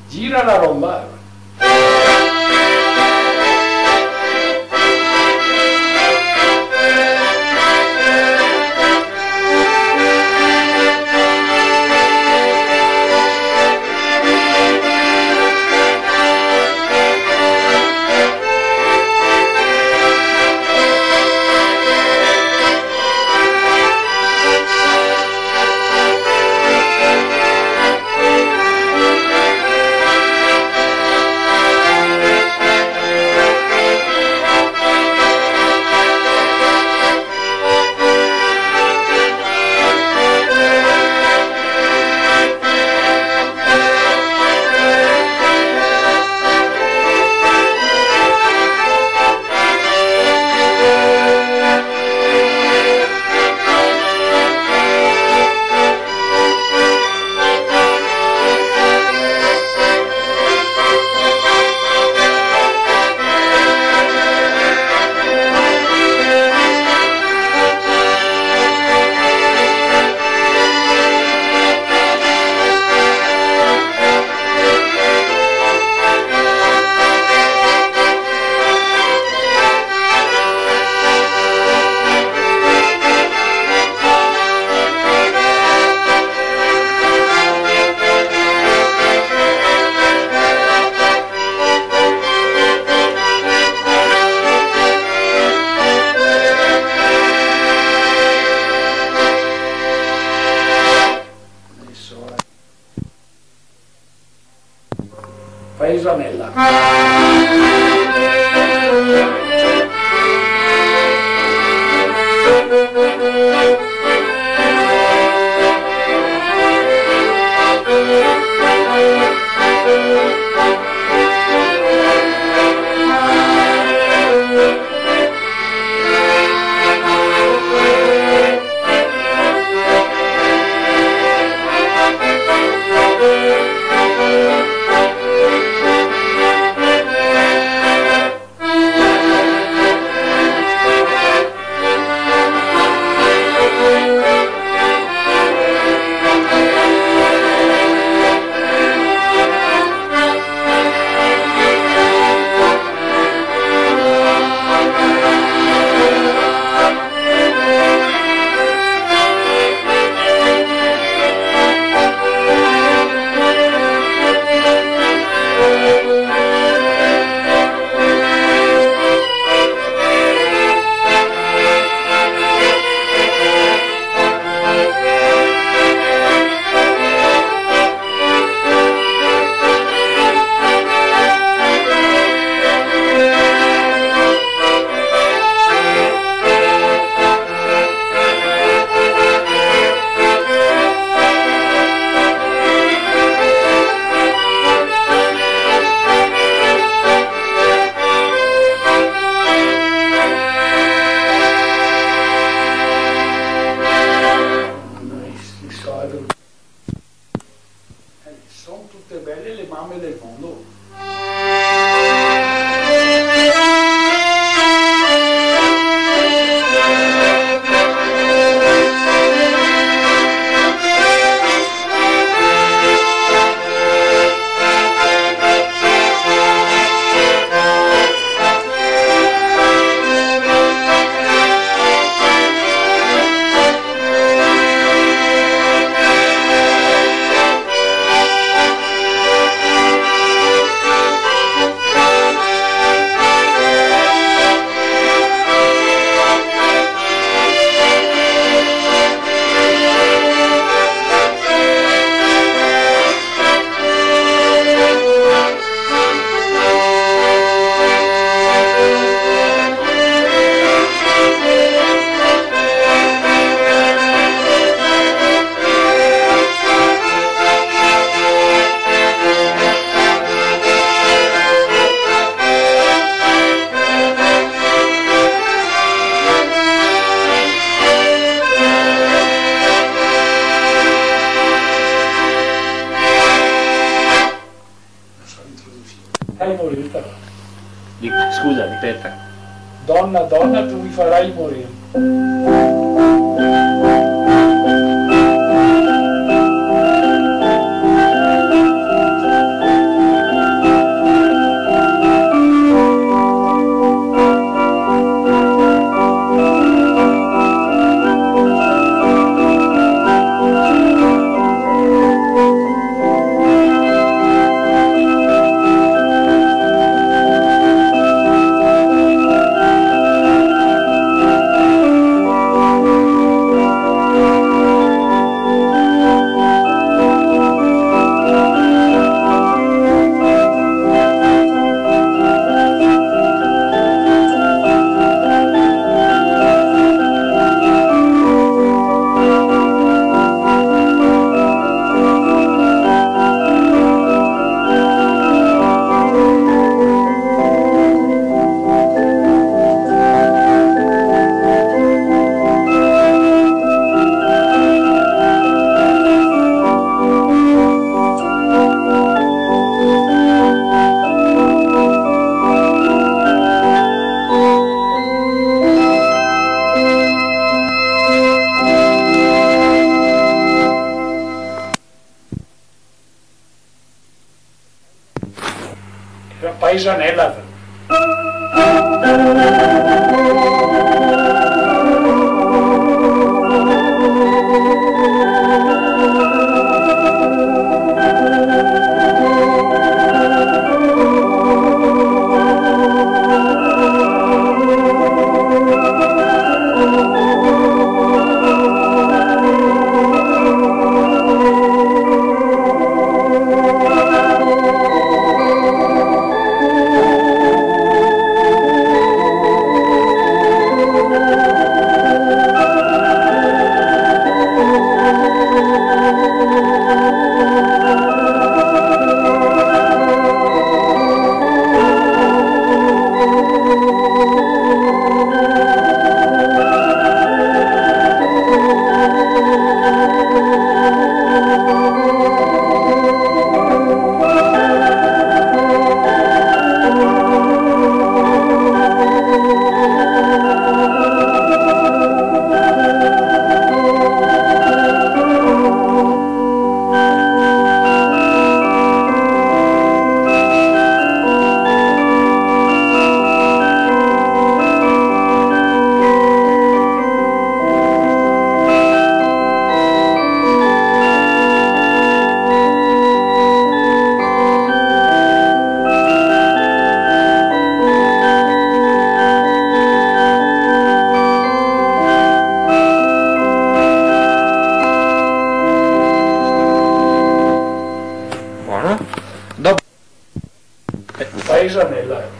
Gira la romba. Paesanella. una donna tu mi farai morire. Paesanella. Paesanella.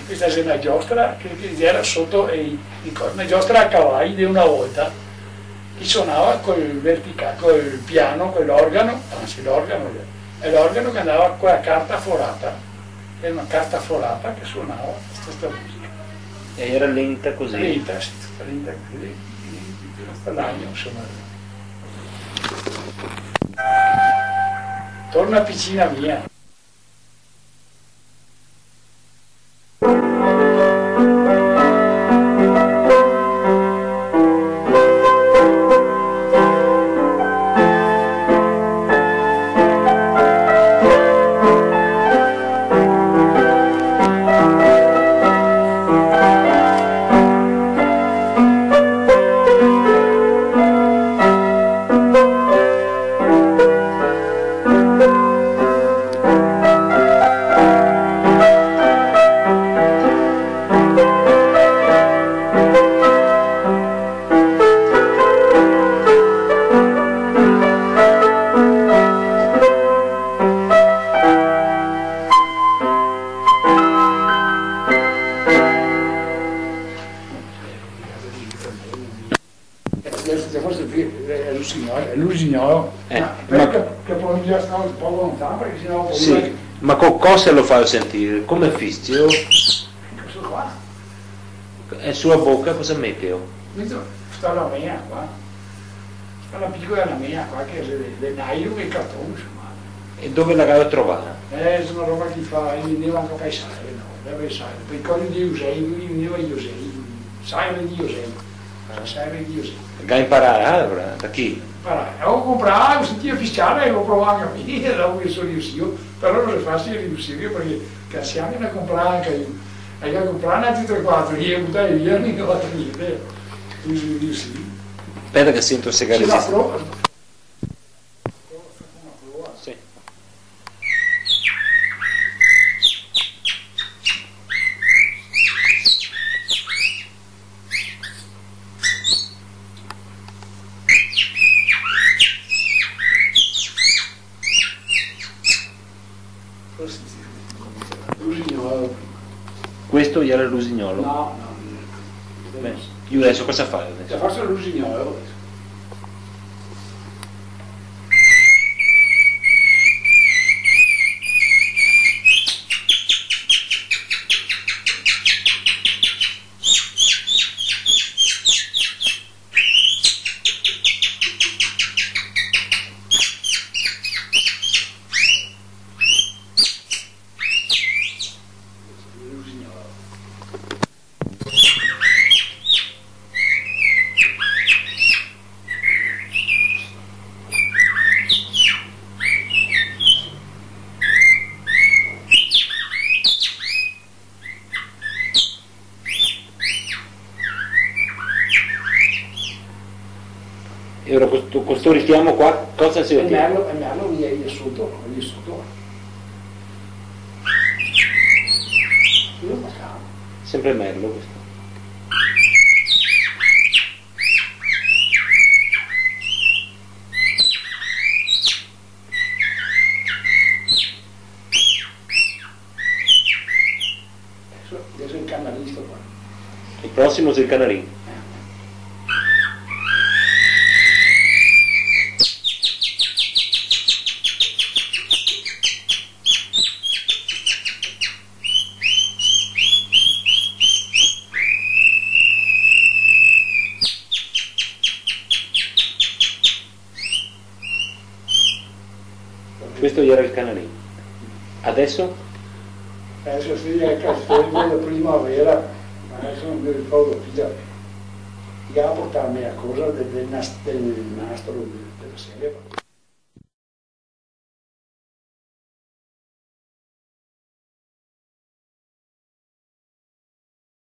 Questa è una giostra che era sotto una giostra a cavalli di una volta che suonava col piano, con l'organo, anzi l'organo, e l'organo che andava con la carta forata, era una carta forata che suonava questa musica. E era lenta così? Lenta, sì, lenta così. L'agno, insomma. Torna piccina mia. È l'usignolo, che poi già stavo un po' lontano perché sennò sì, ma con cosa lo fai sentire? Come fischio? Questo qua. E sulla bocca cosa mette? Sta la mia qua, sta la piccola la mia qua che è le naio e cartone insomma. E dove la devo trovare? È una roba che fa, io ne anche a paesare, no, deve essere, per i cori di Usei, io ne io Usei, sai di Usei. Da imparare, da chi? Ho comprato, ho sentito fiscale e l'ho provato a me, l'ho messo io, però non è facile riuscire perché se anche ne comprare anche io. E io comprare altri 3-4, io buttai via, non ho fatto niente. Aspetta che sento se regista. Sì. L'usignolo. Questo era l'usignolo? No. Beh, io adesso cosa fai? Se faccio l'usignolo. E ora questo richiamo qua, cosa si vede? E merlo lì sotto. Sempre merlo questo. Adesso è il canalista qua. Il prossimo è il canarin. Questo era il canarin. Adesso? Adesso sì, è il castello della primavera, adesso non mi ricordo più. Io a portarmi a cosa del nastro della sera.